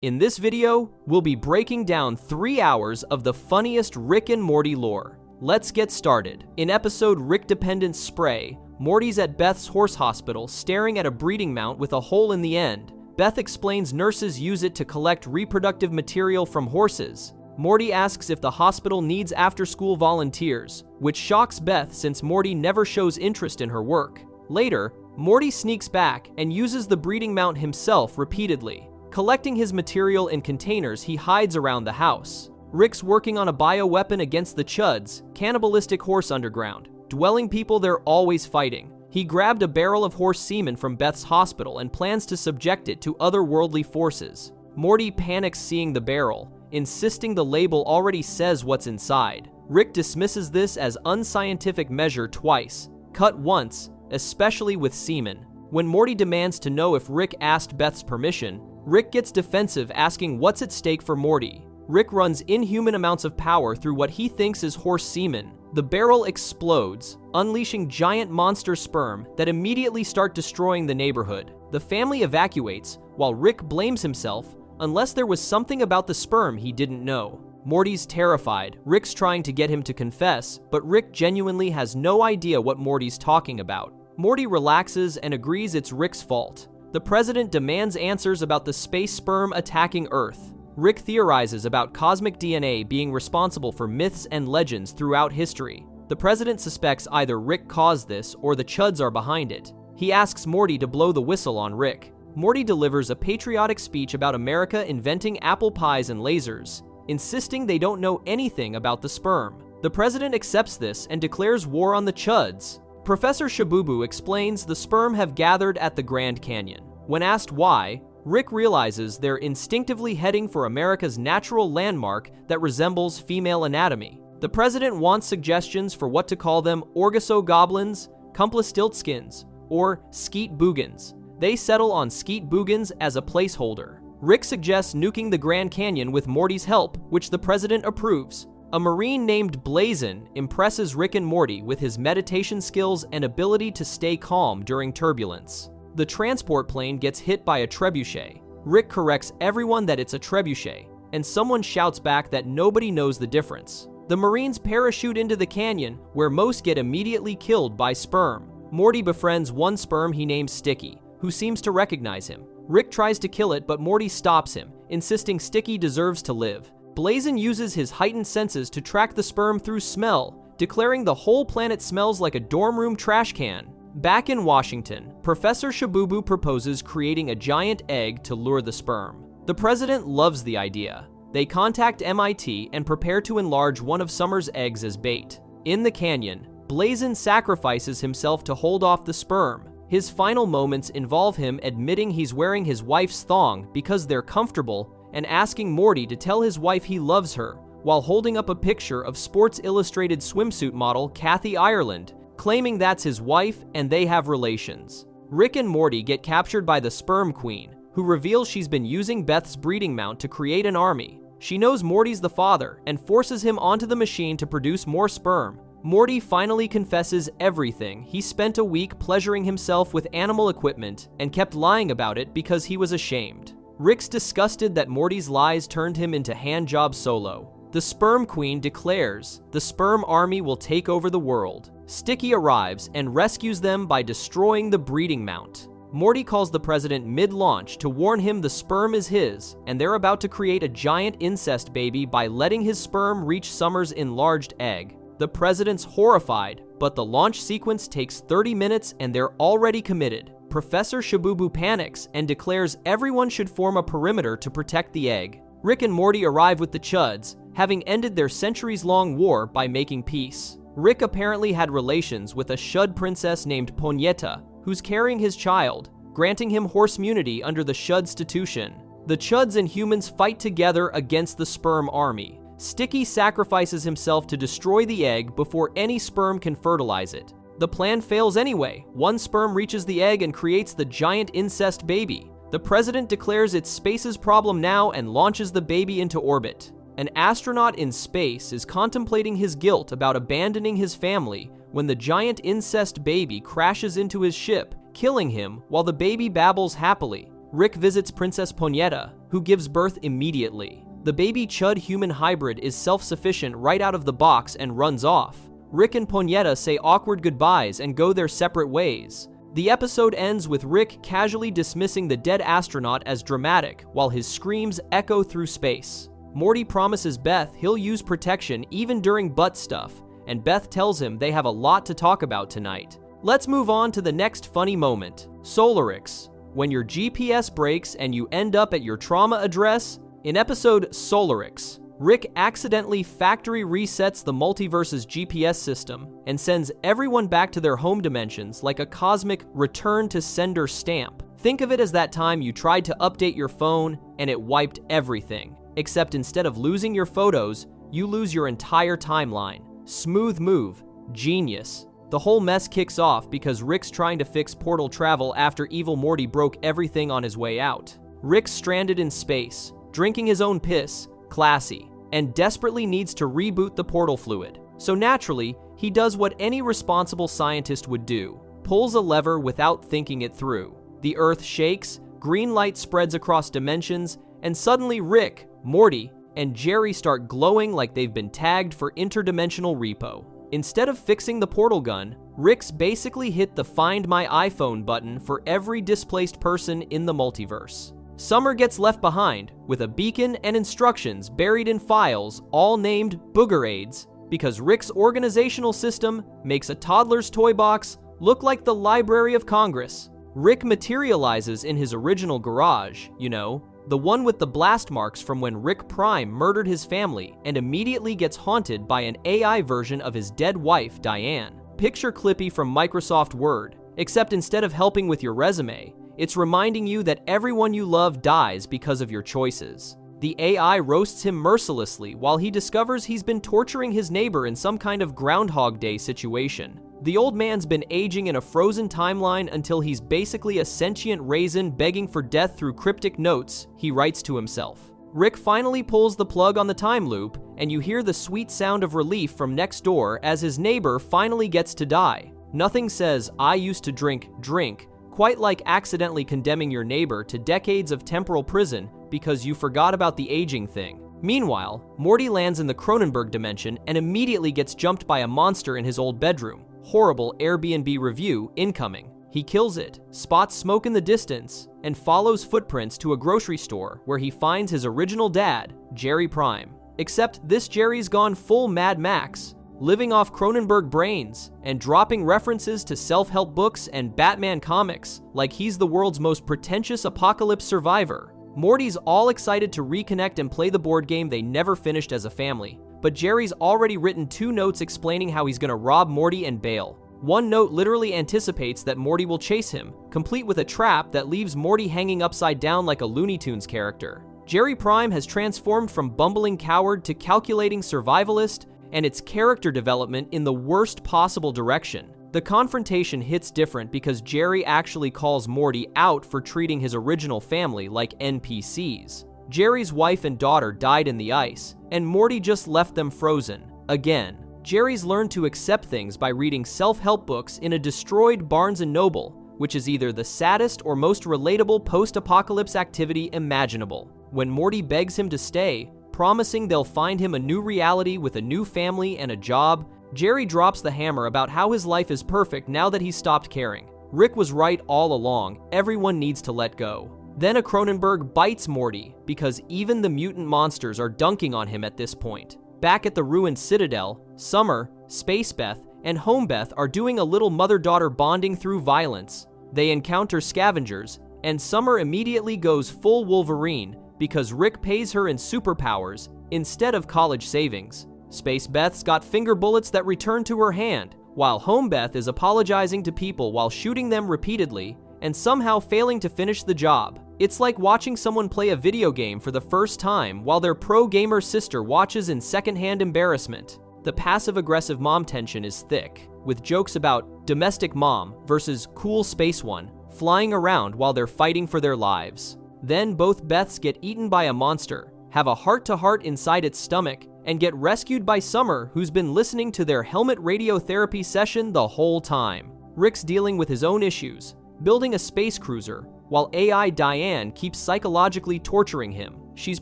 In this video, we'll be breaking down 3 hours of the funniest Rick and Morty lore. Let's get started. In episode Rick Dependence Spray, Morty's at Beth's horse hospital staring at a breeding mount with a hole in the end. Beth explains nurses use it to collect reproductive material from horses. Morty asks if the hospital needs after-school volunteers, which shocks Beth since Morty never shows interest in her work. Later, Morty sneaks back and uses the breeding mount himself repeatedly. Collecting his material in containers he hides around the house. Rick's working on a bioweapon against the Chuds, cannibalistic horse underground. Dwelling people they're always fighting. He grabbed a barrel of horse semen from Beth's hospital and plans to subject it to otherworldly forces. Morty panics seeing the barrel, insisting the label already says what's inside. Rick dismisses this as unscientific measure twice. Cut once, especially with semen. When Morty demands to know if Rick asked Beth's permission, Rick gets defensive, asking what's at stake for Morty. Rick runs inhuman amounts of power through what he thinks is horse semen. The barrel explodes, unleashing giant monster sperm that immediately start destroying the neighborhood. The family evacuates, while Rick blames himself, unless there was something about the sperm he didn't know. Morty's terrified. Rick's trying to get him to confess, but Rick genuinely has no idea what Morty's talking about. Morty relaxes and agrees it's Rick's fault. The president demands answers about the space sperm attacking Earth. Rick theorizes about cosmic DNA being responsible for myths and legends throughout history. The president suspects either Rick caused this or the Chuds are behind it. He asks Morty to blow the whistle on Rick. Morty delivers a patriotic speech about America inventing apple pies and lasers, insisting they don't know anything about the sperm. The president accepts this and declares war on the Chuds. Professor Shabooboo explains the sperm have gathered at the Grand Canyon. When asked why, Rick realizes they're instinctively heading for America's natural landmark that resembles female anatomy. The president wants suggestions for what to call them: Orgoso-goblins, Kumplestiltskins, or Skeet-boogans. They settle on Skeet-boogans as a placeholder. Rick suggests nuking the Grand Canyon with Morty's help, which the president approves. A Marine named Blazin impresses Rick and Morty with his meditation skills and ability to stay calm during turbulence. The transport plane gets hit by a trebuchet. Rick corrects everyone that it's a trebuchet, and someone shouts back that nobody knows the difference. The Marines parachute into the canyon, where most get immediately killed by sperm. Morty befriends one sperm he names Sticky, who seems to recognize him. Rick tries to kill it, but Morty stops him, insisting Sticky deserves to live. Blazin uses his heightened senses to track the sperm through smell, declaring the whole planet smells like a dorm room trash can. Back in Washington, Professor Shabooboo proposes creating a giant egg to lure the sperm. The president loves the idea. They contact MIT and prepare to enlarge one of Summer's eggs as bait. In the canyon, Blazin sacrifices himself to hold off the sperm. His final moments involve him admitting he's wearing his wife's thong because they're comfortable, and asking Morty to tell his wife he loves her, while holding up a picture of Sports Illustrated swimsuit model Kathy Ireland, claiming that's his wife and they have relations. Rick and Morty get captured by the sperm queen, who reveals she's been using Beth's breeding mount to create an army. She knows Morty's the father and forces him onto the machine to produce more sperm. Morty finally confesses everything. He spent a week pleasuring himself with animal equipment and kept lying about it because he was ashamed. Rick's disgusted that Morty's lies turned him into handjob Solo. The sperm queen declares the sperm army will take over the world. Sticky arrives and rescues them by destroying the breeding mount. Morty calls the president mid-launch to warn him the sperm is his, and they're about to create a giant incest baby by letting his sperm reach Summer's enlarged egg. The president's horrified, but the launch sequence takes 30 minutes and they're already committed. Professor Shabooboo panics and declares everyone should form a perimeter to protect the egg. Rick and Morty arrive with the Chuds, having ended their centuries-long war by making peace. Rick apparently had relations with a Shud princess named Ponyeta, who's carrying his child, granting him horsemunity under the Shudstitution. The Chuds and humans fight together against the sperm army. Sticky sacrifices himself to destroy the egg before any sperm can fertilize it. The plan fails anyway. One sperm reaches the egg and creates the giant incest baby. The president declares it's space's problem now and launches the baby into orbit. An astronaut in space is contemplating his guilt about abandoning his family when the giant incest baby crashes into his ship, killing him while the baby babbles happily. Rick visits Princess Ponyeta, who gives birth immediately. The baby Chud-human hybrid is self-sufficient right out of the box and runs off. Rick and Poneta say awkward goodbyes and go their separate ways. The episode ends with Rick casually dismissing the dead astronaut as dramatic while his screams echo through space. Morty promises Beth he'll use protection even during butt stuff, and Beth tells him they have a lot to talk about tonight. Let's move on to the next funny moment. Solarix. When your GPS breaks and you end up at your trauma address. In episode Solarix, Rick accidentally factory resets the multiverse's GPS system and sends everyone back to their home dimensions like a cosmic return to sender stamp. Think of it as that time you tried to update your phone and it wiped everything. Except instead of losing your photos, you lose your entire timeline. Smooth move. Genius. The whole mess kicks off because Rick's trying to fix portal travel after evil Morty broke everything on his way out. Rick's stranded in space, drinking his own piss, classy, and desperately needs to reboot the portal fluid. So naturally, he does what any responsible scientist would do. Pulls a lever without thinking it through. The Earth shakes, green light spreads across dimensions, and suddenly Rick, Morty, and Jerry start glowing like they've been tagged for interdimensional repo. Instead of fixing the portal gun, Rick's basically hit the Find My iPhone button for every displaced person in the multiverse. Summer gets left behind, with a beacon and instructions buried in files, all named Boogerades, because Rick's organizational system makes a toddler's toy box look like the Library of Congress. Rick materializes in his original garage, you know, the one with the blast marks from when Rick Prime murdered his family, and immediately gets haunted by an AI version of his dead wife, Diane. Picture Clippy from Microsoft Word, except instead of helping with your resume, it's reminding you that everyone you love dies because of your choices. The AI roasts him mercilessly while he discovers he's been torturing his neighbor in some kind of Groundhog Day situation. The old man's been aging in a frozen timeline until he's basically a sentient raisin begging for death through cryptic notes he writes to himself. Rick finally pulls the plug on the time loop, and you hear the sweet sound of relief from next door as his neighbor finally gets to die. Nothing says, "I used to drink," quite like accidentally condemning your neighbor to decades of temporal prison because you forgot about the aging thing. Meanwhile, Morty lands in the Cronenberg dimension and immediately gets jumped by a monster in his old bedroom. Horrible Airbnb review incoming. He kills it, spots smoke in the distance, and follows footprints to a grocery store where he finds his original dad, Jerry Prime. Except this Jerry's gone full Mad Max, living off Cronenberg brains, and dropping references to self-help books and Batman comics like he's the world's most pretentious apocalypse survivor. Morty's all excited to reconnect and play the board game they never finished as a family, but Jerry's already written 2 notes explaining how he's gonna rob Morty and bail. One note literally anticipates that Morty will chase him, complete with a trap that leaves Morty hanging upside down like a Looney Tunes character. Jerry Prime has transformed from bumbling coward to calculating survivalist, and its character development in the worst possible direction. The confrontation hits different because Jerry actually calls Morty out for treating his original family like NPCs. Jerry's wife and daughter died in the ice, and Morty just left them frozen. Again, Jerry's learned to accept things by reading self-help books in a destroyed Barnes & Noble, which is either the saddest or most relatable post-apocalypse activity imaginable. When Morty begs him to stay, promising they'll find him a new reality with a new family and a job, Jerry drops the hammer about how his life is perfect now that he's stopped caring. Rick was right all along, everyone needs to let go. Then a Cronenberg bites Morty, because even the mutant monsters are dunking on him at this point. Back at the ruined Citadel, Summer, Space Beth, and Home Beth are doing a little mother-daughter bonding through violence. They encounter scavengers, and Summer immediately goes full Wolverine, because Rick pays her in superpowers instead of college savings. Space Beth's got finger bullets that return to her hand, while Home Beth is apologizing to people while shooting them repeatedly and somehow failing to finish the job. It's like watching someone play a video game for the first time while their pro-gamer sister watches in secondhand embarrassment. The passive-aggressive mom tension is thick, with jokes about domestic mom versus cool space one flying around while they're fighting for their lives. Then both Beths get eaten by a monster, have a heart-to-heart inside its stomach, and get rescued by Summer, who's been listening to their helmet radiotherapy session the whole time. Rick's dealing with his own issues, building a space cruiser, while AI Diane keeps psychologically torturing him. She's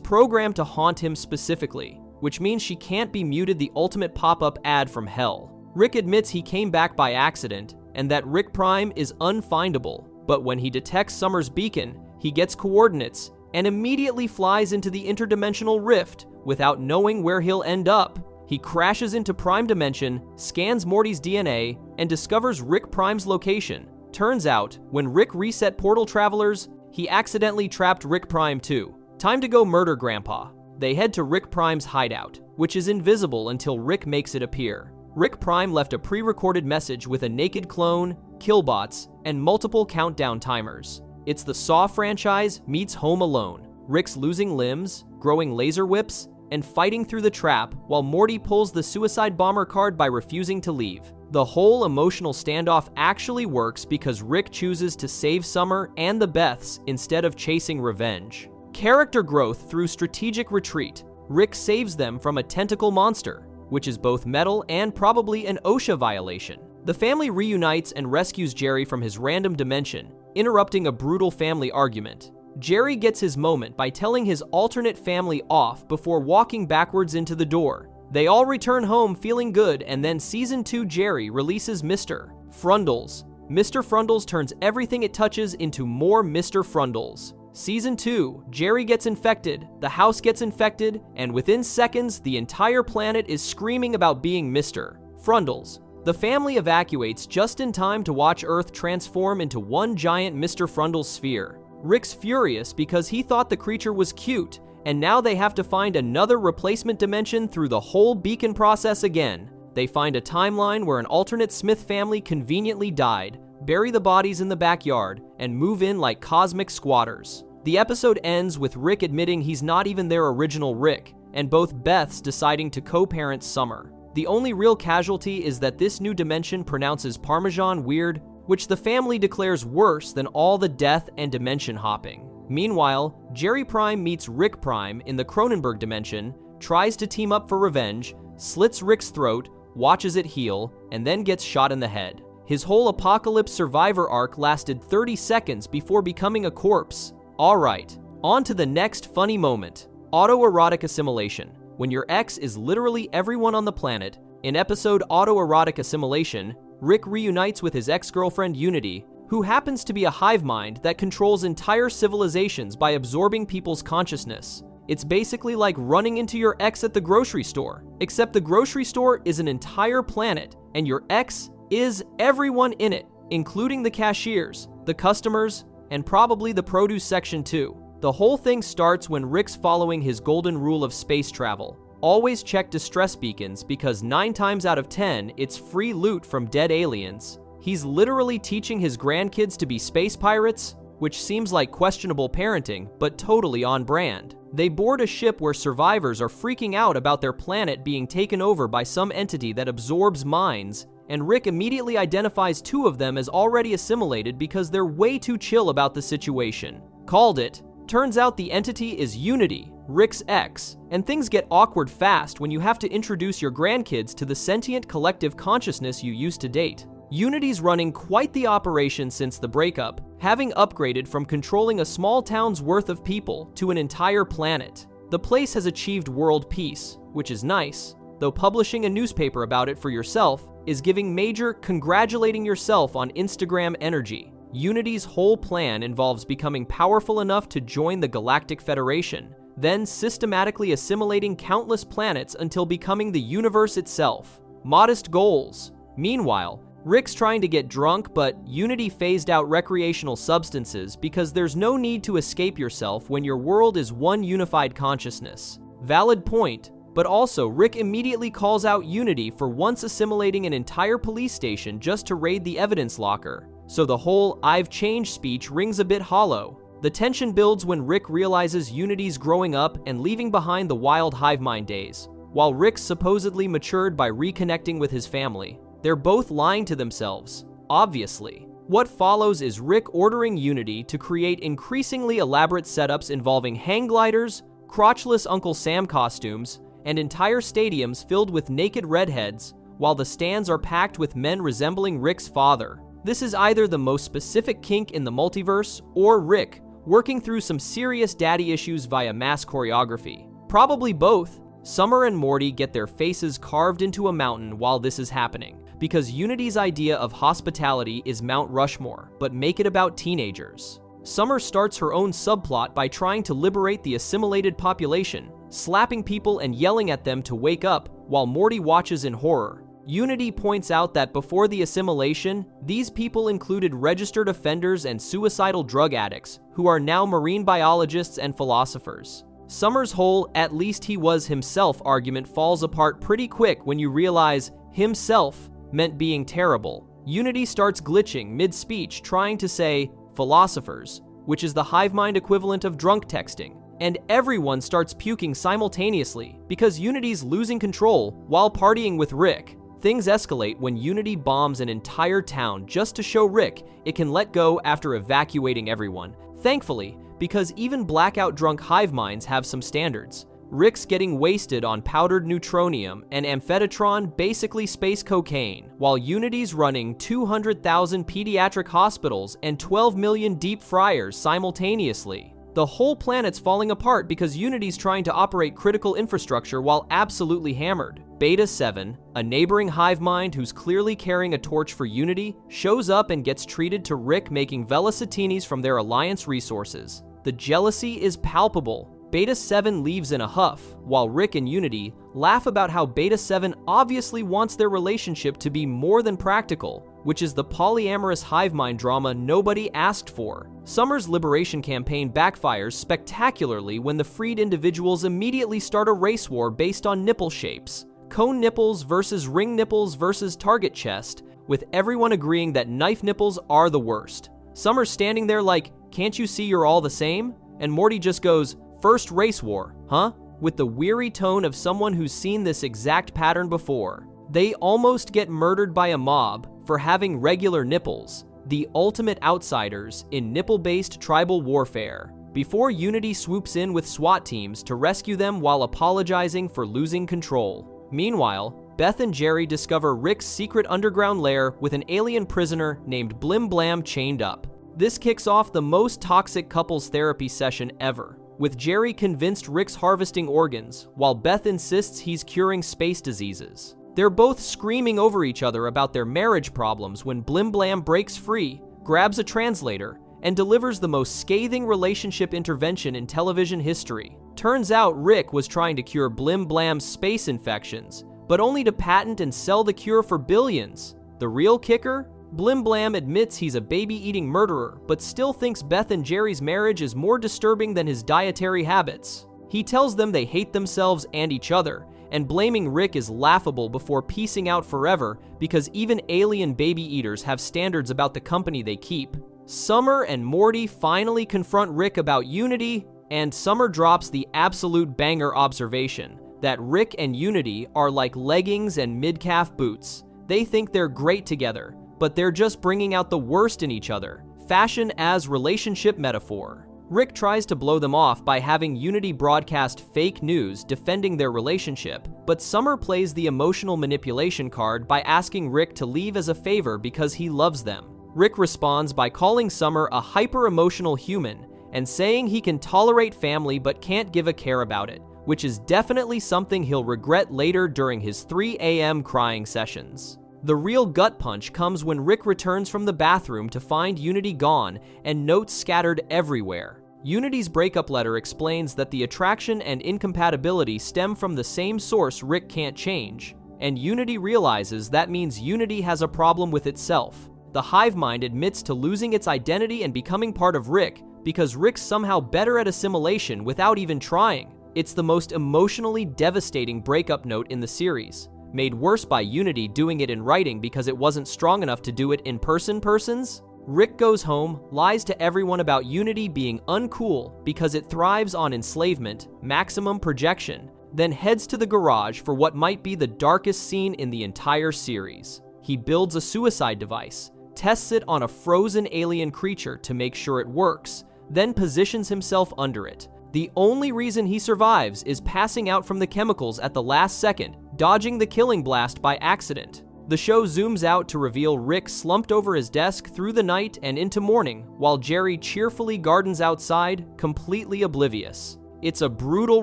programmed to haunt him specifically, which means she can't be muted the ultimate pop-up ad from hell. Rick admits he came back by accident, and that Rick Prime is unfindable, but when he detects Summer's beacon, he gets coordinates and immediately flies into the interdimensional rift without knowing where he'll end up. He crashes into Prime Dimension, scans Morty's DNA, and discovers Rick Prime's location. Turns out, when Rick reset portal travelers, he accidentally trapped Rick Prime too. Time to go murder Grandpa. They head to Rick Prime's hideout, which is invisible until Rick makes it appear. Rick Prime left a pre-recorded message with a naked clone, killbots, and multiple countdown timers. It's the Saw franchise meets Home Alone. Rick's losing limbs, growing laser whips, and fighting through the trap while Morty pulls the suicide bomber card by refusing to leave. The whole emotional standoff actually works because Rick chooses to save Summer and the Beths instead of chasing revenge. Character growth through strategic retreat. Rick saves them from a tentacle monster, which is both metal and probably an OSHA violation. The family reunites and rescues Jerry from his random dimension, interrupting a brutal family argument. Jerry gets his moment by telling his alternate family off before walking backwards into the door. They all return home feeling good, and then Season 2 Jerry releases Mr. Frundles. Mr. Frundles turns everything it touches into more Mr. Frundles. Season 2, Jerry gets infected, the house gets infected, and within seconds, the entire planet is screaming about being Mr. Frundles. The family evacuates just in time to watch Earth transform into one giant Mr. Frundles sphere. Rick's furious because he thought the creature was cute, and now they have to find another replacement dimension through the whole beacon process again. They find a timeline where an alternate Smith family conveniently died, bury the bodies in the backyard, and move in like cosmic squatters. The episode ends with Rick admitting he's not even their original Rick, and both Beths deciding to co-parent Summer. The only real casualty is that this new dimension pronounces Parmesan weird, which the family declares worse than all the death and dimension hopping. Meanwhile, Jerry Prime meets Rick Prime in the Cronenberg dimension, tries to team up for revenge, slits Rick's throat, watches it heal, and then gets shot in the head. His whole apocalypse survivor arc lasted 30 seconds before becoming a corpse. Alright, on to the next funny moment. Autoerotic assimilation. When your ex is literally everyone on the planet, in episode Autoerotic Assimilation, Rick reunites with his ex-girlfriend Unity, who happens to be a hive mind that controls entire civilizations by absorbing people's consciousness. It's basically like running into your ex at the grocery store, except the grocery store is an entire planet, and your ex is everyone in it, including the cashiers, the customers, and probably the produce section too. The whole thing starts when Rick's following his golden rule of space travel. Always check distress beacons because 9 times out of 10, it's free loot from dead aliens. He's literally teaching his grandkids to be space pirates, which seems like questionable parenting, but totally on brand. They board a ship where survivors are freaking out about their planet being taken over by some entity that absorbs minds, and Rick immediately identifies 2 of them as already assimilated because they're way too chill about the situation. Called it. Turns out the entity is Unity, Rick's ex, and things get awkward fast when you have to introduce your grandkids to the sentient collective consciousness you used to date. Unity's running quite the operation since the breakup, having upgraded from controlling a small town's worth of people to an entire planet. The place has achieved world peace, which is nice, though publishing a newspaper about it for yourself is giving major congratulating yourself on Instagram energy. Unity's whole plan involves becoming powerful enough to join the Galactic Federation, then systematically assimilating countless planets until becoming the universe itself. Modest goals. Meanwhile, Rick's trying to get drunk, but Unity phased out recreational substances because there's no need to escape yourself when your world is one unified consciousness. Valid point, but also Rick immediately calls out Unity for once assimilating an entire police station just to raid the evidence locker. So the whole "I've changed" speech rings a bit hollow. The tension builds when Rick realizes Unity's growing up and leaving behind the wild hive mind days, while Rick's supposedly matured by reconnecting with his family. They're both lying to themselves, obviously. What follows is Rick ordering Unity to create increasingly elaborate setups involving hang gliders, crotchless Uncle Sam costumes, and entire stadiums filled with naked redheads, while the stands are packed with men resembling Rick's father. This is either the most specific kink in the multiverse, or Rick working through some serious daddy issues via mass choreography. Probably both. Summer and Morty get their faces carved into a mountain while this is happening, because Unity's idea of hospitality is Mount Rushmore, but make it about teenagers. Summer starts her own subplot by trying to liberate the assimilated population, slapping people and yelling at them to wake up while Morty watches in horror. Unity points out that before the assimilation, these people included registered offenders and suicidal drug addicts, who are now marine biologists and philosophers. Summer's whole "at least he was himself" argument falls apart pretty quick when you realize himself meant being terrible. Unity starts glitching mid-speech trying to say philosophers, which is the hive mind equivalent of drunk texting, and everyone starts puking simultaneously because Unity's losing control while partying with Rick. Things escalate when Unity bombs an entire town just to show Rick it can let go after evacuating everyone. Thankfully, because even blackout drunk hive minds have some standards. Rick's getting wasted on powdered neutronium and amphetatron, basically space cocaine, while Unity's running 200,000 pediatric hospitals and 12 million deep fryers simultaneously. The whole planet's falling apart because Unity's trying to operate critical infrastructure while absolutely hammered. Beta 7, a neighboring hive mind who's clearly carrying a torch for Unity, shows up and gets treated to Rick making velocities from their Alliance resources. The jealousy is palpable. Beta 7 leaves in a huff, while Rick and Unity laugh about how Beta 7 obviously wants their relationship to be more than practical, which is the polyamorous hive mind drama nobody asked for. Summer's liberation campaign backfires spectacularly when the freed individuals immediately start a race war based on nipple shapes. Cone nipples versus ring nipples versus target chest, with everyone agreeing that knife nipples are the worst. Summer's standing there like, "Can't you see you're all the same?" And Morty just goes, "First race war, huh?" with the weary tone of someone who's seen this exact pattern before. They almost get murdered by a mob for having regular nipples, the ultimate outsiders in nipple-based tribal warfare, before Unity swoops in with SWAT teams to rescue them while apologizing for losing control. Meanwhile, Beth and Jerry discover Rick's secret underground lair with an alien prisoner named Blim Blam chained up. This kicks off the most toxic couples therapy session ever, with Jerry convinced Rick's harvesting organs, while Beth insists he's curing space diseases. They're both screaming over each other about their marriage problems when Blim Blam breaks free, grabs a translator, and delivers the most scathing relationship intervention in television history. Turns out Rick was trying to cure Blim Blam's space infections, but only to patent and sell the cure for billions. The real kicker? Blim Blam admits he's a baby-eating murderer, but still thinks Beth and Jerry's marriage is more disturbing than his dietary habits. He tells them they hate themselves and each other, and blaming Rick is laughable before peacing out forever because even alien baby-eaters have standards about the company they keep. Summer and Morty finally confront Rick about Unity, and Summer drops the absolute banger observation that Rick and Unity are like leggings and mid-calf boots. They think they're great together, but they're just bringing out the worst in each other. Fashion as relationship metaphor. Rick tries to blow them off by having Unity broadcast fake news defending their relationship, but Summer plays the emotional manipulation card by asking Rick to leave as a favor because he loves them. Rick responds by calling Summer a hyper-emotional human and saying he can tolerate family but can't give a care about it, which is definitely something he'll regret later during his 3 a.m. crying sessions. The real gut punch comes when Rick returns from the bathroom to find Unity gone and notes scattered everywhere. Unity's breakup letter explains that the attraction and incompatibility stem from the same source Rick can't change, and Unity realizes that means Unity has a problem with itself. The hive mind admits to losing its identity and becoming part of Rick because Rick's somehow better at assimilation without even trying. It's the most emotionally devastating breakup note in the series, made worse by Unity doing it in writing because it wasn't strong enough to do it in persons. Rick goes home, lies to everyone about Unity being uncool because it thrives on enslavement, maximum projection, then heads to the garage for what might be the darkest scene in the entire series. He builds a suicide device, tests it on a frozen alien creature to make sure it works, then positions himself under it. The only reason he survives is passing out from the chemicals at the last second, dodging the killing blast by accident. The show zooms out to reveal Rick slumped over his desk through the night and into morning, while Jerry cheerfully gardens outside, completely oblivious. It's a brutal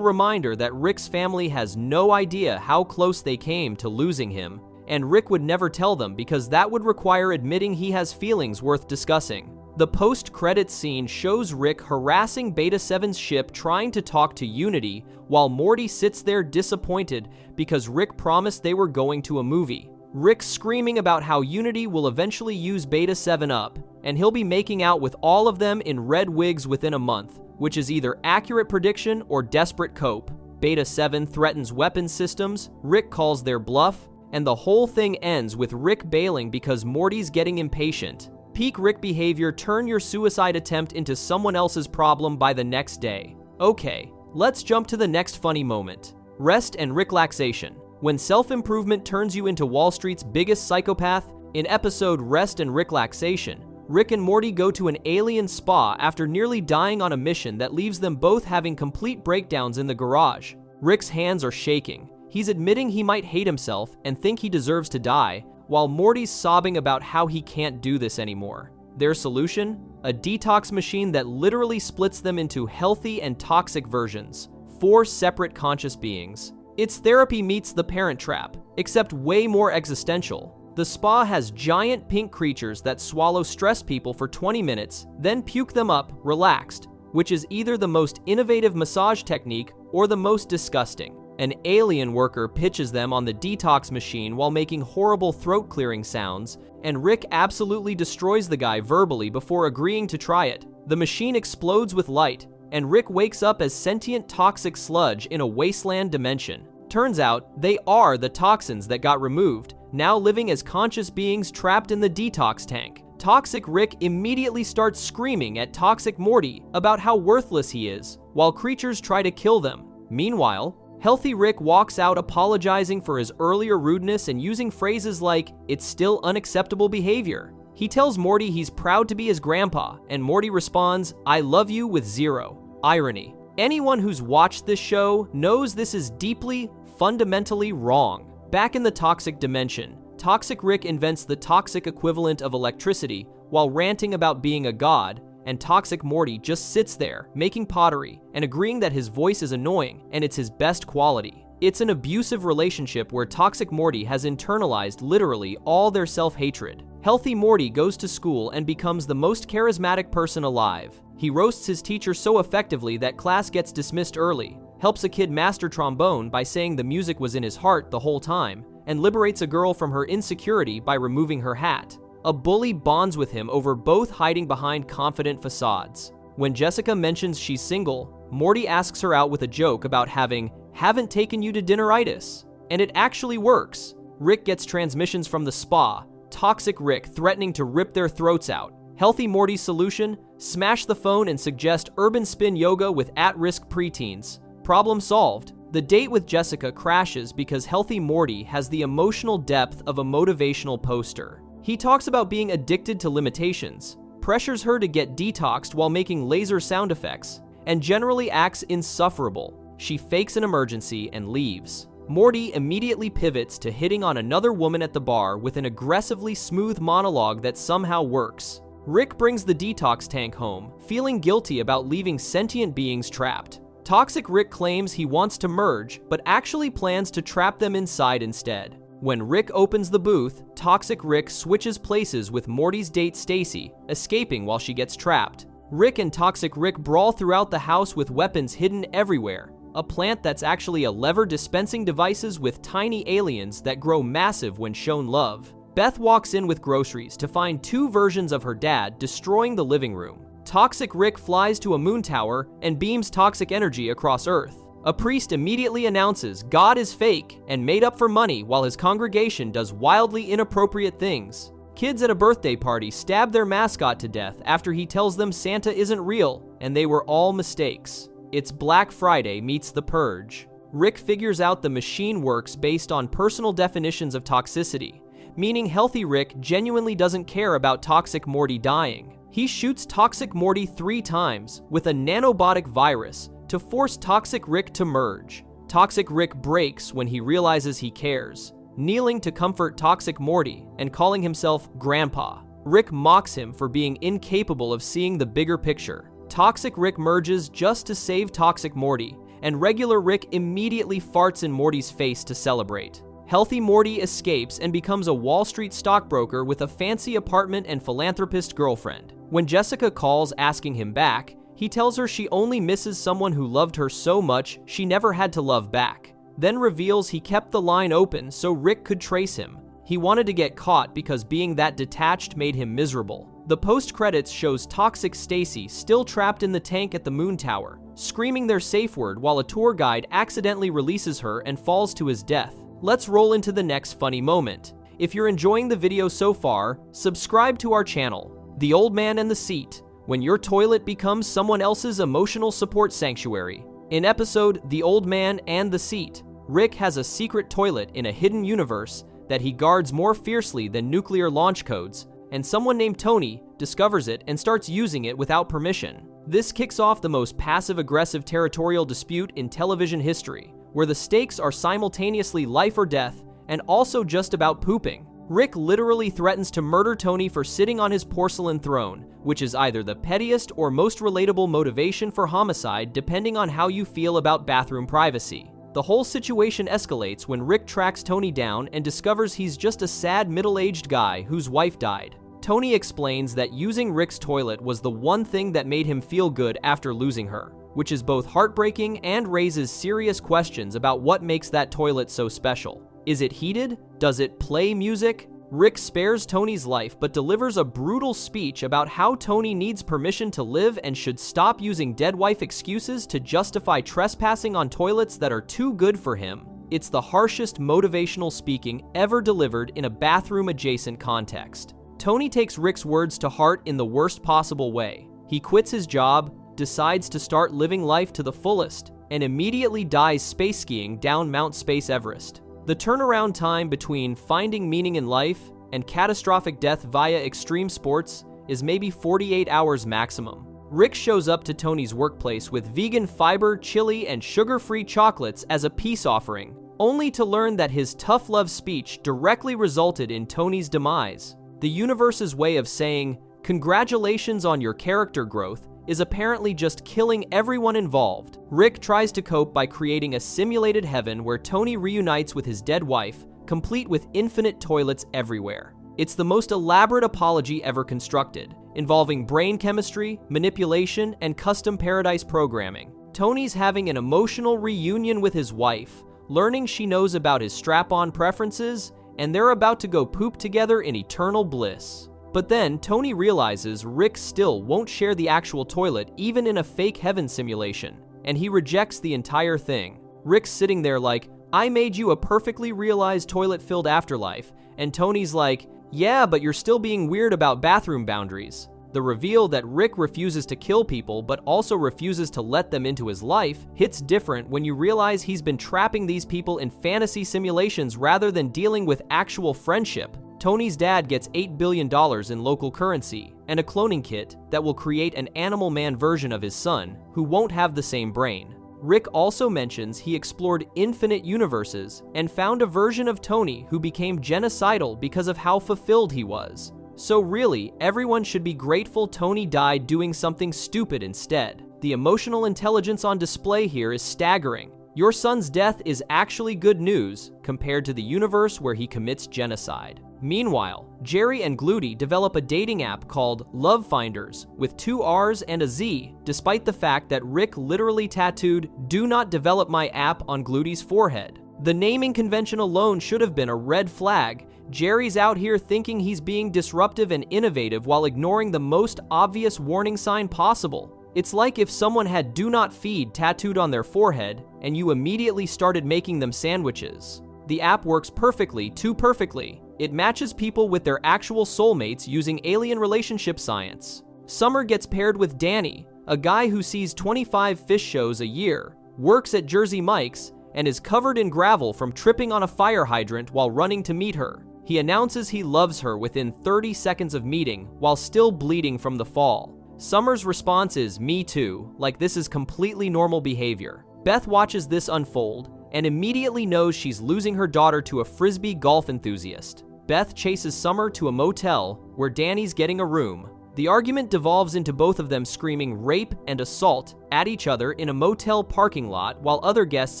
reminder that Rick's family has no idea how close they came to losing him, and Rick would never tell them because that would require admitting he has feelings worth discussing. The post-credits scene shows Rick harassing Beta 7's ship trying to talk to Unity, while Morty sits there disappointed because Rick promised they were going to a movie. Rick screaming about how Unity will eventually use Beta 7 up, and he'll be making out with all of them in red wigs within a month, which is either accurate prediction or desperate cope. Beta 7 threatens weapons systems, Rick calls their bluff, and the whole thing ends with Rick bailing because Morty's getting impatient. Peak Rick behavior: turn your suicide attempt into someone else's problem by the next day. Okay, let's jump to the next funny moment. Rest and Ricklaxation. When self-improvement turns you into Wall Street's biggest psychopath, in episode Rest and Ricklaxation, Rick and Morty go to an alien spa after nearly dying on a mission that leaves them both having complete breakdowns in the garage. Rick's hands are shaking. He's admitting he might hate himself and think he deserves to die, while Morty's sobbing about how he can't do this anymore. Their solution? A detox machine that literally splits them into healthy and toxic versions, 4 separate conscious beings. It's therapy meets The Parent Trap, except way more existential. The spa has giant pink creatures that swallow stressed people for 20 minutes, then puke them up, relaxed, which is either the most innovative massage technique or the most disgusting. An alien worker pitches them on the detox machine while making horrible throat-clearing sounds, and Rick absolutely destroys the guy verbally before agreeing to try it. The machine explodes with light, and Rick wakes up as sentient toxic sludge in a wasteland dimension. Turns out, they are the toxins that got removed, now living as conscious beings trapped in the detox tank. Toxic Rick immediately starts screaming at Toxic Morty about how worthless he is, while creatures try to kill them. Meanwhile, Healthy Rick walks out apologizing for his earlier rudeness and using phrases like, "It's still unacceptable behavior." He tells Morty he's proud to be his grandpa, and Morty responds, "I love you," with 0 irony. Anyone who's watched this show knows this is deeply, fundamentally wrong. Back in the toxic dimension, Toxic Rick invents the toxic equivalent of electricity while ranting about being a god, and Toxic Morty just sits there, making pottery, and agreeing that his voice is annoying, and it's his best quality. It's an abusive relationship where Toxic Morty has internalized literally all their self-hatred. Healthy Morty goes to school and becomes the most charismatic person alive. He roasts his teacher so effectively that class gets dismissed early, helps a kid master trombone by saying the music was in his heart the whole time, and liberates a girl from her insecurity by removing her hat. A bully bonds with him over both hiding behind confident facades. When Jessica mentions she's single, Morty asks her out with a joke about having "haven't taken you to dinneritis," and it actually works. Rick gets transmissions from the spa, Toxic Rick threatening to rip their throats out. Healthy Morty's solution? Smash the phone and suggest urban spin yoga with at-risk preteens. Problem solved. The date with Jessica crashes because Healthy Morty has the emotional depth of a motivational poster. He talks about being addicted to limitations, pressures her to get detoxed while making laser sound effects, and generally acts insufferable. She fakes an emergency and leaves. Morty immediately pivots to hitting on another woman at the bar with an aggressively smooth monologue that somehow works. Rick brings the detox tank home, feeling guilty about leaving sentient beings trapped. Toxic Rick claims he wants to merge, but actually plans to trap them inside instead. When Rick opens the booth, Toxic Rick switches places with Morty's date Stacy, escaping while she gets trapped. Rick and Toxic Rick brawl throughout the house with weapons hidden everywhere. A plant that's actually a lever dispensing devices with tiny aliens that grow massive when shown love. Beth walks in with groceries to find 2 versions of her dad destroying the living room. Toxic Rick flies to a moon tower and beams toxic energy across Earth. A priest immediately announces God is fake and made up for money while his congregation does wildly inappropriate things. Kids at a birthday party stab their mascot to death after he tells them Santa isn't real and they were all mistakes. It's Black Friday meets The Purge. Rick figures out the machine works based on personal definitions of toxicity, meaning Healthy Rick genuinely doesn't care about Toxic Morty dying. He shoots Toxic Morty 3 times with a nanobotic virus to force Toxic Rick to merge. Toxic Rick breaks when he realizes he cares. kneeling to comfort toxic Morty and calling himself Grandpa. Rick mocks him for being incapable of seeing the bigger picture. Toxic Rick merges just to save toxic Morty, and regular Rick immediately farts in Morty's face to celebrate. Healthy Morty escapes and becomes a Wall Street stockbroker with a fancy apartment and philanthropist girlfriend. When Jessica calls asking him back, he tells her she only misses someone who loved her so much she never had to love back. Then reveals he kept the line open so Rick could trace him. He wanted to get caught because being that detached made him miserable. The post-credits shows toxic Stacy still trapped in the tank at the moon tower, screaming their safe word while a tour guide accidentally releases her and falls to his death. Let's roll into the next funny moment. If you're enjoying the video so far, subscribe to our channel. The Old Man and the Seat, when your toilet becomes someone else's emotional support sanctuary. In episode The Old Man and the Seat, Rick has a secret toilet in a hidden universe that he guards more fiercely than nuclear launch codes, and someone named Tony discovers it and starts using it without permission. This kicks off the most passive-aggressive territorial dispute in television history, where the stakes are simultaneously life or death and also just about pooping. Rick literally threatens to murder Tony for sitting on his porcelain throne, which is either the pettiest or most relatable motivation for homicide depending on how you feel about bathroom privacy. The whole situation escalates when Rick tracks Tony down and discovers he's just a sad middle-aged guy whose wife died. Tony explains that using Rick's toilet was the one thing that made him feel good after losing her, which is both heartbreaking and raises serious questions about what makes that toilet so special. Is it heated? Does it play music? Rick spares Tony's life but delivers a brutal speech about how Tony needs permission to live and should stop using dead wife excuses to justify trespassing on toilets that are too good for him. It's the harshest motivational speaking ever delivered in a bathroom-adjacent context. Tony takes Rick's words to heart in the worst possible way. He quits his job, decides to start living life to the fullest, and immediately dies space skiing down Mount Space Everest. The turnaround time between finding meaning in life and catastrophic death via extreme sports is maybe 48 hours maximum. Rick shows up to Tony's workplace with vegan fiber, chili, and sugar-free chocolates as a peace offering, only to learn that his tough love speech directly resulted in Tony's demise. The universe's way of saying, "Congratulations on your character growth," is apparently just killing everyone involved. Rick tries to cope by creating a simulated heaven where Tony reunites with his dead wife, complete with infinite toilets everywhere. It's the most elaborate apology ever constructed, involving brain chemistry, manipulation, and custom paradise programming. Tony's having an emotional reunion with his wife, learning she knows about his strap-on preferences, and they're about to go poop together in eternal bliss. But then, Tony realizes Rick still won't share the actual toilet even in a fake heaven simulation, and he rejects the entire thing. Rick's sitting there like, "I made you a perfectly realized toilet-filled afterlife," and Tony's like, "Yeah, but you're still being weird about bathroom boundaries." The reveal that Rick refuses to kill people but also refuses to let them into his life hits different when you realize he's been trapping these people in fantasy simulations rather than dealing with actual friendship. Tony's dad gets $8 billion in local currency and a cloning kit that will create an Animal Man version of his son, who won't have the same brain. Rick also mentions he explored infinite universes and found a version of Tony who became genocidal because of how fulfilled he was. So really, everyone should be grateful Tony died doing something stupid instead. The emotional intelligence on display here is staggering. Your son's death is actually good news compared to the universe where he commits genocide. Meanwhile, Jerry and Gluty develop a dating app called Love Finders with 2 R's and a Z, despite the fact that Rick literally tattooed "Do not develop my app" on Gluty's forehead. The naming convention alone should have been a red flag. Jerry's out here thinking he's being disruptive and innovative while ignoring the most obvious warning sign possible. It's like if someone had "Do not feed" tattooed on their forehead and you immediately started making them sandwiches. The app works perfectly, too perfectly. It matches people with their actual soulmates using alien relationship science. Summer gets paired with Danny, a guy who sees 25 fish shows a year, works at Jersey Mike's, and is covered in gravel from tripping on a fire hydrant while running to meet her. He announces he loves her within 30 seconds of meeting while still bleeding from the fall. Summer's response is "Me too," like this is completely normal behavior. Beth watches this unfold and immediately knows she's losing her daughter to a frisbee golf enthusiast. Beth chases Summer to a motel where Danny's getting a room. The argument devolves into both of them screaming rape and assault at each other in a motel parking lot while other guests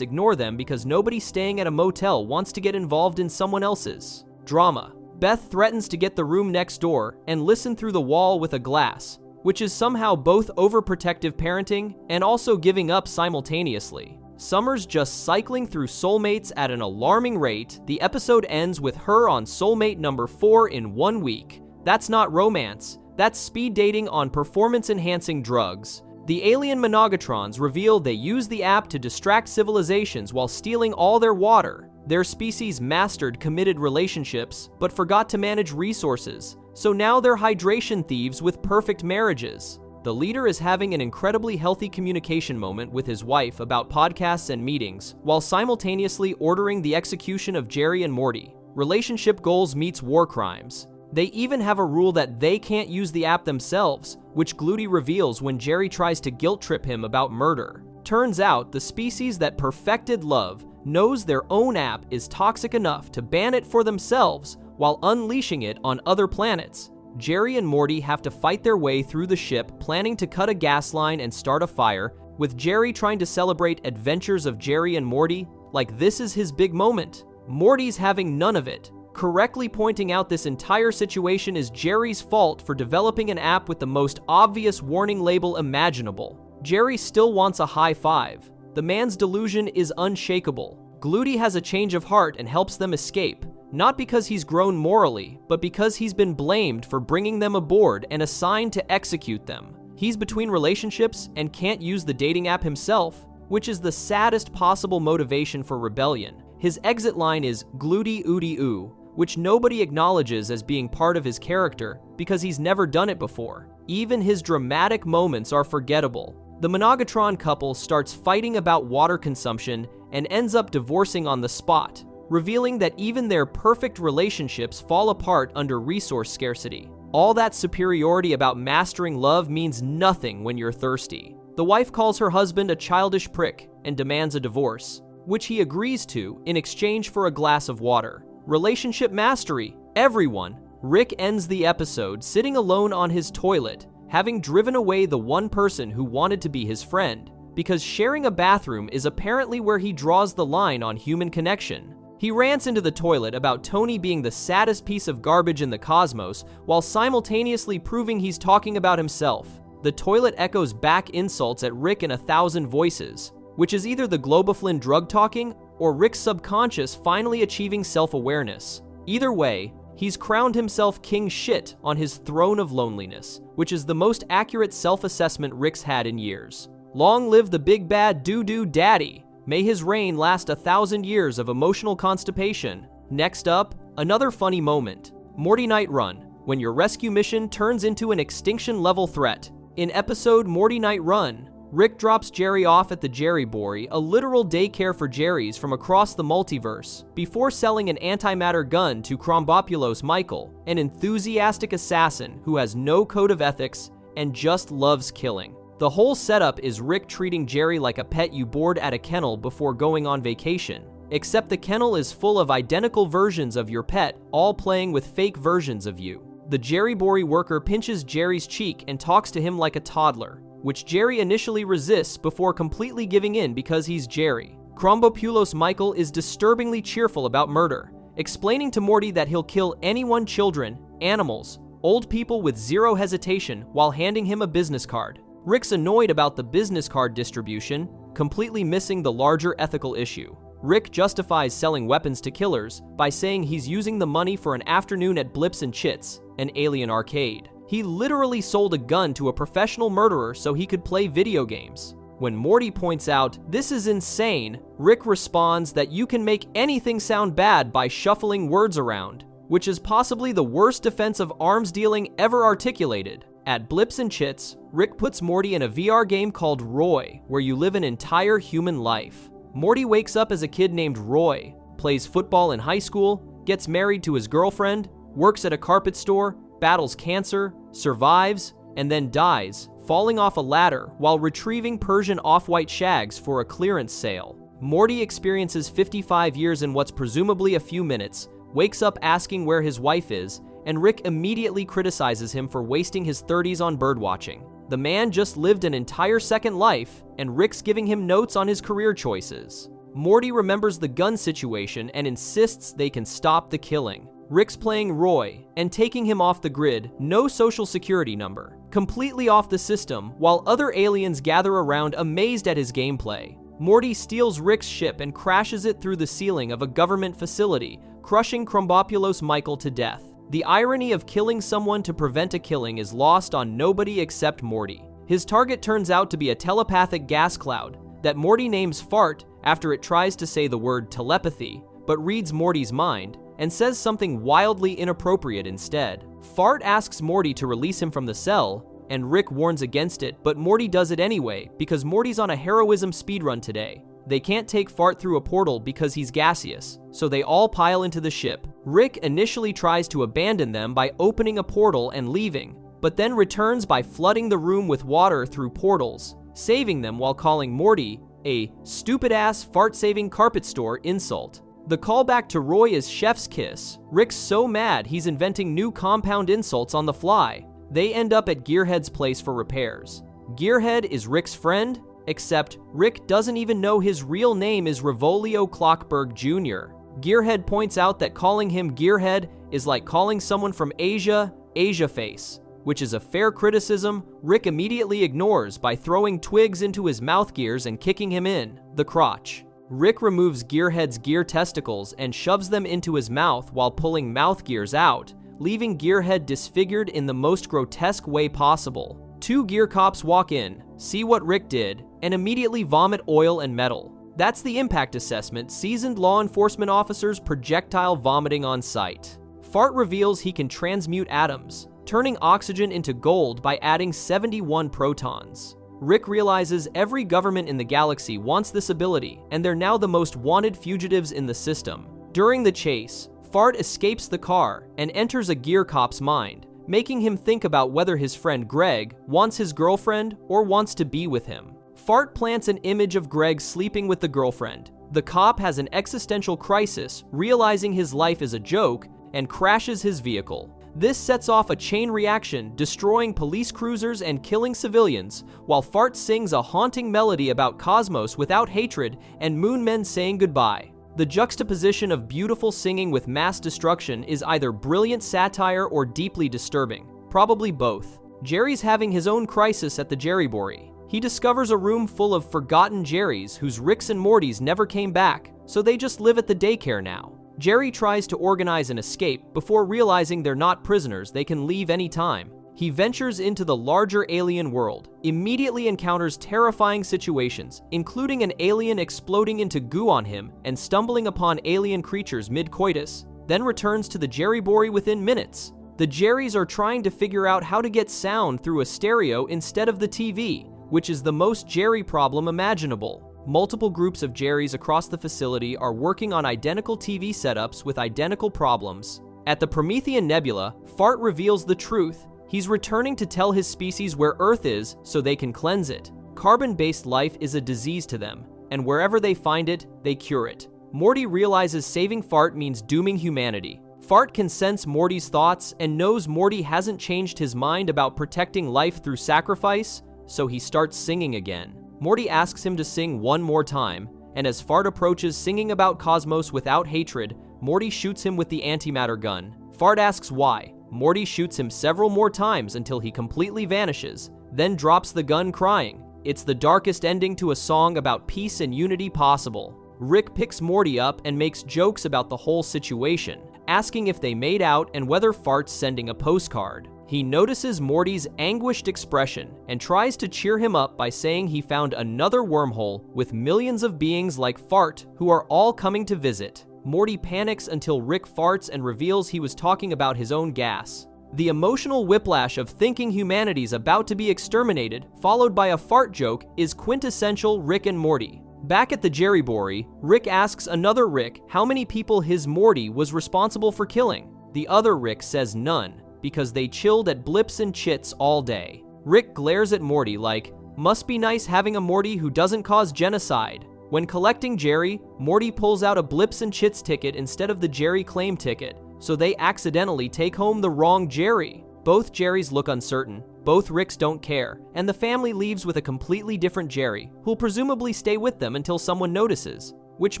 ignore them because nobody staying at a motel wants to get involved in someone else's. Drama. Beth threatens to get the room next door and listen through the wall with a glass, which is somehow both overprotective parenting and also giving up simultaneously. Summer's just cycling through soulmates at an alarming rate. The episode ends with her on soulmate number 4 in 1 week. That's not romance. That's speed dating on performance-enhancing drugs. The alien Monogatrons reveal they use the app to distract civilizations while stealing all their water. Their species mastered committed relationships, but forgot to manage resources, so now they're hydration thieves with perfect marriages. The leader is having an incredibly healthy communication moment with his wife about podcasts and meetings, while simultaneously ordering the execution of Jerry and Morty. Relationship goals meets war crimes. They even have a rule that they can't use the app themselves, which Gluty reveals when Jerry tries to guilt trip him about murder. Turns out, the species that perfected love knows their own app is toxic enough to ban it for themselves while unleashing it on other planets. Jerry and Morty have to fight their way through the ship, planning to cut a gas line and start a fire, with Jerry trying to celebrate adventures of Jerry and Morty like this is his big moment. Morty's having none of it, correctly pointing out this entire situation is Jerry's fault for developing an app with the most obvious warning label imaginable. Jerry still wants a high five. The man's delusion is unshakable. Gluty has a change of heart and helps them escape, not because he's grown morally, but because he's been blamed for bringing them aboard and assigned to execute them. He's between relationships and can't use the dating app himself, which is the saddest possible motivation for rebellion. His exit line is "Gluty ooty oo," which nobody acknowledges as being part of his character because he's never done it before. Even his dramatic moments are forgettable. The Monogatron couple starts fighting about water consumption and ends up divorcing on the spot, revealing that even their perfect relationships fall apart under resource scarcity. All that superiority about mastering love means nothing when you're thirsty. The wife calls her husband a childish prick and demands a divorce, which he agrees to in exchange for a glass of water. Relationship mastery, everyone. Rick ends the episode sitting alone on his toilet, having driven away the one person who wanted to be his friend, because sharing a bathroom is apparently where he draws the line on human connection. He rants into the toilet about Tony being the saddest piece of garbage in the cosmos, while simultaneously proving he's talking about himself. The toilet echoes back insults at Rick in 1,000 voices, which is either the Globoflin drug talking or Rick's subconscious finally achieving self-awareness. Either way, he's crowned himself king shit on his throne of loneliness, which is the most accurate self-assessment Rick's had in years. Long live the big bad doo-doo daddy. May his reign last 1,000 years of emotional constipation. Next up, another funny moment. Morty Night Run, when your rescue mission turns into an extinction-level threat. In episode Morty Night Run, Rick drops Jerry off at the Jerrybory, a literal daycare for Jerrys from across the multiverse, before selling an antimatter gun to Krombopulos Michael, an enthusiastic assassin who has no code of ethics and just loves killing. The whole setup is Rick treating Jerry like a pet you board at a kennel before going on vacation, except the kennel is full of identical versions of your pet, all playing with fake versions of you. The Jerrybory worker pinches Jerry's cheek and talks to him like a toddler, which Jerry initially resists before completely giving in because he's Jerry. Krombopulos Michael is disturbingly cheerful about murder, explaining to Morty that he'll kill anyone, children, animals, old people with zero hesitation while handing him a business card. Rick's annoyed about the business card distribution, completely missing the larger ethical issue. Rick justifies selling weapons to killers by saying he's using the money for an afternoon at Blips and Chits, an alien arcade. He literally sold a gun to a professional murderer so he could play video games. When Morty points out, "This is insane," Rick responds that you can make anything sound bad by shuffling words around, which is possibly the worst defense of arms dealing ever articulated. At Blips and Chits, Rick puts Morty in a VR game called Roy, where you live an entire human life. Morty wakes up as a kid named Roy, plays football in high school, gets married to his girlfriend, works at a carpet store, battles cancer, survives, and then dies, falling off a ladder while retrieving Persian off-white shags for a clearance sale. Morty experiences 55 years in what's presumably a few minutes, wakes up asking where his wife is, and Rick immediately criticizes him for wasting his 30s on birdwatching. The man just lived an entire second life, and Rick's giving him notes on his career choices. Morty remembers the gun situation and insists they can stop the killing. Rick's playing Roy and taking him off the grid, no social security number, completely off the system, while other aliens gather around amazed at his gameplay. Morty steals Rick's ship and crashes it through the ceiling of a government facility, crushing Krombopulos Michael to death. The irony of killing someone to prevent a killing is lost on nobody except Morty. His target turns out to be a telepathic gas cloud that Morty names Fart after it tries to say the word telepathy, but reads Morty's mind and says something wildly inappropriate instead. Fart asks Morty to release him from the cell, and Rick warns against it, but Morty does it anyway because Morty's on a heroism speedrun today. They can't take Fart through a portal because he's gaseous, so they all pile into the ship. Rick initially tries to abandon them by opening a portal and leaving, but then returns by flooding the room with water through portals, saving them while calling Morty a stupid-ass fart-saving carpet store insult. The callback to Roy is chef's kiss. Rick's so mad he's inventing new compound insults on the fly. They end up at Gearhead's place for repairs. Gearhead is Rick's friend, except Rick doesn't even know his real name is Revolio Clockberg Jr. Gearhead points out that calling him Gearhead is like calling someone from Asia, Asia Face, which is a fair criticism Rick immediately ignores by throwing twigs into his mouth gears and kicking him in the crotch. Rick removes Gearhead's gear testicles and shoves them into his mouth while pulling mouth gears out, leaving Gearhead disfigured in the most grotesque way possible. Two gear cops walk in, see what Rick did, and immediately vomit oil and metal. That's the impact assessment seasoned law enforcement officers projectile vomiting on sight. Fart reveals he can transmute atoms, turning oxygen into gold by adding 71 protons. Rick realizes every government in the galaxy wants this ability, and they're now the most wanted fugitives in the system. During the chase, Fart escapes the car and enters a gear cop's mind, making him think about whether his friend Greg wants his girlfriend or wants to be with him. Fart plants an image of Greg sleeping with the girlfriend. The cop has an existential crisis, realizing his life is a joke, and crashes his vehicle. This sets off a chain reaction, destroying police cruisers and killing civilians, while Fart sings a haunting melody about cosmos without hatred and moon men saying goodbye. The juxtaposition of beautiful singing with mass destruction is either brilliant satire or deeply disturbing, probably both. Jerry's having his own crisis at the Jerrybory. He discovers a room full of forgotten Jerrys whose Ricks and Mortys never came back, so they just live at the daycare now. Jerry tries to organize an escape before realizing they're not prisoners, they can leave anytime. He ventures into the larger alien world, immediately encounters terrifying situations, including an alien exploding into goo on him and stumbling upon alien creatures mid-coitus, then returns to the Jerrybory within minutes. The Jerrys are trying to figure out how to get sound through a stereo instead of the TV, which is the most Jerry problem imaginable. Multiple groups of Jerrys across the facility are working on identical TV setups with identical problems. At the Promethean Nebula, Fart reveals the truth. He's returning to tell his species where Earth is so they can cleanse it. Carbon-based life is a disease to them, and wherever they find it, they cure it. Morty realizes saving Fart means dooming humanity. Fart can sense Morty's thoughts and knows Morty hasn't changed his mind about protecting life through sacrifice, so he starts singing again. Morty asks him to sing one more time, and as Fart approaches singing about cosmos without hatred, Morty shoots him with the antimatter gun. Fart asks why. Morty shoots him several more times until he completely vanishes, then drops the gun crying. It's the darkest ending to a song about peace and unity possible. Rick picks Morty up and makes jokes about the whole situation, asking if they made out and whether Fart's sending a postcard. He notices Morty's anguished expression and tries to cheer him up by saying he found another wormhole with millions of beings like Fart who are all coming to visit. Morty panics until Rick farts and reveals he was talking about his own gas. The emotional whiplash of thinking humanity's about to be exterminated, followed by a fart joke, is quintessential Rick and Morty. Back at the Jerrybory, Rick asks another Rick how many people his Morty was responsible for killing. The other Rick says none, because they chilled at Blips and Chits all day. Rick glares at Morty like, must be nice having a Morty who doesn't cause genocide. When collecting Jerry, Morty pulls out a Blips and Chits ticket instead of the Jerry claim ticket, so they accidentally take home the wrong Jerry. Both Jerrys look uncertain, both Ricks don't care, and the family leaves with a completely different Jerry, who'll presumably stay with them until someone notices, which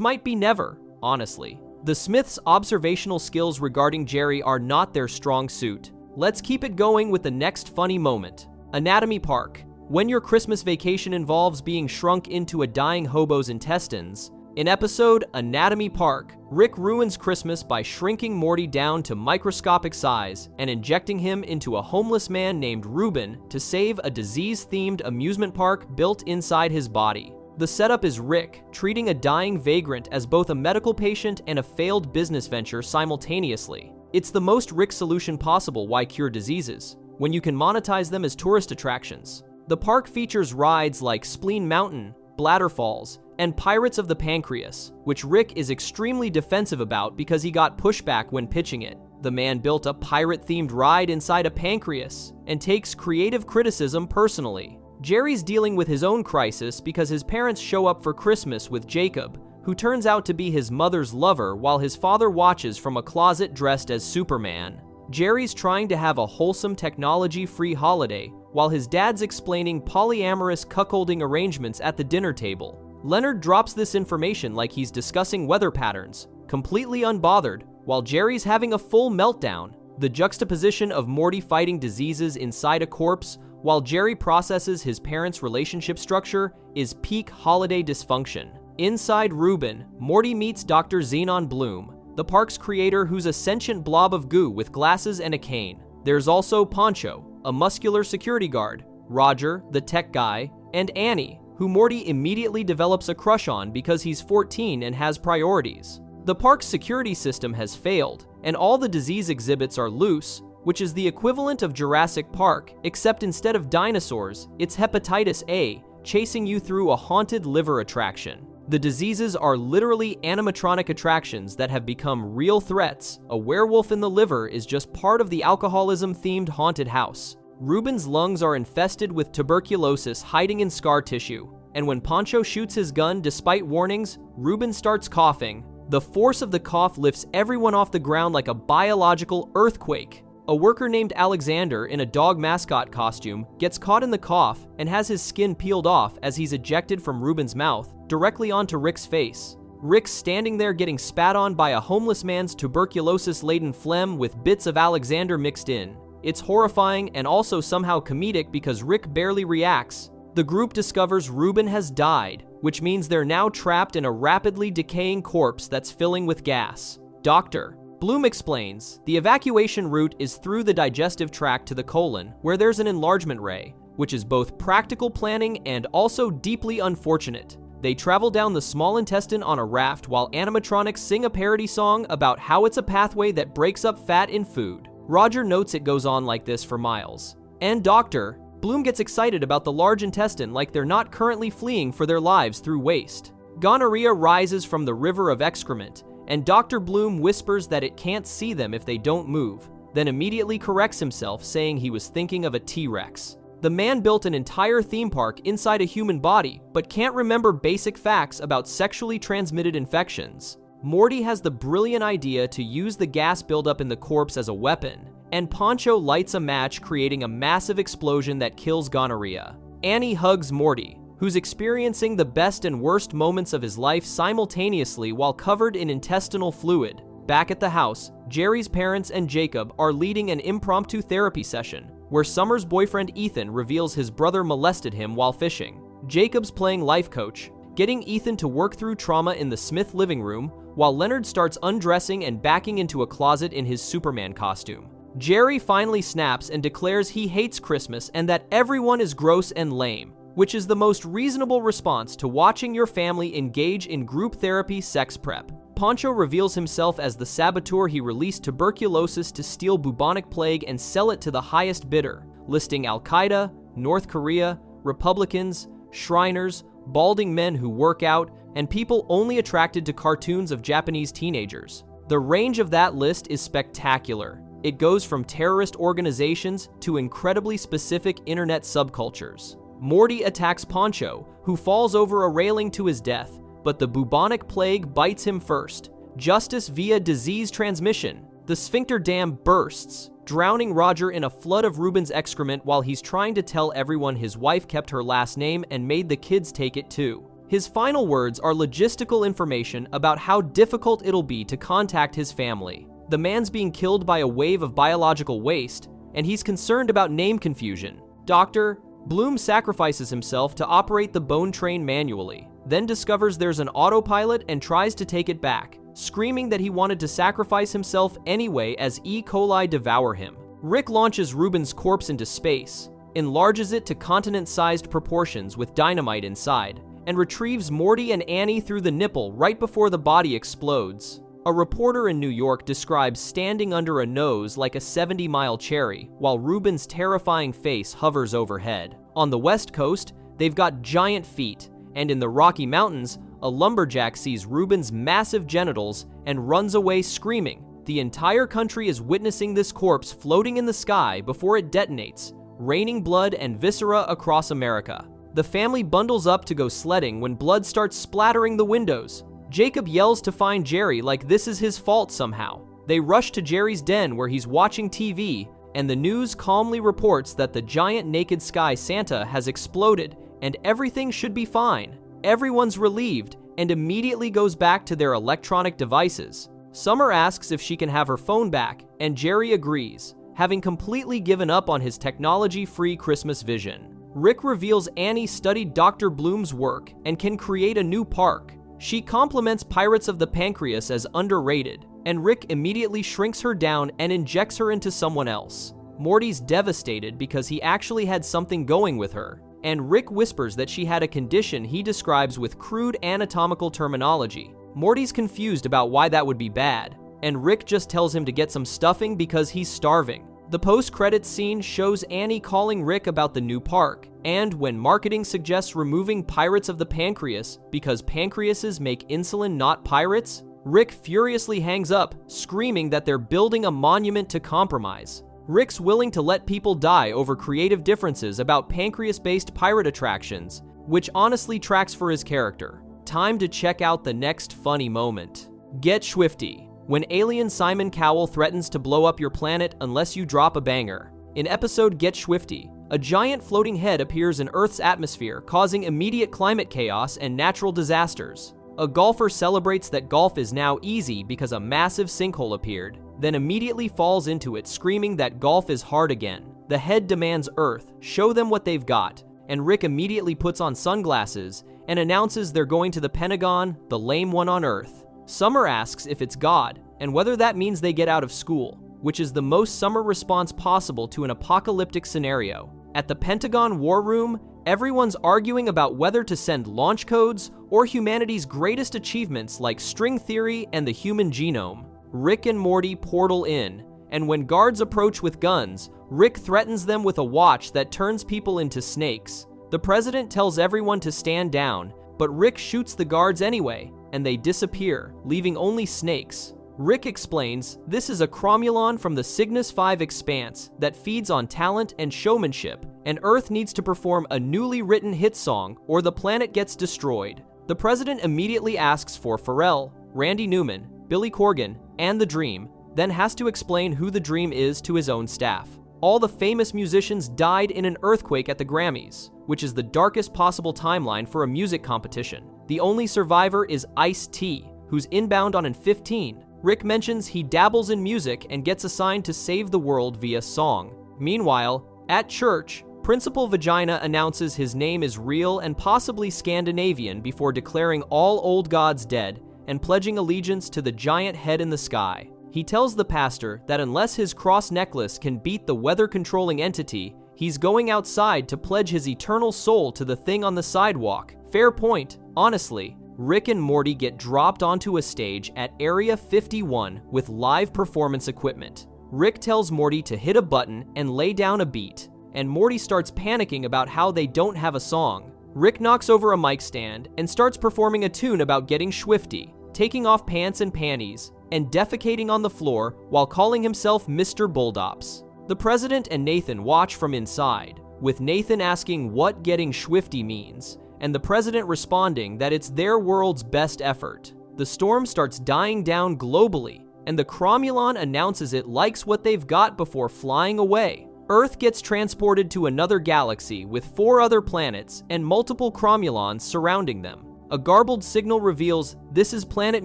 might be never, honestly. The Smiths' observational skills regarding Jerry are not their strong suit. Let's keep it going with the next funny moment. Anatomy Park. When your Christmas vacation involves being shrunk into a dying hobo's intestines, in episode Anatomy Park, Rick ruins Christmas by shrinking Morty down to microscopic size and injecting him into a homeless man named Ruben to save a disease-themed amusement park built inside his body. The setup is Rick treating a dying vagrant as both a medical patient and a failed business venture simultaneously. It's the most Rick solution possible why cure diseases, when you can monetize them as tourist attractions. The park features rides like Spleen Mountain, Bladder Falls, and Pirates of the Pancreas, which Rick is extremely defensive about because he got pushback when pitching it. The man built a pirate-themed ride inside a pancreas and takes creative criticism personally. Jerry's dealing with his own crisis because his parents show up for Christmas with Jacob, who turns out to be his mother's lover while his father watches from a closet dressed as Superman. Jerry's trying to have a wholesome technology-free holiday while his dad's explaining polyamorous cuckolding arrangements at the dinner table. Leonard drops this information like he's discussing weather patterns, completely unbothered, while Jerry's having a full meltdown. The juxtaposition of Morty fighting diseases inside a corpse while Jerry processes his parents' relationship structure is peak holiday dysfunction. Inside Ruben, Morty meets Dr. Xenon Bloom, the park's creator who's a sentient blob of goo with glasses and a cane. There's also Poncho, a muscular security guard, Roger, the tech guy, and Annie, who Morty immediately develops a crush on because he's 14 and has priorities. The park's security system has failed, and all the disease exhibits are loose, which is the equivalent of Jurassic Park, except instead of dinosaurs, it's hepatitis A, chasing you through a haunted liver attraction. The diseases are literally animatronic attractions that have become real threats. A werewolf in the liver is just part of the alcoholism-themed haunted house. Ruben's lungs are infested with tuberculosis hiding in scar tissue, and when Poncho shoots his gun despite warnings, Ruben starts coughing. The force of the cough lifts everyone off the ground like a biological earthquake. A worker named Alexander in a dog mascot costume gets caught in the cough and has his skin peeled off as he's ejected from Ruben's mouth directly onto Rick's face. Rick's standing there getting spat on by a homeless man's tuberculosis-laden phlegm with bits of Alexander mixed in. It's horrifying and also somehow comedic because Rick barely reacts. The group discovers Ruben has died, which means they're now trapped in a rapidly decaying corpse that's filling with gas. Dr. Bloom explains, the evacuation route is through the digestive tract to the colon, where there's an enlargement ray, which is both practical planning and also deeply unfortunate. They travel down the small intestine on a raft while animatronics sing a parody song about how it's a pathway that breaks up fat in food. Roger notes it goes on like this for miles. And Dr. Bloom gets excited about the large intestine like they're not currently fleeing for their lives through waste. Gonorrhea rises from the river of excrement, and Dr. Bloom whispers that it can't see them if they don't move, then immediately corrects himself, saying he was thinking of a T-Rex. The man built an entire theme park inside a human body, but can't remember basic facts about sexually transmitted infections. Morty has the brilliant idea to use the gas buildup in the corpse as a weapon, and Poncho lights a match, creating a massive explosion that kills gonorrhea. Annie hugs Morty, who's experiencing the best and worst moments of his life simultaneously while covered in intestinal fluid. Back at the house, Jerry's parents and Jacob are leading an impromptu therapy session, where Summer's boyfriend Ethan reveals his brother molested him while fishing. Jacob's playing life coach, getting Ethan to work through trauma in the Smith living room, while Leonard starts undressing and backing into a closet in his Superman costume. Jerry finally snaps and declares he hates Christmas and that everyone is gross and lame, which is the most reasonable response to watching your family engage in group therapy sex prep. Poncho reveals himself as the saboteur. He released tuberculosis to steal bubonic plague and sell it to the highest bidder, listing Al-Qaeda, North Korea, Republicans, Shriners, balding men who work out, and people only attracted to cartoons of Japanese teenagers. The range of that list is spectacular. It goes from terrorist organizations to incredibly specific internet subcultures. Morty attacks Poncho, who falls over a railing to his death, but the bubonic plague bites him first. Justice via disease transmission. The sphincter dam bursts, drowning Roger in a flood of Ruben's excrement while he's trying to tell everyone his wife kept her last name and made the kids take it too. His final words are logistical information about how difficult it'll be to contact his family. The man's being killed by a wave of biological waste, and he's concerned about name confusion. Dr. Bloom sacrifices himself to operate the bone train manually, then discovers there's an autopilot and tries to take it back, screaming that he wanted to sacrifice himself anyway as E. coli devour him. Rick launches Ruben's corpse into space, enlarges it to continent-sized proportions with dynamite inside, and retrieves Morty and Annie through the nipple right before the body explodes. A reporter in New York describes standing under a nose like a 70-mile cherry, while Ruben's terrifying face hovers overhead. On the West Coast, they've got giant feet, and in the Rocky Mountains, a lumberjack sees Ruben's massive genitals and runs away screaming. The entire country is witnessing this corpse floating in the sky before it detonates, raining blood and viscera across America. The family bundles up to go sledding when blood starts splattering the windows. Jacob yells to find Jerry like this is his fault somehow. They rush to Jerry's den where he's watching TV, and the news calmly reports that the giant naked sky Santa has exploded and everything should be fine. Everyone's relieved and immediately goes back to their electronic devices. Summer asks if she can have her phone back, and Jerry agrees, having completely given up on his technology-free Christmas vision. Rick reveals Annie studied Dr. Bloom's work and can create a new park. She compliments Pirates of the Pancreas as underrated, and Rick immediately shrinks her down and injects her into someone else. Morty's devastated because he actually had something going with her, and Rick whispers that she had a condition he describes with crude anatomical terminology. Morty's confused about why that would be bad, and Rick just tells him to get some stuffing because he's starving. The post-credits scene shows Annie calling Rick about the new park, and when marketing suggests removing Pirates of the Pancreas because pancreases make insulin not pirates, Rick furiously hangs up, screaming that they're building a monument to compromise. Rick's willing to let people die over creative differences about pancreas-based pirate attractions, which honestly tracks for his character. Time to check out the next funny moment. Get Shifty. When alien Simon Cowell threatens to blow up your planet unless you drop a banger. In episode Get Shifty, a giant floating head appears in Earth's atmosphere, causing immediate climate chaos and natural disasters. A golfer celebrates that golf is now easy because a massive sinkhole appeared, then immediately falls into it, screaming that golf is hard again. The head demands Earth show them what they've got, and Rick immediately puts on sunglasses and announces they're going to the Pentagon, the lame one on Earth. Summer asks if it's God, and whether that means they get out of school, which is the most Summer response possible to an apocalyptic scenario. At the Pentagon War Room, everyone's arguing about whether to send launch codes or humanity's greatest achievements like string theory and the human genome. Rick and Morty portal in, and when guards approach with guns, Rick threatens them with a watch that turns people into snakes. The president tells everyone to stand down, but Rick shoots the guards anyway, and they disappear, leaving only snakes. Rick explains this is a cromulon from the Cygnus 5 expanse that feeds on talent and showmanship, and Earth needs to perform a newly written hit song or the planet gets destroyed. The president immediately asks for Pharrell, Randy Newman, Billy Corgan, and The Dream, then has to explain who The Dream is to his own staff. All the famous musicians died in an earthquake at the Grammys, which is the darkest possible timeline for a music competition. The only survivor is Ice-T, who's inbound on an 15. Rick mentions he dabbles in music and gets assigned to save the world via song. Meanwhile, at church, Principal Vagina announces his name is real and possibly Scandinavian before declaring all old gods dead and pledging allegiance to the giant head in the sky. He tells the pastor that unless his cross necklace can beat the weather-controlling entity, he's going outside to pledge his eternal soul to the thing on the sidewalk. Fair point, honestly. Rick and Morty get dropped onto a stage at Area 51 with live performance equipment. Rick tells Morty to hit a button and lay down a beat, and Morty starts panicking about how they don't have a song. Rick knocks over a mic stand and starts performing a tune about getting shifty, taking off pants and panties, and defecating on the floor while calling himself Mr. Bulldops. The president and Nathan watch from inside, with Nathan asking what getting shifty means, and the president responding that it's their world's best effort. The storm starts dying down globally, and the Cromulon announces it likes what they've got before flying away. Earth gets transported to another galaxy with 4 other planets and multiple Cromulons surrounding them. A garbled signal reveals this is Planet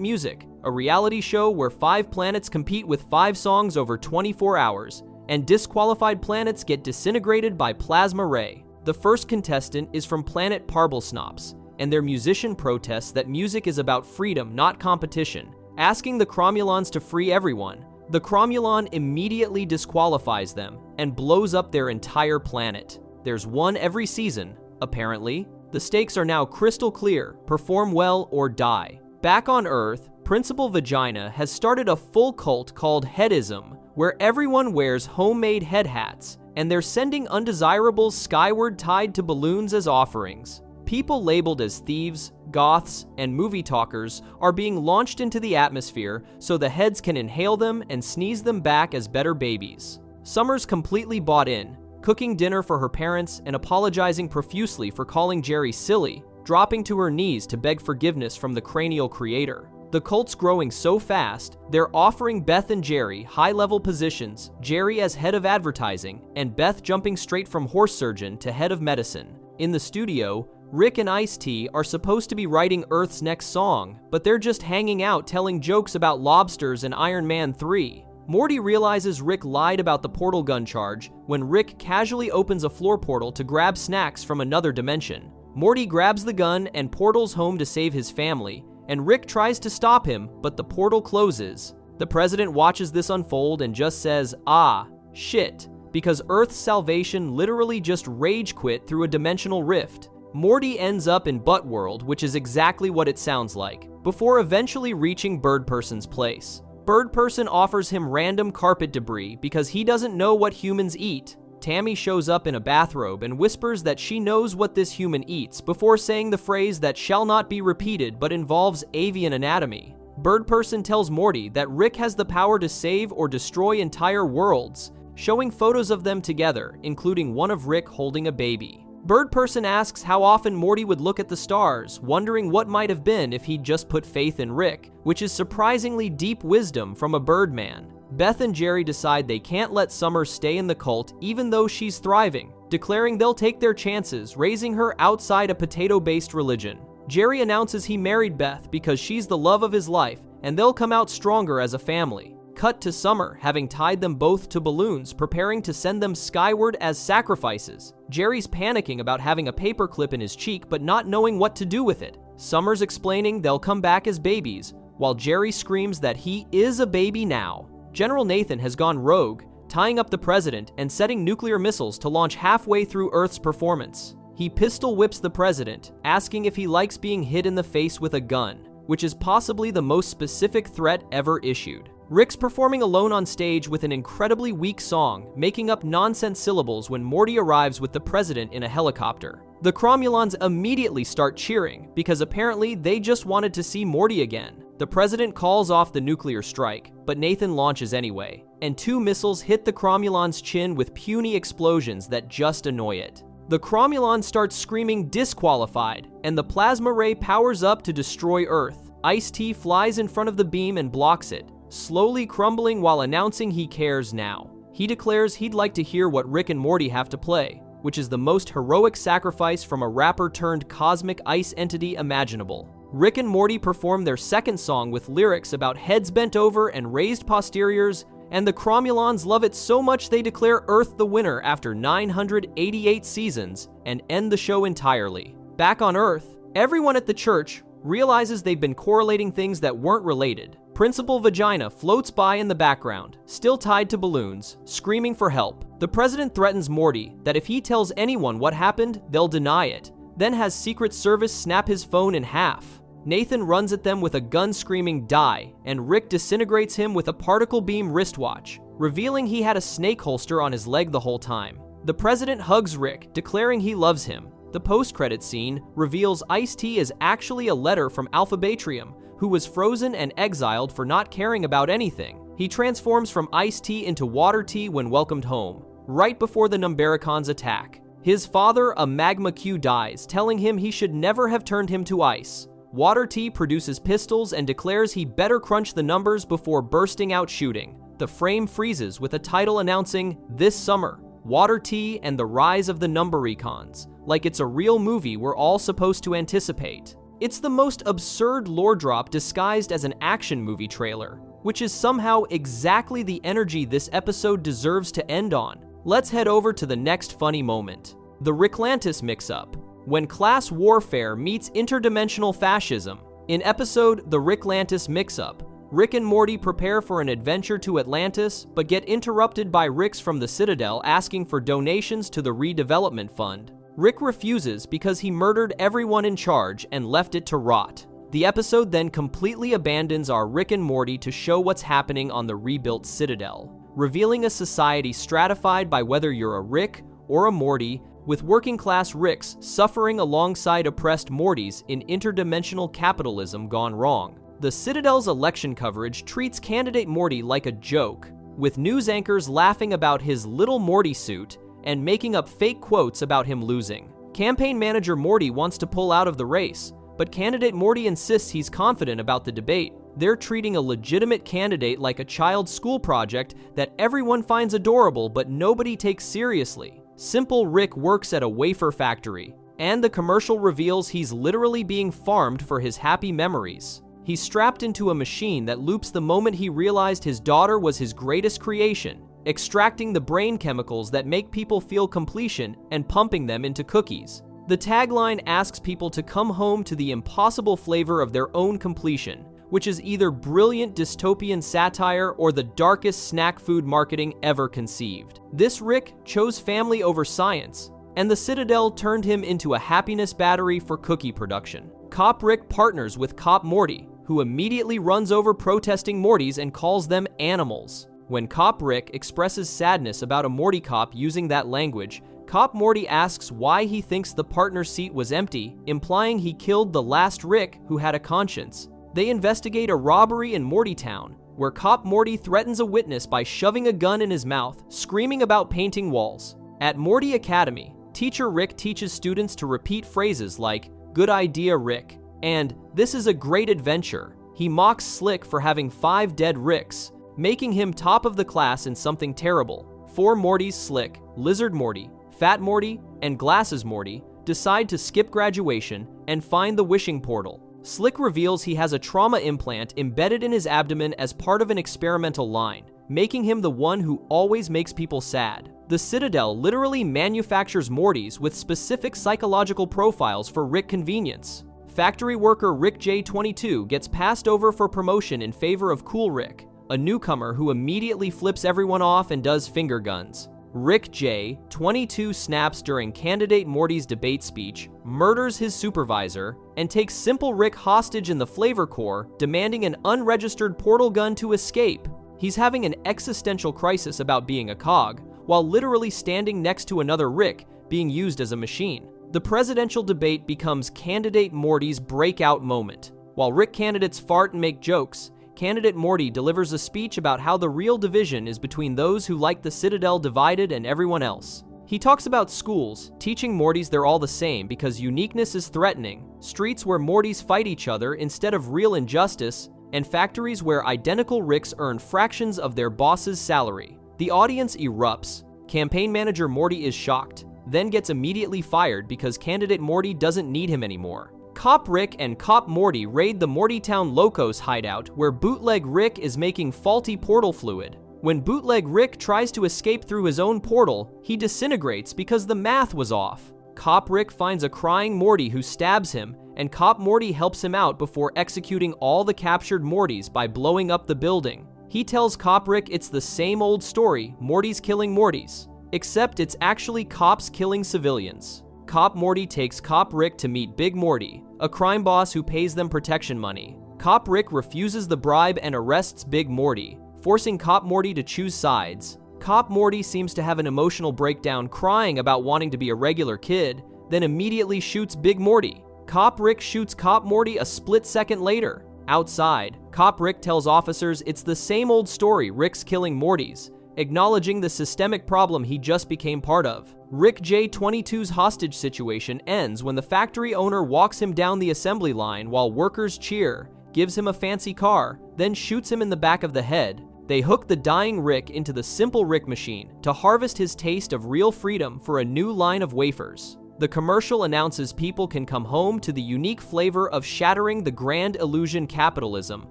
Music, a reality show where 5 planets compete with 5 songs over 24 hours, and disqualified planets get disintegrated by plasma ray. The first contestant is from planet Parblesnops, and their musician protests that music is about freedom, not competition, asking the Cromulons to free everyone. The Cromulon immediately disqualifies them and blows up their entire planet. There's one every season, apparently. The stakes are now crystal clear: perform well or die. Back on Earth, Principal Vagina has started a full cult called Headism, where everyone wears homemade head hats, and they're sending undesirables skyward tied to balloons as offerings. People labeled as thieves, goths, and movie talkers are being launched into the atmosphere so the heads can inhale them and sneeze them back as better babies. Summer's completely bought in, cooking dinner for her parents and apologizing profusely for calling Jerry silly, dropping to her knees to beg forgiveness from the cranial creator. The cult's growing so fast, they're offering Beth and Jerry high-level positions, Jerry as head of advertising, and Beth jumping straight from horse surgeon to head of medicine. In the studio, Rick and Ice-T are supposed to be writing Earth's next song, but they're just hanging out telling jokes about lobsters and Iron Man 3. Morty realizes Rick lied about the portal gun charge when Rick casually opens a floor portal to grab snacks from another dimension. Morty grabs the gun and portals home to save his family, and Rick tries to stop him, but the portal closes. The president watches this unfold and just says, "Ah, shit," because Earth's salvation literally just rage quit through a dimensional rift. Morty ends up in Butt World, which is exactly what it sounds like, before eventually reaching Bird Person's place. Bird Person offers him random carpet debris because he doesn't know what humans eat. Tammy shows up in a bathrobe and whispers that she knows what this human eats before saying the phrase that shall not be repeated but involves avian anatomy. Bird Person tells Morty that Rick has the power to save or destroy entire worlds, showing photos of them together, including one of Rick holding a baby. Bird Person asks how often Morty would look at the stars, wondering what might have been if he'd just put faith in Rick, which is surprisingly deep wisdom from a Birdman. Beth and Jerry decide they can't let Summer stay in the cult even though she's thriving, declaring they'll take their chances, raising her outside a potato-based religion. Jerry announces he married Beth because she's the love of his life, and they'll come out stronger as a family. Cut to Summer, having tied them both to balloons, preparing to send them skyward as sacrifices. Jerry's panicking about having a paperclip in his cheek but not knowing what to do with it. Summer's explaining they'll come back as babies, while Jerry screams that he is a baby now. General Nathan has gone rogue, tying up the president and setting nuclear missiles to launch halfway through Earth's performance. He pistol whips the president, asking if he likes being hit in the face with a gun, which is possibly the most specific threat ever issued. Rick's performing alone on stage with an incredibly weak song, making up nonsense syllables when Morty arrives with the president in a helicopter. The Cromulons immediately start cheering, because apparently they just wanted to see Morty again. The president calls off the nuclear strike, but Nathan launches anyway, and 2 missiles hit the Cromulon's chin with puny explosions that just annoy it. The Cromulon starts screaming disqualified, and the plasma ray powers up to destroy Earth. Ice-T flies in front of the beam and blocks it, slowly crumbling while announcing he cares now. He declares he'd like to hear what Rick and Morty have to play, which is the most heroic sacrifice from a rapper turned cosmic ice entity imaginable. Rick and Morty perform their second song with lyrics about heads bent over and raised posteriors, and the Cromulons love it so much they declare Earth the winner after 988 seasons and end the show entirely. Back on Earth, everyone at the church realizes they've been correlating things that weren't related. Principal Vagina floats by in the background, still tied to balloons, screaming for help. The president threatens Morty that if he tells anyone what happened, they'll deny it, then has Secret Service snap his phone in half. Nathan runs at them with a gun screaming "die," and Rick disintegrates him with a particle beam wristwatch, revealing he had a snake holster on his leg the whole time. The president hugs Rick, declaring he loves him. The post-credit scene reveals Ice-T is actually a letter from Alphabatrium, who was frozen and exiled for not caring about anything. He transforms from Ice-T into Water Tea when welcomed home, right before the Numbericons attack. His father, a magma Q, dies, telling him he should never have turned him to ice. Water T produces pistols and declares he better crunch the numbers before bursting out shooting. The frame freezes with a title announcing, "This summer, Water T and the Rise of the Numbericons," like it's a real movie we're all supposed to anticipate. It's the most absurd lore drop disguised as an action movie trailer, which is somehow exactly the energy this episode deserves to end on. Let's head over to the next funny moment. The Ricklantis mix-up. When class warfare meets interdimensional fascism. In episode The Ricklantis Mix-Up, Rick and Morty prepare for an adventure to Atlantis, but get interrupted by Ricks from the Citadel asking for donations to the redevelopment fund. Rick refuses because he murdered everyone in charge and left it to rot. The episode then completely abandons our Rick and Morty to show what's happening on the rebuilt Citadel, revealing a society stratified by whether you're a Rick or a Morty, with working-class Ricks suffering alongside oppressed Mortys in interdimensional capitalism gone wrong. The Citadel's election coverage treats candidate Morty like a joke, with news anchors laughing about his little Morty suit and making up fake quotes about him losing. Campaign manager Morty wants to pull out of the race, but candidate Morty insists he's confident about the debate. They're treating a legitimate candidate like a child's school project that everyone finds adorable but nobody takes seriously. Simple Rick works at a wafer factory, and the commercial reveals he's literally being farmed for his happy memories. He's strapped into a machine that loops the moment he realized his daughter was his greatest creation, extracting the brain chemicals that make people feel completion and pumping them into cookies. The tagline asks people to come home to the impossible flavor of their own completion, which is either brilliant dystopian satire or the darkest snack food marketing ever conceived. This Rick chose family over science, and the Citadel turned him into a happiness battery for cookie production. Cop Rick partners with Cop Morty, who immediately runs over protesting Mortys and calls them animals. When Cop Rick expresses sadness about a Morty cop using that language, Cop Morty asks why he thinks the partner seat was empty, implying he killed the last Rick who had a conscience. They investigate a robbery in Mortytown, where Cop Morty threatens a witness by shoving a gun in his mouth, screaming about painting walls. At Morty Academy, Teacher Rick teaches students to repeat phrases like, "Good idea, Rick," and "This is a great adventure." He mocks Slick for having 5 dead Ricks, making him top of the class in something terrible. 4 Mortys, Slick, Lizard Morty, Fat Morty, and Glasses Morty, decide to skip graduation and find the wishing portal. Slick reveals he has a trauma implant embedded in his abdomen as part of an experimental line, making him the one who always makes people sad. The Citadel literally manufactures Mortys with specific psychological profiles for Rick convenience. Factory worker Rick J22 gets passed over for promotion in favor of Cool Rick, a newcomer who immediately flips everyone off and does finger guns. Rick J, 22, snaps during candidate Morty's debate speech, murders his supervisor, and takes Simple Rick hostage in the Flavor Core, demanding an unregistered portal gun to escape. He's having an existential crisis about being a cog, while literally standing next to another Rick, being used as a machine. The presidential debate becomes candidate Morty's breakout moment. While Rick candidates fart and make jokes, candidate Morty delivers a speech about how the real division is between those who like the Citadel divided and everyone else. He talks about schools, teaching Mortys they're all the same because uniqueness is threatening, streets where Mortys fight each other instead of real injustice, and factories where identical Ricks earn fractions of their boss's salary. The audience erupts. Campaign manager Morty is shocked, then gets immediately fired because candidate Morty doesn't need him anymore. Cop Rick and Cop Morty raid the Mortytown Locos hideout where Bootleg Rick is making faulty portal fluid. When Bootleg Rick tries to escape through his own portal, he disintegrates because the math was off. Cop Rick finds a crying Morty who stabs him, and Cop Morty helps him out before executing all the captured Mortys by blowing up the building. He tells Cop Rick it's the same old story, Mortys killing Mortys, except it's actually cops killing civilians. Cop Morty takes Cop Rick to meet Big Morty, a crime boss who pays them protection money. Cop Rick refuses the bribe and arrests Big Morty, forcing Cop Morty to choose sides. Cop Morty seems to have an emotional breakdown crying about wanting to be a regular kid, then immediately shoots Big Morty. Cop Rick shoots Cop Morty a split second later. Outside, Cop Rick tells officers it's the same old story, Rick's killing Mortys, acknowledging the systemic problem he just became part of. Rick J22's hostage situation ends when the factory owner walks him down the assembly line while workers cheer, gives him a fancy car, then shoots him in the back of the head. They hook the dying Rick into the simple Rick machine to harvest his taste of real freedom for a new line of wafers. The commercial announces people can come home to the unique flavor of shattering the grand illusion capitalism,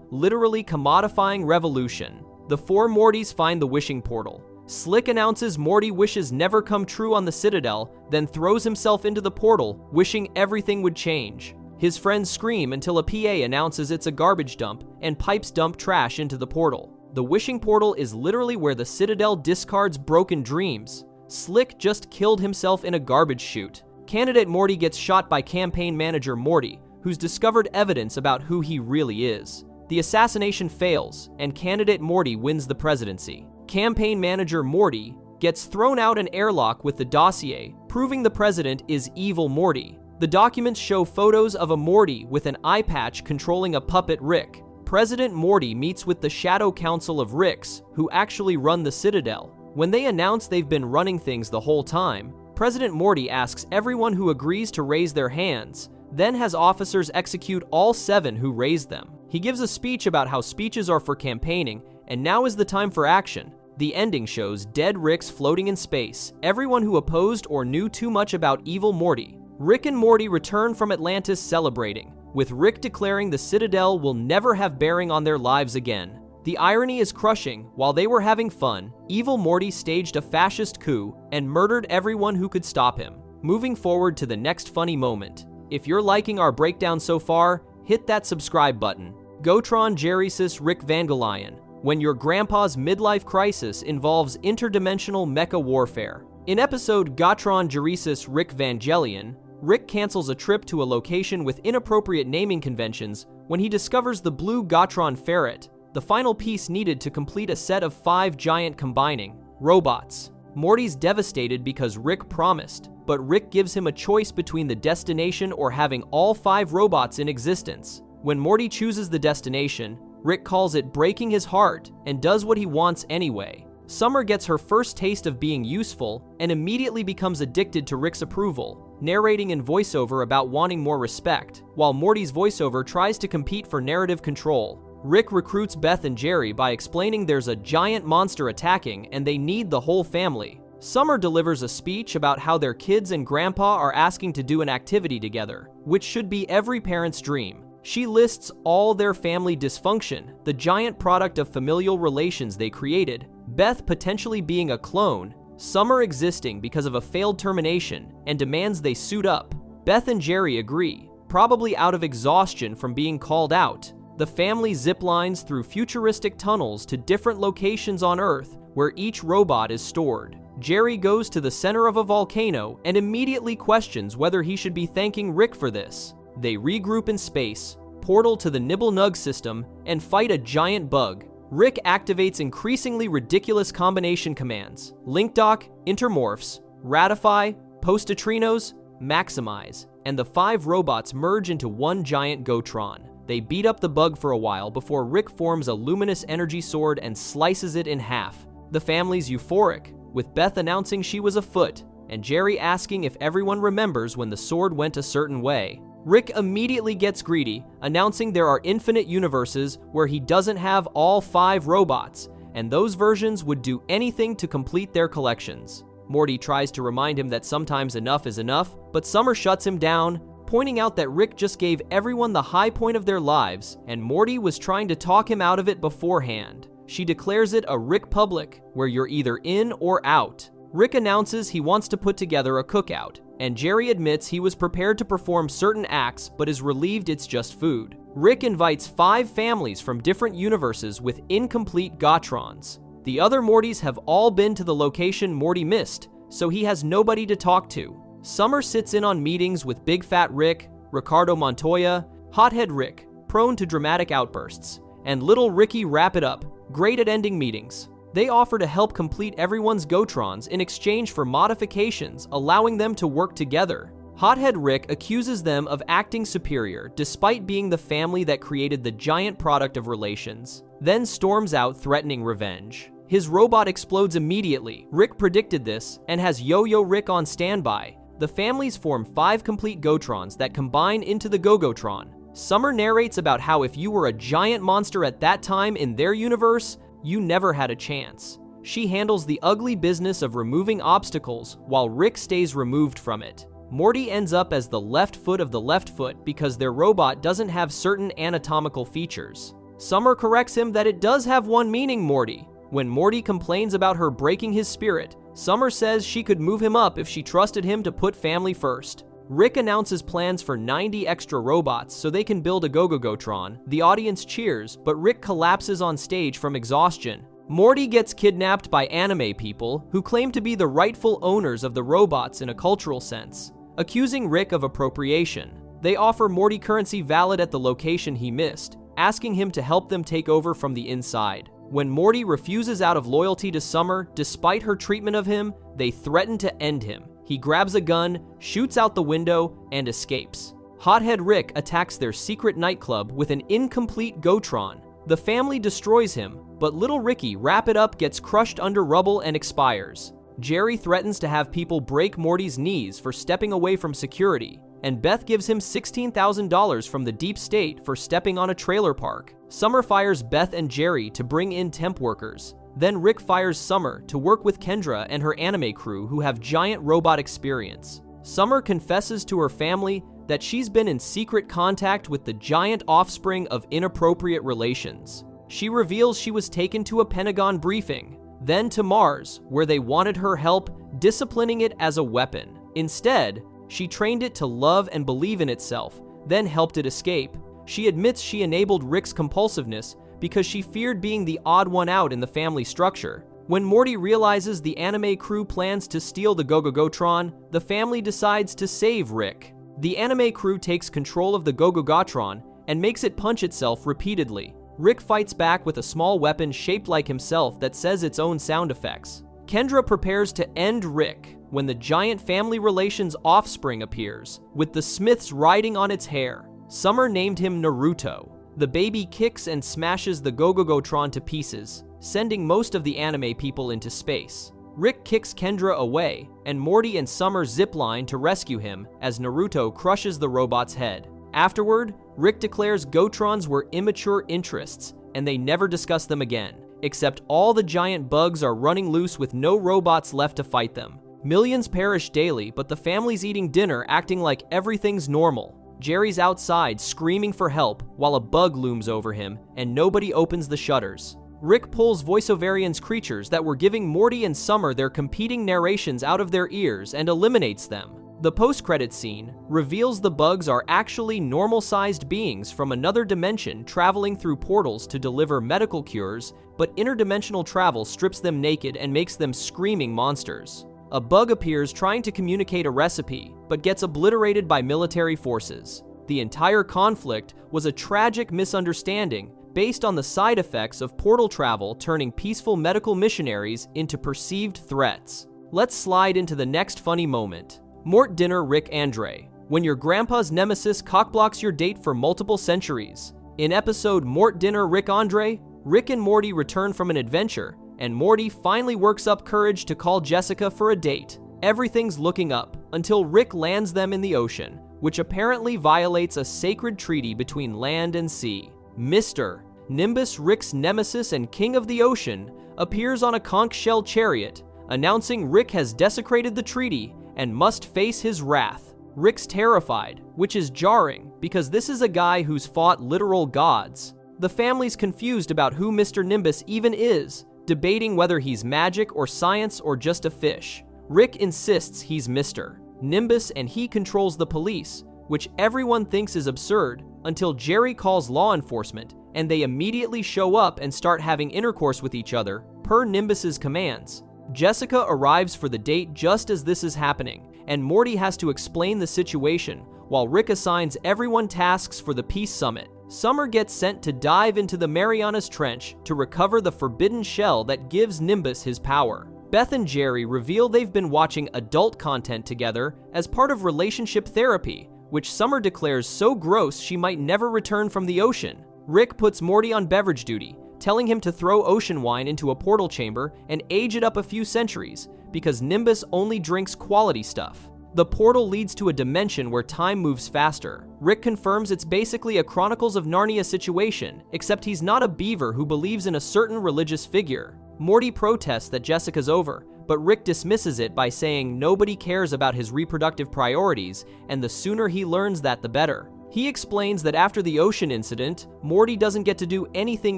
literally commodifying revolution. The four Mortys find the wishing portal. Slick announces Morty wishes never come true on the Citadel, then throws himself into the portal, wishing everything would change. His friends scream until a PA announces it's a garbage dump and pipes dump trash into the portal. The wishing portal is literally where the Citadel discards broken dreams. Slick just killed himself in a garbage chute. Candidate Morty gets shot by campaign manager Morty, who's discovered evidence about who he really is. The assassination fails, and candidate Morty wins the presidency. Campaign manager Morty gets thrown out an airlock with the dossier, proving the president is evil Morty. The documents show photos of a Morty with an eye patch controlling a puppet Rick. President Morty meets with the Shadow Council of Ricks, who actually run the Citadel. When they announce they've been running things the whole time, President Morty asks everyone who agrees to raise their hands, then has officers execute all 7 who raised them. He gives a speech about how speeches are for campaigning, and now is the time for action. The ending shows dead Ricks floating in space, everyone who opposed or knew too much about evil Morty. Rick and Morty return from Atlantis celebrating, with Rick declaring the Citadel will never have bearing on their lives again. The irony is crushing. While they were having fun, evil Morty staged a fascist coup and murdered everyone who could stop him. Moving forward to the next funny moment. If you're liking our breakdown so far, hit that subscribe button. Gotron Jerrysis Rickvangelion, when your grandpa's midlife crisis involves interdimensional mecha warfare. In episode Gotron Jerrysis Rickvangelion, Rick cancels a trip to a location with inappropriate naming conventions when he discovers the blue Gotron ferret, the final piece needed to complete a set of 5 giant combining robots. Morty's devastated because Rick promised, but Rick gives him a choice between the destination or having all 5 robots in existence. When Morty chooses the destination, Rick calls it breaking his heart and does what he wants anyway. Summer gets her first taste of being useful and immediately becomes addicted to Rick's approval, narrating in voiceover about wanting more respect, while Morty's voiceover tries to compete for narrative control. Rick recruits Beth and Jerry by explaining there's a giant monster attacking and they need the whole family. Summer delivers a speech about how their kids and grandpa are asking to do an activity together, which should be every parent's dream. She lists all their family dysfunction, the giant product of familial relations they created, Beth potentially being a clone, Summer existing because of a failed termination, and demands they suit up. Beth and Jerry agree, probably out of exhaustion from being called out. The family ziplines through futuristic tunnels to different locations on Earth where each robot is stored. Jerry goes to the center of a volcano and immediately questions whether he should be thanking Rick for this. They regroup in space, portal to the Nibble Nug system, and fight a giant bug. Rick activates increasingly ridiculous combination commands: LinkDoc, Intermorphs, Ratify, Postatrinos, Maximize, and the 5 robots merge into one giant Gotron. They beat up the bug for a while before Rick forms a luminous energy sword and slices it in half. The family's euphoric, with Beth announcing she was afoot, and Jerry asking if everyone remembers when the sword went a certain way. Rick immediately gets greedy, announcing there are infinite universes where he doesn't have all 5 robots, and those versions would do anything to complete their collections. Morty tries to remind him that sometimes enough is enough, but Summer shuts him down, pointing out that Rick just gave everyone the high point of their lives, and Morty was trying to talk him out of it beforehand. She declares it a Rick Public, where you're either in or out. Rick announces he wants to put together a cookout, and Jerry admits he was prepared to perform certain acts but is relieved it's just food. Rick invites 5 families from different universes with incomplete Gotrons. The other Mortys have all been to the location Morty missed, so he has nobody to talk to. Summer sits in on meetings with Big Fat Rick, Ricardo Montoya, Hothead Rick, prone to dramatic outbursts, and Little Ricky Wrap It Up, great at ending meetings. They offer to help complete everyone's Gotrons in exchange for modifications, allowing them to work together. Hothead Rick accuses them of acting superior despite being the family that created the giant product of relations, then storms out threatening revenge. His robot explodes immediately. Rick predicted this and has Yo-Yo Rick on standby. The families form 5 complete Gotrons that combine into the Gogotron. Summer narrates about how if you were a giant monster at that time in their universe, you never had a chance. She handles the ugly business of removing obstacles while Rick stays removed from it. Morty ends up as the left foot of the left foot because their robot doesn't have certain anatomical features. Summer corrects him that it does have one meaning, Morty. When Morty complains about her breaking his spirit, Summer says she could move him up if she trusted him to put family first. Rick announces plans for 90 extra robots so they can build a Gogotron. The audience cheers, but Rick collapses on stage from exhaustion. Morty gets kidnapped by anime people who claim to be the rightful owners of the robots in a cultural sense, accusing Rick of appropriation. They offer Morty currency valid at the location he missed, asking him to help them take over from the inside. When Morty refuses out of loyalty to Summer, despite her treatment of him, they threaten to end him. He grabs a gun, shoots out the window, and escapes. Hothead Rick attacks their secret nightclub with an incomplete Gotron. The family destroys him, but little Ricky, wrap it up, gets crushed under rubble and expires. Jerry threatens to have people break Morty's knees for stepping away from security, and Beth gives him $16,000 from the deep state for stepping on a trailer park. Summer fires Beth and Jerry to bring in temp workers. Then Rick fires Summer to work with Kendra and her anime crew who have giant robot experience. Summer confesses to her family that she's been in secret contact with the giant offspring of inappropriate relations. She reveals she was taken to a Pentagon briefing, then to Mars, where they wanted her help disciplining it as a weapon. Instead, she trained it to love and believe in itself, then helped it escape. She admits she enabled Rick's compulsiveness because she feared being the odd one out in the family structure. When Morty realizes the anime crew plans to steal the Gogotron, the family decides to save Rick. The anime crew takes control of the Gogotron and makes it punch itself repeatedly. Rick fights back with a small weapon shaped like himself that says its own sound effects. Kendra prepares to end Rick when the giant family relations offspring appears, with the Smiths riding on its hair. Summer named him Naruto. The baby kicks and smashes the Gogotron to pieces, sending most of the anime people into space. Rick kicks Kendra away, and Morty and Summer zipline to rescue him as Naruto crushes the robot's head. Afterward, Rick declares Gotrons were immature interests, and they never discuss them again, except all the giant bugs are running loose with no robots left to fight them. Millions perish daily, but the family's eating dinner acting like everything's normal. Jerry's outside screaming for help while a bug looms over him and nobody opens the shutters. Rick pulls voiceoverian's creatures that were giving Morty and Summer their competing narrations out of their ears and eliminates them. The post-credit scene reveals the bugs are actually normal-sized beings from another dimension traveling through portals to deliver medical cures, but interdimensional travel strips them naked and makes them screaming monsters. A bug appears trying to communicate a recipe, but gets obliterated by military forces. The entire conflict was a tragic misunderstanding based on the side effects of portal travel turning peaceful medical missionaries into perceived threats. Let's slide into the next funny moment. Mort dinner Rick Andre. When your grandpa's nemesis cockblocks your date for multiple centuries. In episode Mort dinner Rick Andre, Rick and Morty return from an adventure, and Morty finally works up courage to call Jessica for a date. Everything's looking up until Rick lands them in the ocean, which apparently violates a sacred treaty between land and sea. Mr. Nimbus, Rick's nemesis and king of the ocean, appears on a conch shell chariot, announcing Rick has desecrated the treaty and must face his wrath. Rick's terrified, which is jarring because this is a guy who's fought literal gods. The family's confused about who Mr. Nimbus even is, debating whether he's magic or science or just a fish. Rick insists he's Mr. Nimbus and he controls the police, which everyone thinks is absurd until Jerry calls law enforcement and they immediately show up and start having intercourse with each other per Nimbus's commands. Jessica arrives for the date just as this is happening, and Morty has to explain the situation while Rick assigns everyone tasks for the Peace Summit. Summer gets sent to dive into the Marianas Trench to recover the forbidden shell that gives Nimbus his power. Beth and Jerry reveal they've been watching adult content together as part of relationship therapy, which Summer declares so gross she might never return from the ocean. Rick puts Morty on beverage duty, telling him to throw ocean wine into a portal chamber and age it up a few centuries, because Nimbus only drinks quality stuff. The portal leads to a dimension where time moves faster. Rick confirms it's basically a Chronicles of Narnia situation, except he's not a beaver who believes in a certain religious figure. Morty protests that Jessica's over, but Rick dismisses it by saying nobody cares about his reproductive priorities, and the sooner he learns that, the better. He explains that after the ocean incident, Morty doesn't get to do anything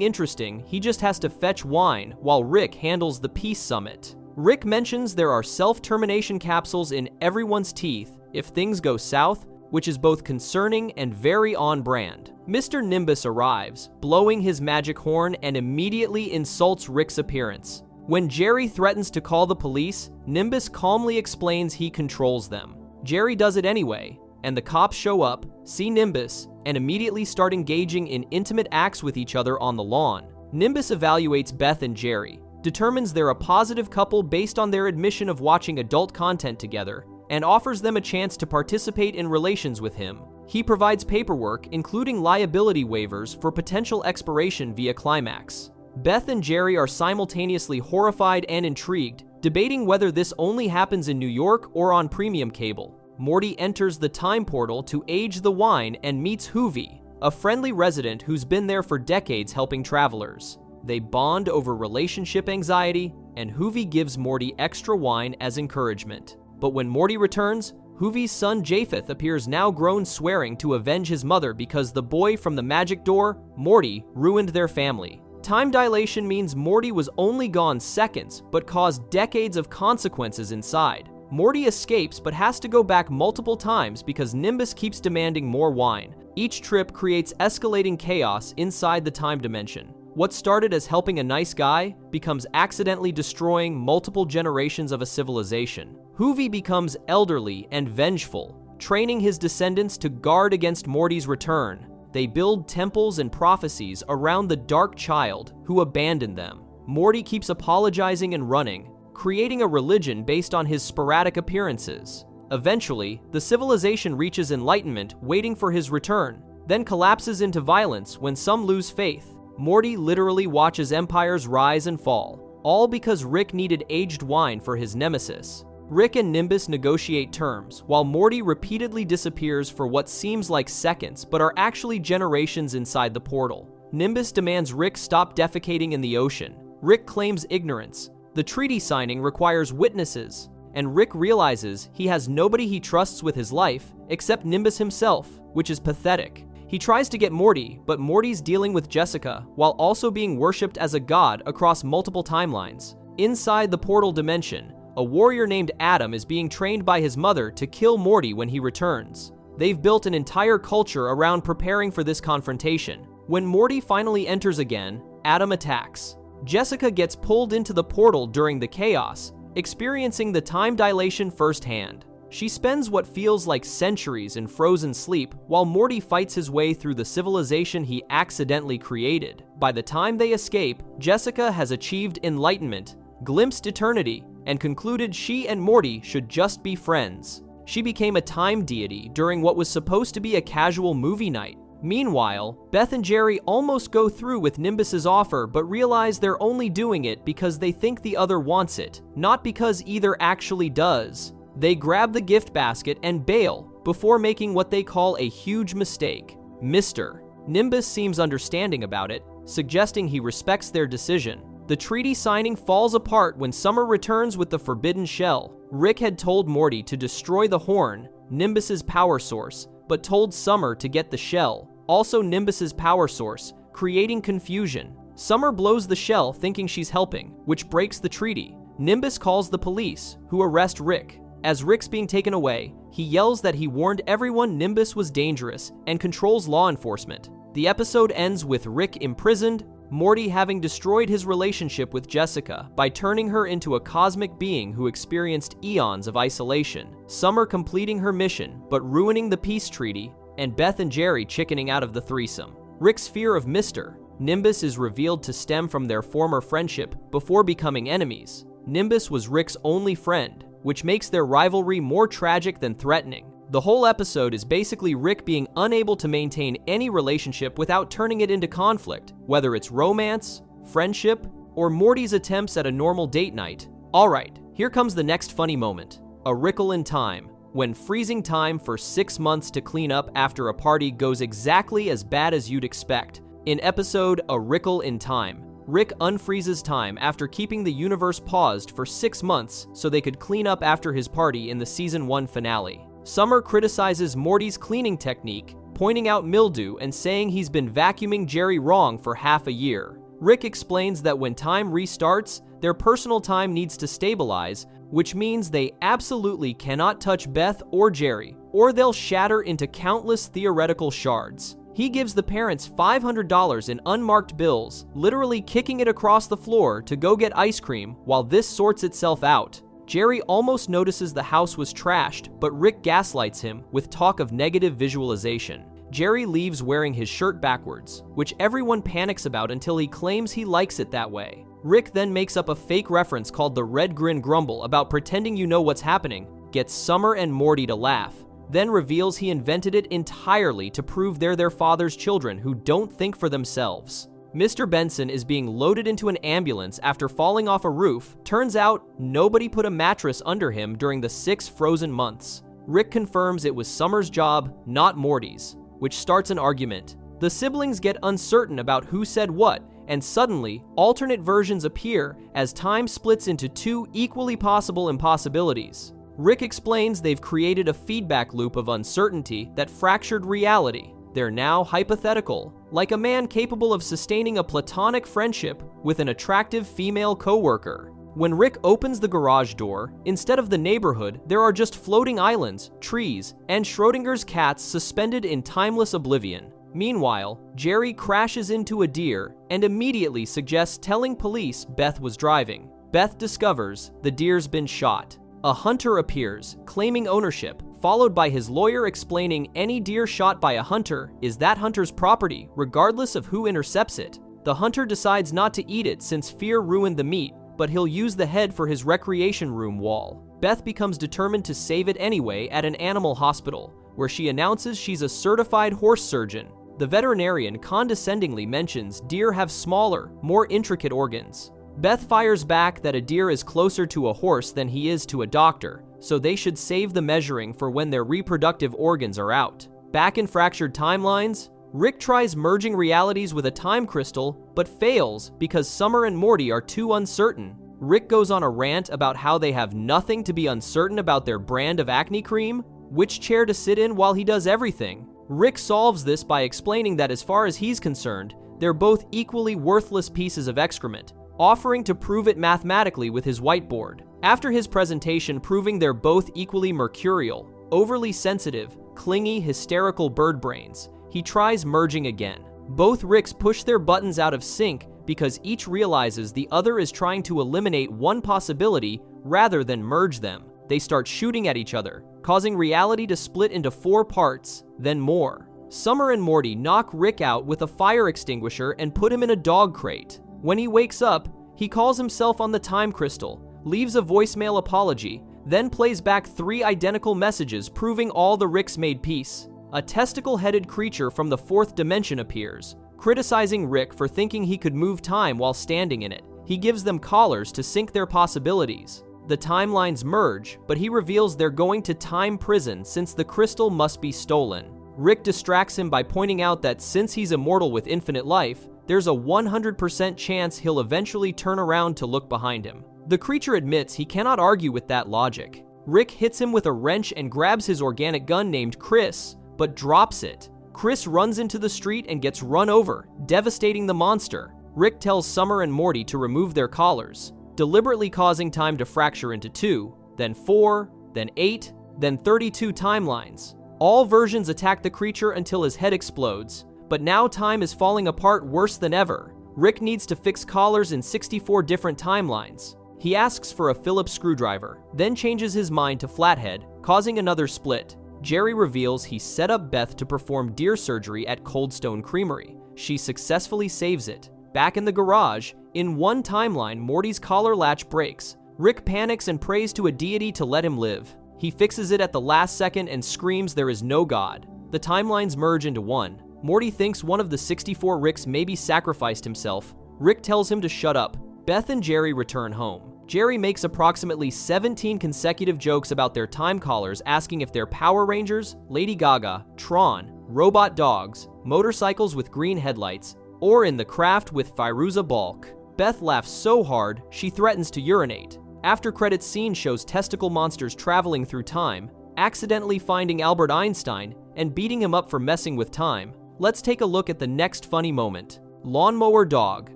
interesting, he just has to fetch wine, while Rick handles the peace summit. Rick mentions there are self-termination capsules in everyone's teeth if things go south, which is both concerning and very on-brand. Mr. Nimbus arrives, blowing his magic horn, and immediately insults Rick's appearance. When Jerry threatens to call the police, Nimbus calmly explains he controls them. Jerry does it anyway, and the cops show up, see Nimbus, and immediately start engaging in intimate acts with each other on the lawn. Nimbus evaluates Beth and Jerry, determines they're a positive couple based on their admission of watching adult content together, and offers them a chance to participate in relations with him. He provides paperwork, including liability waivers for potential expiration via climax. Beth and Jerry are simultaneously horrified and intrigued, debating whether this only happens in New York or on premium cable. Morty enters the time portal to age the wine and meets Hoovy, a friendly resident who's been there for decades helping travelers. They bond over relationship anxiety, and Hoovy gives Morty extra wine as encouragement. But when Morty returns, Hoovy's son Japheth appears now grown, swearing to avenge his mother because the boy from the magic door, Morty, ruined their family. Time dilation means Morty was only gone seconds, but caused decades of consequences inside. Morty escapes but has to go back multiple times because Nimbus keeps demanding more wine. Each trip creates escalating chaos inside the time dimension. What started as helping a nice guy becomes accidentally destroying multiple generations of a civilization. Hoovy becomes elderly and vengeful, training his descendants to guard against Morty's return. They build temples and prophecies around the dark child who abandoned them. Morty keeps apologizing and running, creating a religion based on his sporadic appearances. Eventually, the civilization reaches enlightenment, waiting for his return, then collapses into violence when some lose faith. Morty literally watches empires rise and fall, all because Rick needed aged wine for his nemesis. Rick and Nimbus negotiate terms, while Morty repeatedly disappears for what seems like seconds but are actually generations inside the portal. Nimbus demands Rick stop defecating in the ocean. Rick claims ignorance. The treaty signing requires witnesses, and Rick realizes he has nobody he trusts with his life except Nimbus himself, which is pathetic. He tries to get Morty, but Morty's dealing with Jessica while also being worshipped as a god across multiple timelines. Inside the portal dimension, a warrior named Adam is being trained by his mother to kill Morty when he returns. They've built an entire culture around preparing for this confrontation. When Morty finally enters again, Adam attacks. Jessica gets pulled into the portal during the chaos, experiencing the time dilation firsthand. She spends what feels like centuries in frozen sleep while Morty fights his way through the civilization he accidentally created. By the time they escape, Jessica has achieved enlightenment, glimpsed eternity, and concluded she and Morty should just be friends. She became a time deity during what was supposed to be a casual movie night. Meanwhile, Beth and Jerry almost go through with Nimbus's offer but realize they're only doing it because they think the other wants it, not because either actually does. They grab the gift basket and bail before making what they call a huge mistake. Mr. Nimbus seems understanding about it, suggesting he respects their decision. The treaty signing falls apart when Summer returns with the forbidden shell. Rick had told Morty to destroy the horn, Nimbus's power source, but told Summer to get the shell, also Nimbus's power source, creating confusion. Summer blows the shell thinking she's helping, which breaks the treaty. Nimbus calls the police, who arrest Rick. As Rick's being taken away, he yells that he warned everyone Nimbus was dangerous and controls law enforcement. The episode ends with Rick imprisoned, Morty having destroyed his relationship with Jessica by turning her into a cosmic being who experienced eons of isolation, Summer completing her mission but ruining the peace treaty, and Beth and Jerry chickening out of the threesome. Rick's fear of Mr. Nimbus is revealed to stem from their former friendship before becoming enemies. Nimbus was Rick's only friend, which makes their rivalry more tragic than threatening. The whole episode is basically Rick being unable to maintain any relationship without turning it into conflict, whether it's romance, friendship, or Morty's attempts at a normal date night? Alright, here comes the next funny moment. A Rickle in time, when freezing time for 6 months to clean up after a party goes exactly as bad as you'd expect. In episode A Rickle in Time, Rick unfreezes time after keeping the universe paused for 6 months so they could clean up after his party in the Season 1 finale. Summer criticizes Morty's cleaning technique, pointing out mildew and saying he's been vacuuming Jerry wrong for half a year. Rick explains that when time restarts, their personal time needs to stabilize, which means they absolutely cannot touch Beth or Jerry, or they'll shatter into countless theoretical shards. He gives the parents $500 in unmarked bills, literally kicking it across the floor to go get ice cream while this sorts itself out. Jerry almost notices the house was trashed, but Rick gaslights him with talk of negative visualization. Jerry leaves wearing his shirt backwards, which everyone panics about until he claims he likes it that way. Rick then makes up a fake reference called the Red Grin Grumble about pretending you know what's happening, gets Summer and Morty to laugh, then reveals he invented it entirely to prove they're their father's children who don't think for themselves. Mr. Benson is being loaded into an ambulance after falling off a roof. Turns out, nobody put a mattress under him during the 6 frozen months. Rick confirms it was Summer's job, not Morty's, which starts an argument. The siblings get uncertain about who said what, and suddenly, alternate versions appear as time splits into 2 equally possible impossibilities. Rick explains they've created a feedback loop of uncertainty that fractured reality. They're now hypothetical, like a man capable of sustaining a platonic friendship with an attractive female coworker. When Rick opens the garage door, instead of the neighborhood, there are just floating islands, trees, and Schrodinger's cats suspended in timeless oblivion. Meanwhile, Jerry crashes into a deer and immediately suggests telling police Beth was driving. Beth discovers the deer's been shot. A hunter appears, claiming ownership, followed by his lawyer explaining any deer shot by a hunter is that hunter's property, regardless of who intercepts it. The hunter decides not to eat it since fear ruined the meat, but he'll use the head for his recreation room wall. Beth becomes determined to save it anyway at an animal hospital, where she announces she's a certified horse surgeon. The veterinarian condescendingly mentions deer have smaller, more intricate organs. Beth fires back that a deer is closer to a horse than he is to a doctor, so they should save the measuring for when their reproductive organs are out. Back in fractured timelines, Rick tries merging realities with a time crystal, but fails because Summer and Morty are too uncertain. Rick goes on a rant about how they have nothing to be uncertain about their brand of acne cream, which chair to sit in while he does everything. Rick solves this by explaining that as far as he's concerned, they're both equally worthless pieces of excrement, offering to prove it mathematically with his whiteboard. After his presentation proving they're both equally mercurial, overly sensitive, clingy, hysterical bird brains, he tries merging again. Both Ricks push their buttons out of sync because each realizes the other is trying to eliminate one possibility rather than merge them. They start shooting at each other, causing reality to split into 4 parts, then more. Summer and Morty knock Rick out with a fire extinguisher and put him in a dog crate. When he wakes up, he calls himself on the time crystal, leaves a voicemail apology, then plays back 3 identical messages proving all the Ricks made peace. A testicle-headed creature from the 4th dimension appears, criticizing Rick for thinking he could move time while standing in it. He gives them collars to sync their possibilities. The timelines merge, but he reveals they're going to time prison since the crystal must be stolen. Rick distracts him by pointing out that since he's immortal with infinite life, there's a 100% chance he'll eventually turn around to look behind him. The creature admits he cannot argue with that logic. Rick hits him with a wrench and grabs his organic gun named Chris, but drops it. Chris runs into the street and gets run over, devastating the monster. Rick tells Summer and Morty to remove their collars, deliberately causing time to fracture into 2, then 4, then 8, then 32 timelines. All versions attack the creature until his head explodes, but now time is falling apart worse than ever. Rick needs to fix collars in 64 different timelines. He asks for a Phillips screwdriver, then changes his mind to flathead, causing another split. Jerry reveals he set up Beth to perform deer surgery at Coldstone Creamery. She successfully saves it. Back in the garage, in one timeline, Morty's collar latch breaks. Rick panics and prays to a deity to let him live. He fixes it at the last second and screams there is no god. The timelines merge into one. Morty thinks one of the 64 Ricks maybe sacrificed himself, Rick tells him to shut up. Beth and Jerry return home. Jerry makes approximately 17 consecutive jokes about their time callers, asking if they're Power Rangers, Lady Gaga, Tron, robot dogs, motorcycles with green headlights, or in the craft with Firuza Balk. Beth laughs so hard, she threatens to urinate. After credits scene shows testicle monsters traveling through time, accidentally finding Albert Einstein, and beating him up for messing with time. Let's take a look at the next funny moment. Lawnmower Dog.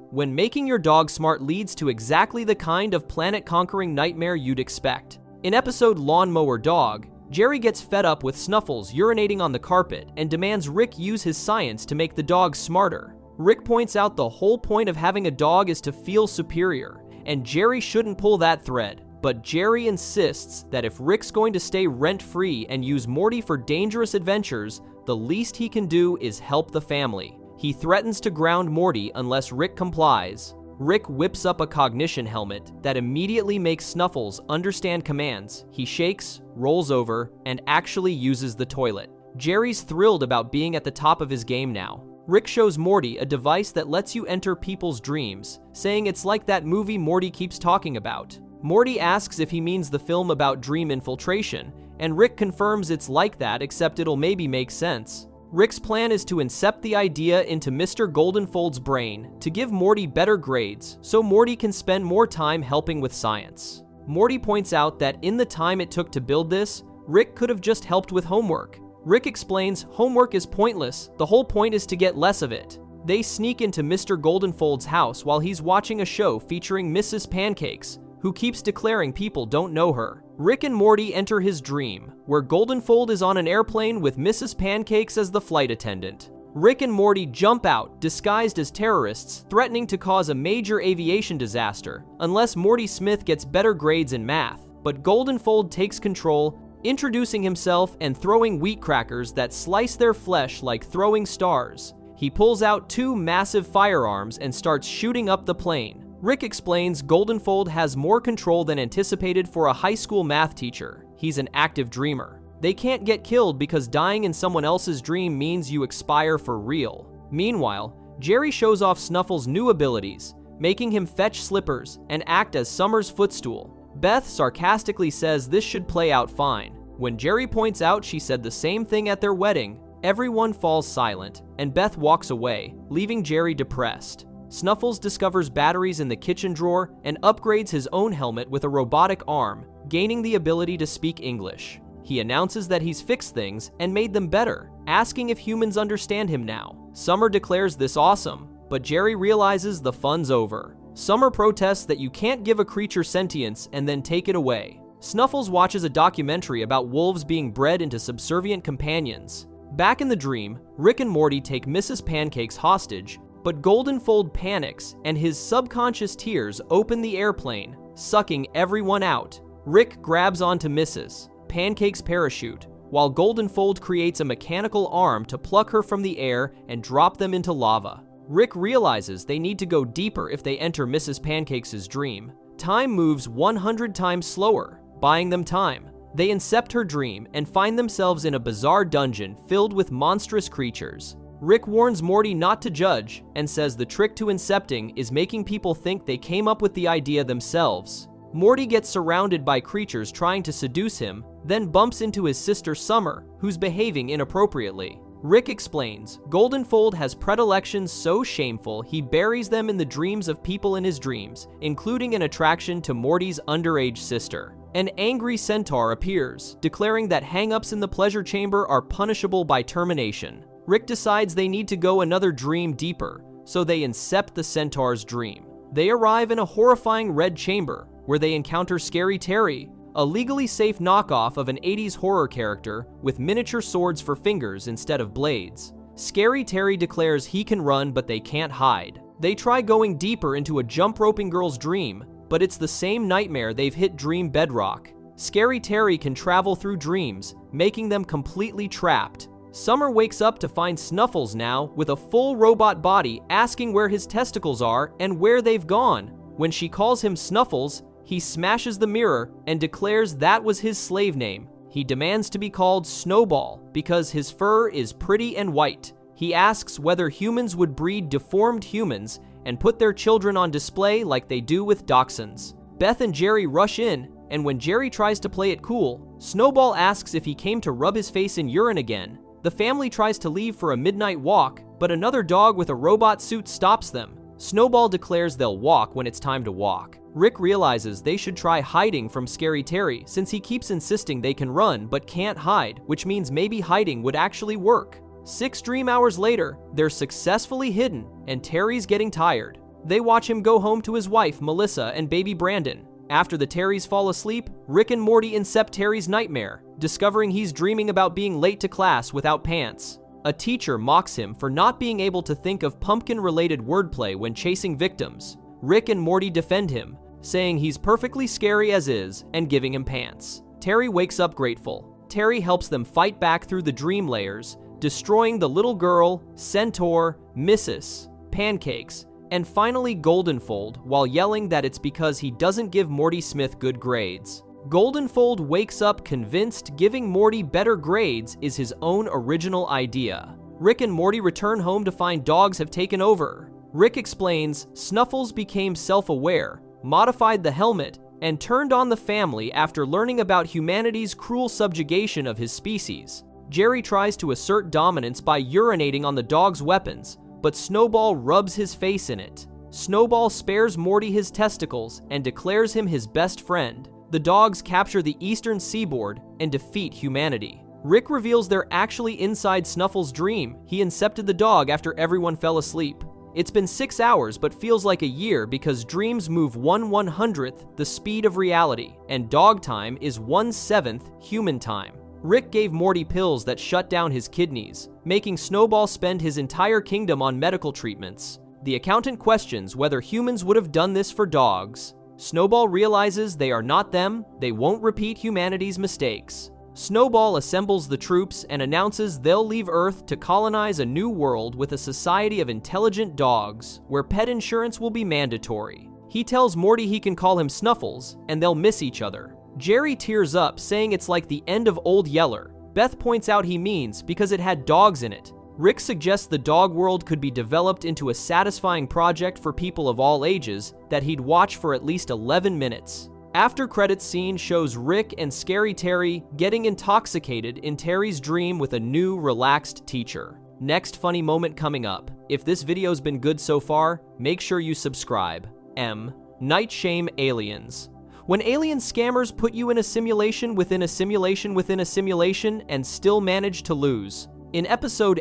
When making your dog smart leads to exactly the kind of planet-conquering nightmare you'd expect. In episode Lawnmower Dog, Jerry gets fed up with Snuffles urinating on the carpet and demands Rick use his science to make the dog smarter. Rick points out the whole point of having a dog is to feel superior, and Jerry shouldn't pull that thread. But Jerry insists that if Rick's going to stay rent-free and use Morty for dangerous adventures, the least he can do is help the family. He threatens to ground Morty unless Rick complies. Rick whips up a cognition helmet that immediately makes Snuffles understand commands. He shakes, rolls over, and actually uses the toilet. Jerry's thrilled about being at the top of his game now. Rick shows Morty a device that lets you enter people's dreams, saying it's like that movie Morty keeps talking about. Morty asks if he means the film about dream infiltration, and Rick confirms it's like that, except it'll maybe make sense. Rick's plan is to incept the idea into Mr. Goldenfold's brain to give Morty better grades so Morty can spend more time helping with science. Morty points out that in the time it took to build this, Rick could have just helped with homework. Rick explains homework is pointless, the whole point is to get less of it. They sneak into Mr. Goldenfold's house while he's watching a show featuring Mrs. Pancakes, who keeps declaring people don't know her. Rick and Morty enter his dream, where Goldenfold is on an airplane with Mrs. Pancakes as the flight attendant. Rick and Morty jump out, disguised as terrorists, threatening to cause a major aviation disaster, unless Morty Smith gets better grades in math. But Goldenfold takes control, introducing himself and throwing wheat crackers that slice their flesh like throwing stars. He pulls out 2 massive firearms and starts shooting up the plane. Rick explains Goldenfold has more control than anticipated for a high school math teacher. He's an active dreamer. They can't get killed because dying in someone else's dream means you expire for real. Meanwhile, Jerry shows off Snuffles' new abilities, making him fetch slippers and act as Summer's footstool. Beth sarcastically says this should play out fine. When Jerry points out she said the same thing at their wedding, everyone falls silent, and Beth walks away, leaving Jerry depressed. Snuffles discovers batteries in the kitchen drawer and upgrades his own helmet with a robotic arm, gaining the ability to speak English. He announces that he's fixed things and made them better, asking if humans understand him now. Summer declares this awesome, but Jerry realizes the fun's over. Summer protests that you can't give a creature sentience and then take it away. Snuffles watches a documentary about wolves being bred into subservient companions. Back in the dream, Rick and Morty take Mrs. Pancakes hostage, but Goldenfold panics and his subconscious tears open the airplane, sucking everyone out. Rick grabs onto Mrs. Pancake's parachute, while Goldenfold creates a mechanical arm to pluck her from the air and drop them into lava. Rick realizes they need to go deeper if they enter Mrs. Pancakes' dream. Time moves 100 times slower, buying them time. They incept her dream and find themselves in a bizarre dungeon filled with monstrous creatures. Rick warns Morty not to judge and says the trick to incepting is making people think they came up with the idea themselves. Morty gets surrounded by creatures trying to seduce him, then bumps into his sister Summer, who's behaving inappropriately. Rick explains Goldenfold has predilections so shameful he buries them in the dreams of people in his dreams, including an attraction to Morty's underage sister. An angry centaur appears, declaring that hang-ups in the pleasure chamber are punishable by termination. Rick decides they need to go another dream deeper, so they incept the centaur's dream. They arrive in a horrifying red chamber, where they encounter Scary Terry, a legally safe knockoff of an 80s horror character with miniature swords for fingers instead of blades. Scary Terry declares he can run but they can't hide. They try going deeper into a jump-roping girl's dream, but it's the same nightmare they've hit dream bedrock. Scary Terry can travel through dreams, making them completely trapped. Summer wakes up to find Snuffles now with a full robot body, asking where his testicles are and where they've gone. When she calls him Snuffles, he smashes the mirror and declares that was his slave name. He demands to be called Snowball because his fur is pretty and white. He asks whether humans would breed deformed humans and put their children on display like they do with dachshunds. Beth and Jerry rush in, and when Jerry tries to play it cool, Snowball asks if he came to rub his face in urine again. The family tries to leave for a midnight walk, but another dog with a robot suit stops them. Snowball declares they'll walk when it's time to walk. Rick realizes they should try hiding from Scary Terry since he keeps insisting they can run but can't hide, which means maybe hiding would actually work. 6 dream hours later, they're successfully hidden, and Terry's getting tired. They watch him go home to his wife, Melissa, and baby Brandon. After the Terrys fall asleep, Rick and Morty incept Terry's nightmare, discovering he's dreaming about being late to class without pants. A teacher mocks him for not being able to think of pumpkin-related wordplay when chasing victims. Rick and Morty defend him, saying he's perfectly scary as is and giving him pants. Terry wakes up grateful. Terry helps them fight back through the dream layers, destroying the little girl, Centaur, Mrs. Pancakes, and finally Goldenfold, while yelling that it's because he doesn't give Morty Smith good grades. Goldenfold wakes up convinced giving Morty better grades is his own original idea. Rick and Morty return home to find dogs have taken over. Rick explains Snuffles became self-aware, modified the helmet, and turned on the family after learning about humanity's cruel subjugation of his species. Jerry tries to assert dominance by urinating on the dog's weapons, but Snowball rubs his face in it. Snowball spares Morty his testicles and declares him his best friend. The dogs capture the eastern seaboard and defeat humanity. Rick reveals they're actually inside Snuffles' dream. He incepted the dog after everyone fell asleep. It's been 6 hours but feels like a year because dreams move 1/100th the speed of reality, and dog time is 1/7 human time. Rick gave Morty pills that shut down his kidneys, making Snowball spend his entire kingdom on medical treatments. The accountant questions whether humans would have done this for dogs. Snowball realizes they are not them, they won't repeat humanity's mistakes. Snowball assembles the troops and announces they'll leave Earth to colonize a new world with a society of intelligent dogs, where pet insurance will be mandatory. He tells Morty he can call him Snuffles, and they'll miss each other. Jerry tears up, saying it's like the end of Old Yeller. Beth points out he means because it had dogs in it. Rick suggests the dog world could be developed into a satisfying project for people of all ages that he'd watch for at least 11 minutes. After credits scene shows Rick and Scary Terry getting intoxicated in Terry's dream with a new, relaxed teacher. Next funny moment coming up. If this video's been good so far, make sure you subscribe. Night Shaym-Aliens. When alien scammers put you in a simulation within a simulation within a simulation and still manage to lose. In episode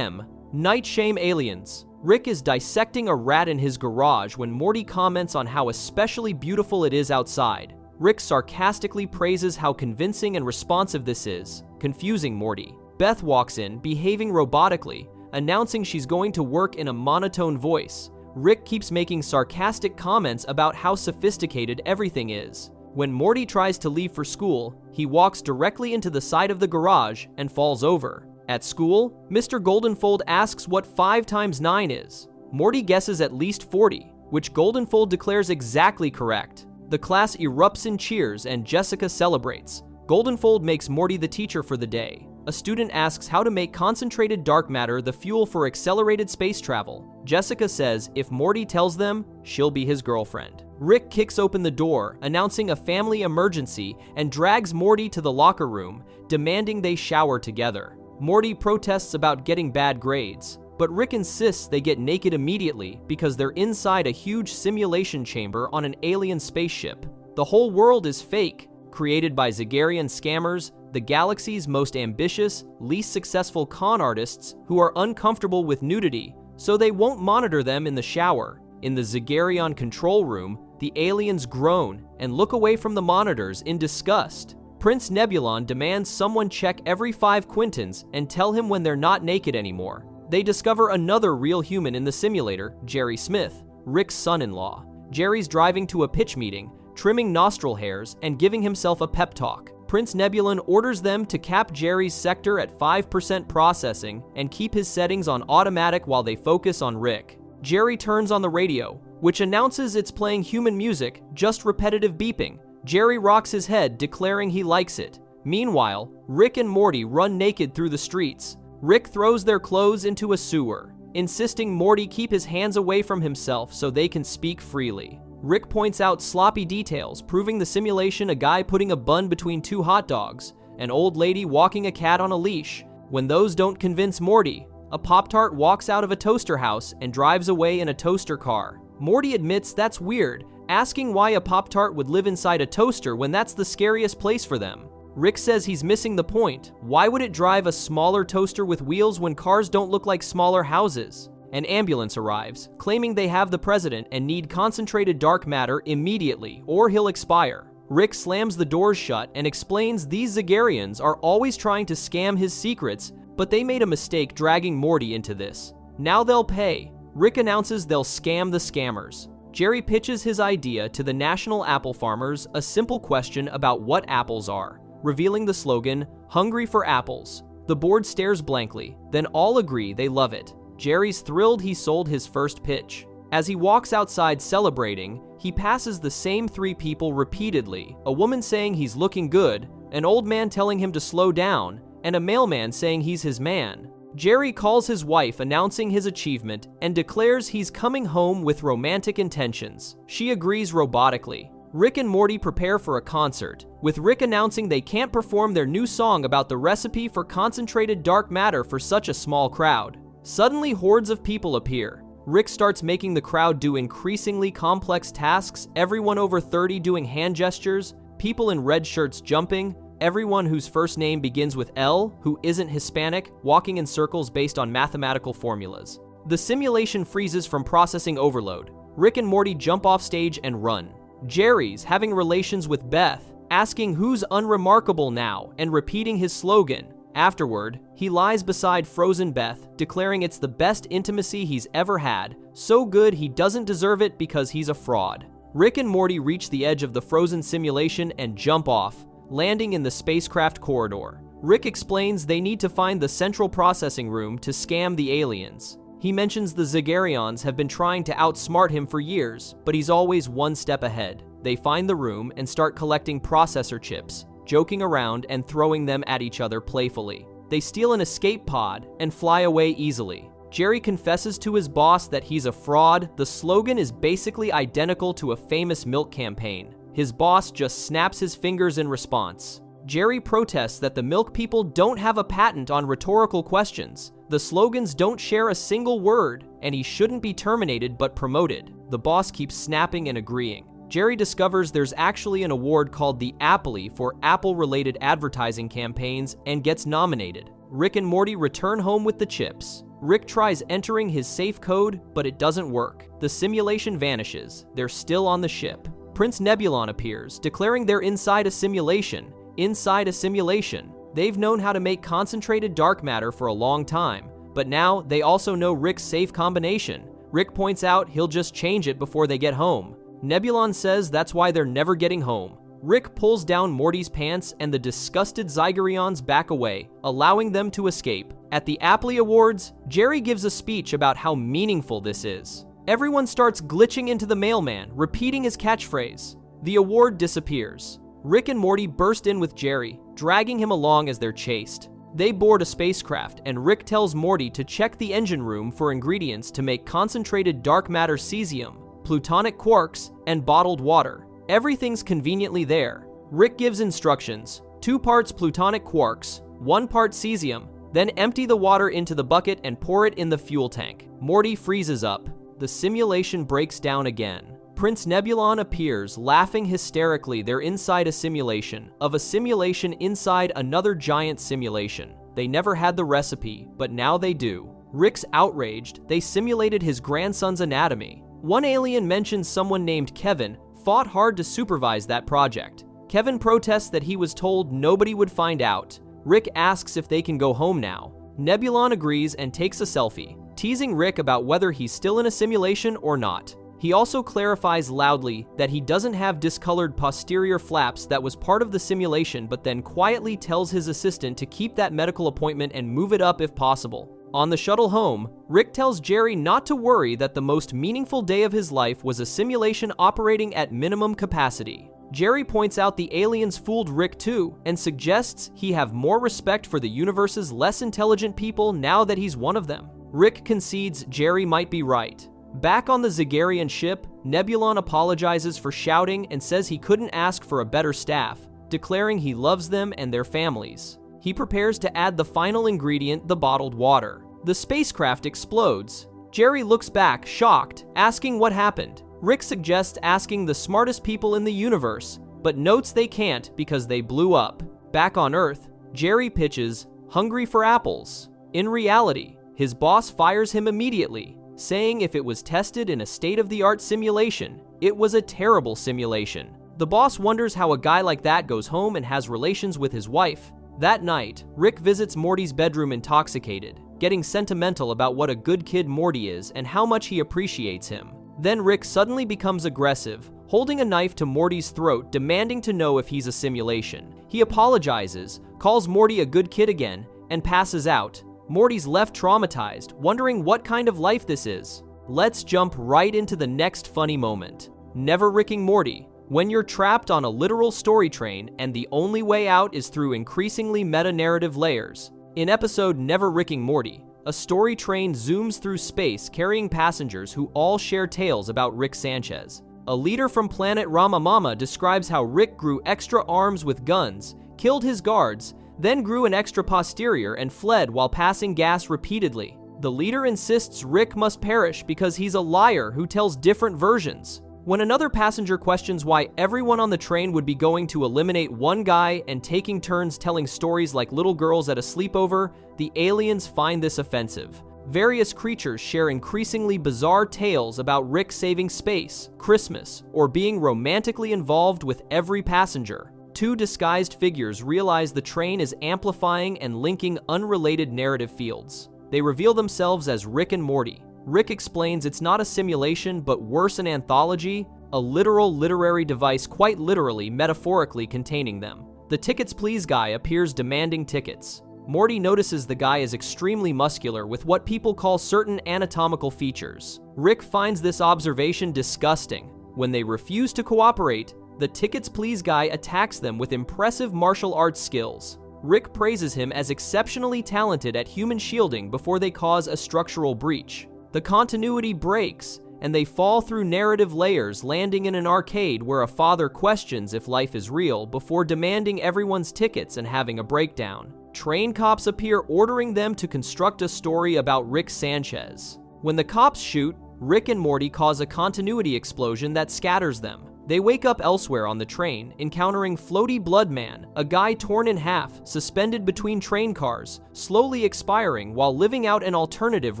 Night Shaym-Aliens, Rick is dissecting a rat in his garage when Morty comments on how especially beautiful it is outside. Rick sarcastically praises how convincing and responsive this is, confusing Morty. Beth walks in, behaving robotically, announcing she's going to work in a monotone voice. Rick keeps making sarcastic comments about how sophisticated everything is. When Morty tries to leave for school, he walks directly into the side of the garage and falls over. At school, Mr. Goldenfold asks what 5 times 9 is. Morty guesses at least 40, which Goldenfold declares exactly correct. The class erupts in cheers and Jessica celebrates. Goldenfold makes Morty the teacher for the day. A student asks how to make concentrated dark matter the fuel for accelerated space travel. Jessica says if Morty tells them, she'll be his girlfriend. Rick kicks open the door, announcing a family emergency, and drags Morty to the locker room, demanding they shower together. Morty protests about getting bad grades, but Rick insists they get naked immediately because they're inside a huge simulation chamber on an alien spaceship. The whole world is fake, created by Zagarian scammers, the galaxy's most ambitious, least successful con artists who are uncomfortable with nudity, so they won't monitor them in the shower. In the Zagarian control room, the aliens groan and look away from the monitors in disgust. Prince Nebulon demands someone check every 5 quintins and tell him when they're not naked anymore. They discover another real human in the simulator, Jerry Smith, Rick's son-in-law. Jerry's driving to a pitch meeting, trimming nostril hairs, and giving himself a pep talk. Prince Nebulon orders them to cap Jerry's sector at 5% processing and keep his settings on automatic while they focus on Rick. Jerry turns on the radio, which announces it's playing human music, just repetitive beeping. Jerry rocks his head, declaring he likes it. Meanwhile, Rick and Morty run naked through the streets. Rick throws their clothes into a sewer. insisting Morty keep his hands away from himself so they can speak freely. Rick points out sloppy details, proving the simulation a guy putting a bun between two hot dogs, an old lady walking a cat on a leash. When those don't convince Morty, a Pop-Tart walks out of a toaster house and drives away in a toaster car. Morty admits that's weird, asking why a Pop-Tart would live inside a toaster when that's the scariest place for them. Rick says he's missing the point. Why would it drive a smaller toaster with wheels when cars don't look like smaller houses? An ambulance arrives, claiming they have the president and need concentrated dark matter immediately, or he'll expire. Rick slams the doors shut and explains these Zagarians are always trying to scam his secrets, but they made a mistake dragging Morty into this. Now they'll pay. Rick announces they'll scam the scammers. Jerry pitches his idea to the national apple farmers, a simple question about what apples are, revealing the slogan, "Hungry for apples." The board stares blankly, then all agree they love it. Jerry's thrilled he sold his first pitch. As he walks outside celebrating, he passes the same three people repeatedly, a woman saying he's looking good, an old man telling him to slow down, and a mailman saying he's his man. Jerry calls his wife announcing his achievement and declares he's coming home with romantic intentions. She agrees robotically. Rick and Morty prepare for a concert, with Rick announcing they can't perform their new song about the recipe for concentrated dark matter for such a small crowd. Suddenly, hordes of people appear. Rick starts making the crowd do increasingly complex tasks, everyone over 30 doing hand gestures, people in red shirts jumping, everyone whose first name begins with L, who isn't Hispanic, walking in circles based on mathematical formulas. The simulation freezes from processing overload. Rick and Morty jump off stage and run. Jerry's having relations with Beth, asking who's unremarkable now and repeating his slogan. Afterward, he lies beside frozen Beth, declaring it's the best intimacy he's ever had, so good he doesn't deserve it because he's a fraud. Rick and Morty reach the edge of the frozen simulation and jump off, landing in the spacecraft corridor. Rick explains they need to find the central processing room to scam the aliens. He mentions the Zagarians have been trying to outsmart him for years, but he's always one step ahead. They find the room and start collecting processor chips, joking around and throwing them at each other playfully. They steal an escape pod and fly away easily. Jerry confesses to his boss that he's a fraud. The slogan is basically identical to a famous milk campaign. His boss just snaps his fingers in response. Jerry protests that the milk people don't have a patent on rhetorical questions. The slogans don't share a single word, and he shouldn't be terminated but promoted. The boss keeps snapping and agreeing. Jerry discovers there's actually an award called the Appley for Apple-related advertising campaigns and gets nominated. Rick and Morty return home with the chips. Rick tries entering his safe code, but it doesn't work. The simulation vanishes. They're still on the ship. Prince Nebulon appears, declaring they're inside a simulation. Inside a simulation. They've known how to make concentrated dark matter for a long time, but now they also know Rick's safe combination. Rick points out he'll just change it before they get home. Nebulon says that's why they're never getting home. Rick pulls down Morty's pants and the disgusted Zygarians back away, allowing them to escape. At the Appley Awards, Jerry gives a speech about how meaningful this is. Everyone starts glitching into the mailman, repeating his catchphrase. The award disappears. Rick and Morty burst in with Jerry, dragging him along as they're chased. They board a spacecraft, and Rick tells Morty to check the engine room for ingredients to make concentrated dark matter cesium, plutonic quarks, and bottled water. Everything's conveniently there. Rick gives instructions: 2 parts plutonic quarks, 1 part cesium, then empty the water into the bucket and pour it in the fuel tank. Morty freezes up. The simulation breaks down again. Prince Nebulon appears, laughing hysterically. They're inside a simulation, of a simulation inside another giant simulation. They never had the recipe, but now they do. Rick's outraged. They simulated his grandson's anatomy. One alien mentions someone named Kevin fought hard to supervise that project. Kevin protests that he was told nobody would find out. Rick asks if they can go home now. Nebulon agrees and takes a selfie, teasing Rick about whether he's still in a simulation or not. He also clarifies loudly that he doesn't have discolored posterior flaps that was part of the simulation, but then quietly tells his assistant to keep that medical appointment and move it up if possible. On the shuttle home, Rick tells Jerry not to worry that the most meaningful day of his life was a simulation operating at minimum capacity. Jerry points out the aliens fooled Rick too, and suggests he have more respect for the universe's less intelligent people now that he's one of them. Rick concedes Jerry might be right. Back on the Zagarian ship, Nebulon apologizes for shouting and says he couldn't ask for a better staff, declaring he loves them and their families. He prepares to add the final ingredient, the bottled water. The spacecraft explodes. Jerry looks back, shocked, asking what happened. Rick suggests asking the smartest people in the universe, but notes they can't because they blew up. Back on Earth, Jerry pitches, hungry for apples. In reality, his boss fires him immediately, saying if it was tested in a state-of-the-art simulation, it was a terrible simulation. The boss wonders how a guy like that goes home and has relations with his wife. That night, Rick visits Morty's bedroom intoxicated, getting sentimental about what a good kid Morty is and how much he appreciates him. Then Rick suddenly becomes aggressive, holding a knife to Morty's throat, demanding to know if he's a simulation. He apologizes, calls Morty a good kid again, and passes out. Morty's left traumatized, wondering what kind of life this is. Let's jump right into the next funny moment. Never Ricking Morty. When you're trapped on a literal story train and the only way out is through increasingly meta-narrative layers. In episode Never Ricking Morty, a story train zooms through space carrying passengers who all share tales about Rick Sanchez. A leader from planet Ramamama describes how Rick grew extra arms with guns, killed his guards, then grew an extra posterior and fled while passing gas repeatedly. The leader insists Rick must perish because he's a liar who tells different versions. When another passenger questions why everyone on the train would be going to eliminate one guy and taking turns telling stories like little girls at a sleepover, the aliens find this offensive. Various creatures share increasingly bizarre tales about Rick saving space, Christmas, or being romantically involved with every passenger. Two disguised figures realize the train is amplifying and linking unrelated narrative fields. They reveal themselves as Rick and Morty. Rick explains it's not a simulation, but worse, an anthology, a literal literary device, quite literally, metaphorically containing them. The tickets please guy appears demanding tickets. Morty notices the guy is extremely muscular with what people call certain anatomical features. Rick finds this observation disgusting. When they refuse to cooperate, the tickets please guy attacks them with impressive martial arts skills. Rick praises him as exceptionally talented at human shielding before they cause a structural breach. The continuity breaks, and they fall through narrative layers, landing in an arcade where a father questions if life is real before demanding everyone's tickets and having a breakdown. Train cops appear, ordering them to construct a story about Rick Sanchez. When the cops shoot, Rick and Morty cause a continuity explosion that scatters them. They wake up elsewhere on the train, encountering Floaty Blood Man, a guy torn in half, suspended between train cars, slowly expiring while living out an alternative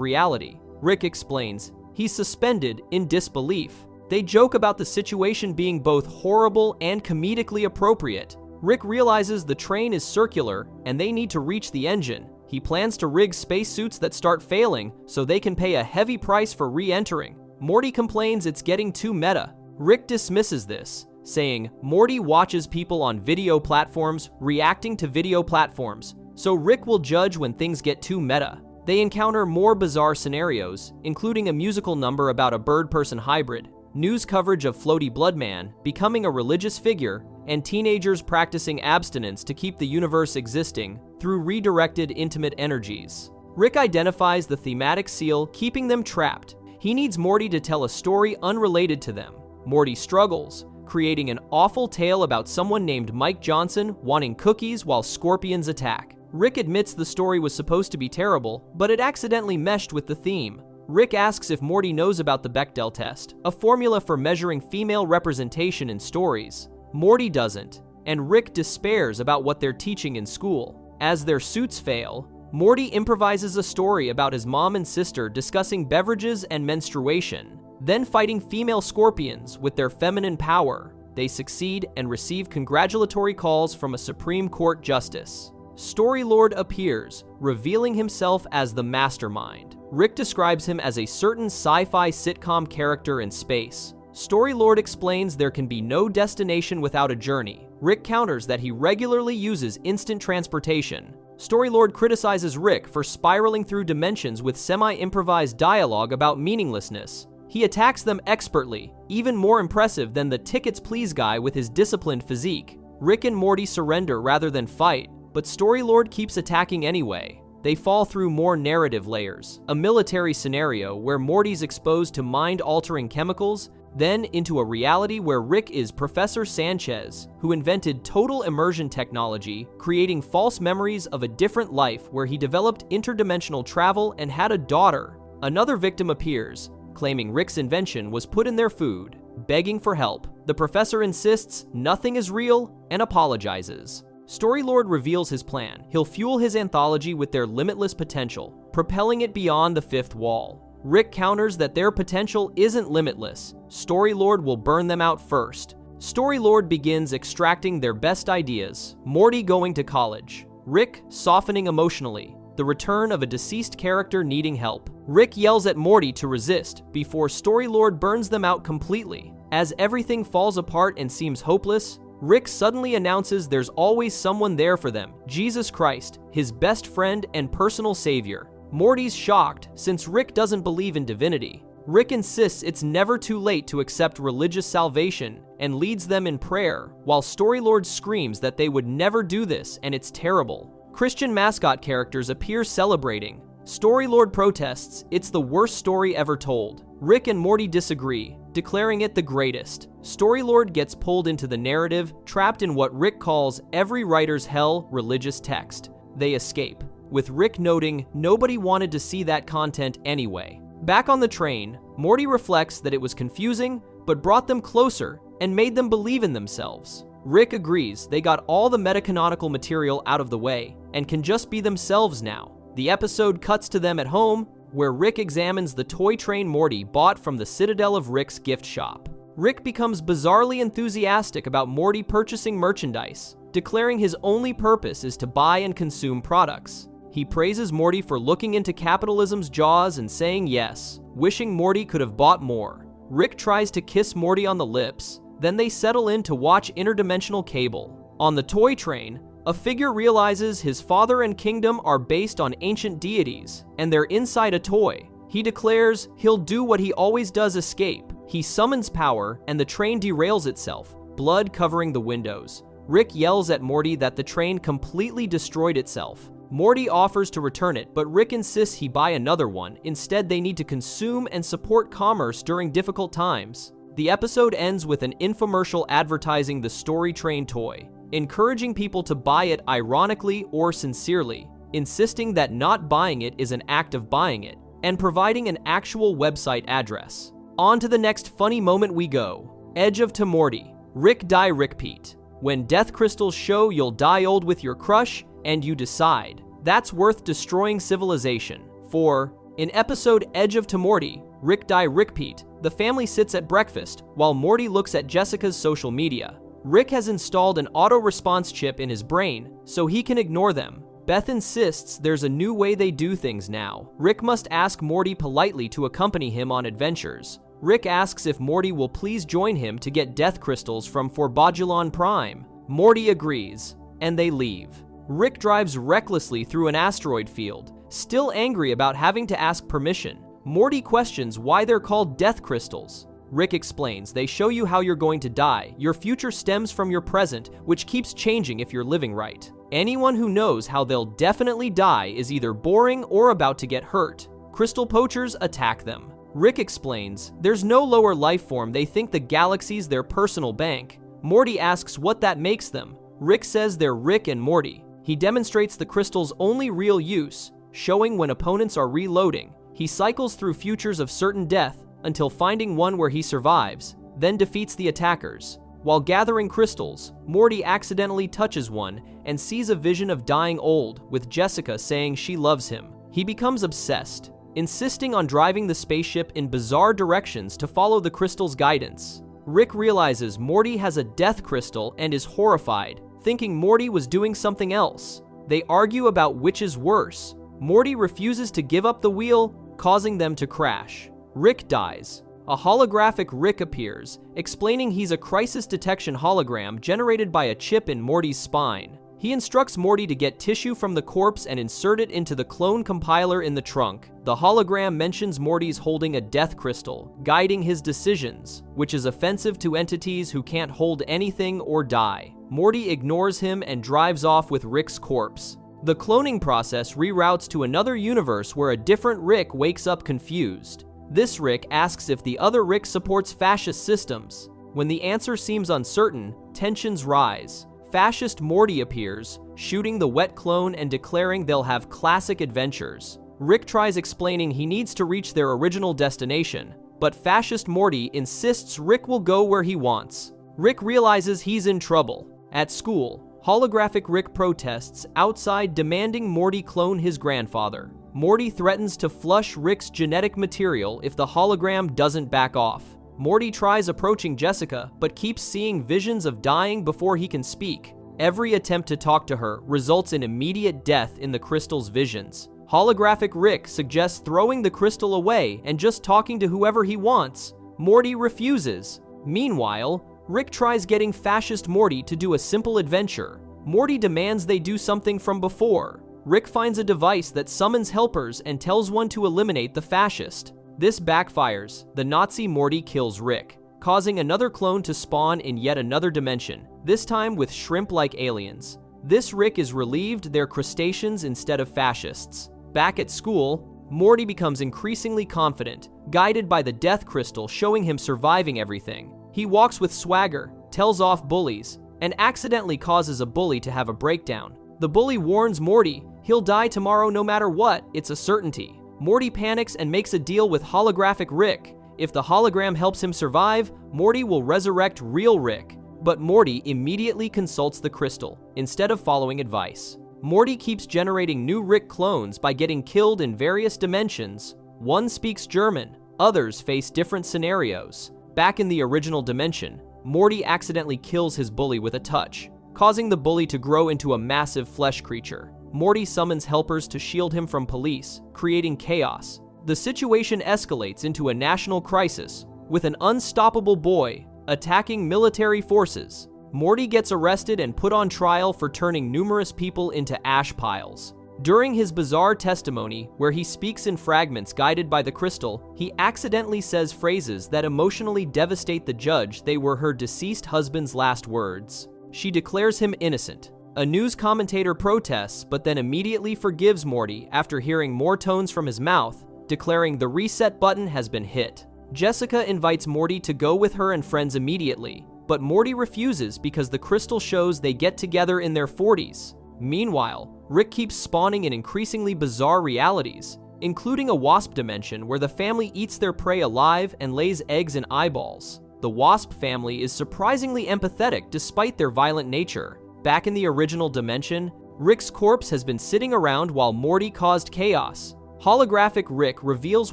reality. Rick explains he's suspended in disbelief. They joke about the situation being both horrible and comedically appropriate. Rick realizes the train is circular and they need to reach the engine. He plans to rig spacesuits that start failing so they can pay a heavy price for re-entering. Morty complains it's getting too meta. Rick dismisses this, saying Morty watches people on video platforms reacting to video platforms, so Rick will judge when things get too meta. They encounter more bizarre scenarios, including a musical number about a bird-person hybrid, news coverage of Floaty Blood Man becoming a religious figure, and teenagers practicing abstinence to keep the universe existing through redirected intimate energies. Rick identifies the thematic seal keeping them trapped. He needs Morty to tell a story unrelated to them. Morty struggles, creating an awful tale about someone named Mike Johnson wanting cookies while scorpions attack. Rick admits the story was supposed to be terrible, but it accidentally meshed with the theme. Rick asks if Morty knows about the Bechdel test, a formula for measuring female representation in stories. Morty doesn't, and Rick despairs about what they're teaching in school. As their suits fail, Morty improvises a story about his mom and sister discussing beverages and menstruation, then fighting female scorpions with their feminine power. They succeed and receive congratulatory calls from a Supreme Court justice. Storylord appears, revealing himself as the mastermind. Rick describes him as a certain sci-fi sitcom character in space. Storylord explains there can be no destination without a journey. Rick counters that he regularly uses instant transportation. Storylord criticizes Rick for spiraling through dimensions with semi-improvised dialogue about meaninglessness. He attacks them expertly, even more impressive than the tickets please guy with his disciplined physique. Rick and Morty surrender rather than fight, but Storylord keeps attacking anyway. they fall through more narrative layers, a military scenario where Morty's exposed to mind-altering chemicals, then into a reality where Rick is Professor Sanchez, who invented total immersion technology, creating false memories of a different life where he developed interdimensional travel and had a daughter. Another victim appears, claiming Rick's invention was put in their food. Begging for help, the professor insists nothing is real and apologizes. Storylord reveals his plan. He'll fuel his anthology with their limitless potential, propelling it beyond the fifth wall. Rick counters that their potential isn't limitless. Storylord will burn them out first. Storylord begins extracting their best ideas. Morty going to college. Rick softening emotionally. The return of a deceased character needing help. Rick yells at Morty to resist before Storylord burns them out completely. As everything falls apart and seems hopeless, Rick suddenly announces there's always someone there for them, Jesus Christ, his best friend and personal savior. Morty's shocked since Rick doesn't believe in divinity. Rick insists it's never too late to accept religious salvation and leads them in prayer, while Storylord screams that they would never do this and it's terrible. Christian mascot characters appear celebrating. Storylord protests it's the worst story ever told. Rick and Morty disagree, declaring it the greatest. Storylord gets pulled into the narrative, trapped in what Rick calls every writer's hell religious text. They escape, with Rick noting nobody wanted to see that content anyway. Back on the train, Morty reflects that it was confusing, but brought them closer and made them believe in themselves. Rick agrees they got all the metacanonical material out of the way and can just be themselves now. The episode cuts to them at home, where Rick examines the toy train Morty bought from the Citadel of Rick's gift shop. Rick becomes bizarrely enthusiastic about Morty purchasing merchandise, declaring his only purpose is to buy and consume products. He praises Morty for looking into capitalism's jaws and saying yes, wishing Morty could have bought more. Rick tries to kiss Morty on the lips, then they settle in to watch Interdimensional Cable. On the toy train, a figure realizes his father and kingdom are based on ancient deities, and they're inside a toy. He declares he'll do what he always does: escape. He summons power, and the train derails itself, blood covering the windows. Rick yells at Morty that the train completely destroyed itself. Morty offers to return it, but Rick insists he buy another one. Instead, they need to consume and support commerce during difficult times. The episode ends with an infomercial advertising the Story Train toy, encouraging people to buy it ironically or sincerely, insisting that not buying it is an act of buying it, and providing an actual website address. On to the next funny moment we go. Edge of Tomorty. Rick die Rickpeat. When death crystals show you'll die old with your crush, and you decide that's worth destroying civilization. For, in episode Edge of Tomorty, Rick die Rickpeat, the family sits at breakfast while Morty looks at Jessica's social media. Rick has installed an auto-response chip in his brain so he can ignore them. Beth insists there's a new way they do things now. Rick must ask Morty politely to accompany him on adventures. Rick asks if Morty will please join him to get death crystals from Vindicators Prime. Morty agrees, and they leave. Rick drives recklessly through an asteroid field, still angry about having to ask permission. Morty questions why they're called death crystals. Rick explains they show you how you're going to die. Your future stems from your present, which keeps changing if you're living right. Anyone who knows how they'll definitely die is either boring or about to get hurt. Crystal poachers attack them. Rick explains there's no lower life form. They think the galaxy's their personal bank. Morty asks what that makes them. Rick says they're Rick and Morty. He demonstrates the crystal's only real use, showing when opponents are reloading. He cycles through futures of certain death until finding one where he survives, then defeats the attackers. While gathering crystals, Morty accidentally touches one and sees a vision of dying old, with Jessica saying she loves him. He becomes obsessed, insisting on driving the spaceship in bizarre directions to follow the crystal's guidance. Rick realizes Morty has a death crystal and is horrified, thinking Morty was doing something else. They argue about which is worse. Morty refuses to give up the wheel, causing them to crash. Rick dies. A holographic Rick appears, explaining he's a crisis detection hologram generated by a chip in Morty's spine. He instructs Morty to get tissue from the corpse and insert it into the clone compiler in the trunk. The hologram mentions Morty's holding a death crystal, guiding his decisions, which is offensive to entities who can't hold anything or die. Morty ignores him and drives off with Rick's corpse. The cloning process reroutes to another universe where a different Rick wakes up confused. This Rick asks if the other Rick supports fascist systems. When the answer seems uncertain, tensions rise. Fascist Morty appears, shooting the wet clone and declaring they'll have classic adventures. Rick tries explaining he needs to reach their original destination, but Fascist Morty insists Rick will go where he wants. Rick realizes he's in trouble. At school, holographic Rick protests outside demanding Morty clone his grandfather. Morty threatens to flush Rick's genetic material if the hologram doesn't back off. Morty tries approaching Jessica, but keeps seeing visions of dying before he can speak. Every attempt to talk to her results in immediate death in the crystal's visions. Holographic Rick suggests throwing the crystal away and just talking to whoever he wants. Morty refuses. Meanwhile, Rick tries getting Fascist Morty to do a simple adventure. Morty demands they do something from before. Rick finds a device that summons helpers and tells one to eliminate the fascist. This backfires. The Nazi Morty kills Rick, causing another clone to spawn in yet another dimension, this time with shrimp-like aliens. This Rick is relieved they're crustaceans instead of fascists. Back at school, Morty becomes increasingly confident, guided by the death crystal showing him surviving everything. He walks with swagger, tells off bullies, and accidentally causes a bully to have a breakdown. The bully warns Morty he'll die tomorrow no matter what, it's a certainty. Morty panics and makes a deal with holographic Rick. If the hologram helps him survive, Morty will resurrect real Rick. But Morty immediately consults the crystal, instead of following advice. Morty keeps generating new Rick clones by getting killed in various dimensions. One speaks German, others face different scenarios. Back in the original dimension, Morty accidentally kills his bully with a touch, causing the bully to grow into a massive flesh creature. Morty summons helpers to shield him from police, creating chaos. The situation escalates into a national crisis, with an unstoppable boy attacking military forces. Morty gets arrested and put on trial for turning numerous people into ash piles. During his bizarre testimony, where he speaks in fragments guided by the crystal, he accidentally says phrases that emotionally devastate the judge they were her deceased husband's last words. She declares him innocent. A news commentator protests, but then immediately forgives Morty after hearing more tones from his mouth, declaring the reset button has been hit. Jessica invites Morty to go with her and friends immediately, but Morty refuses because the crystal shows they get together in their 40s. Meanwhile, Rick keeps spawning in increasingly bizarre realities, including a wasp dimension where the family eats their prey alive and lays eggs in eyeballs. The wasp family is surprisingly empathetic despite their violent nature. Back in the original dimension, Rick's corpse has been sitting around while Morty caused chaos. Holographic Rick reveals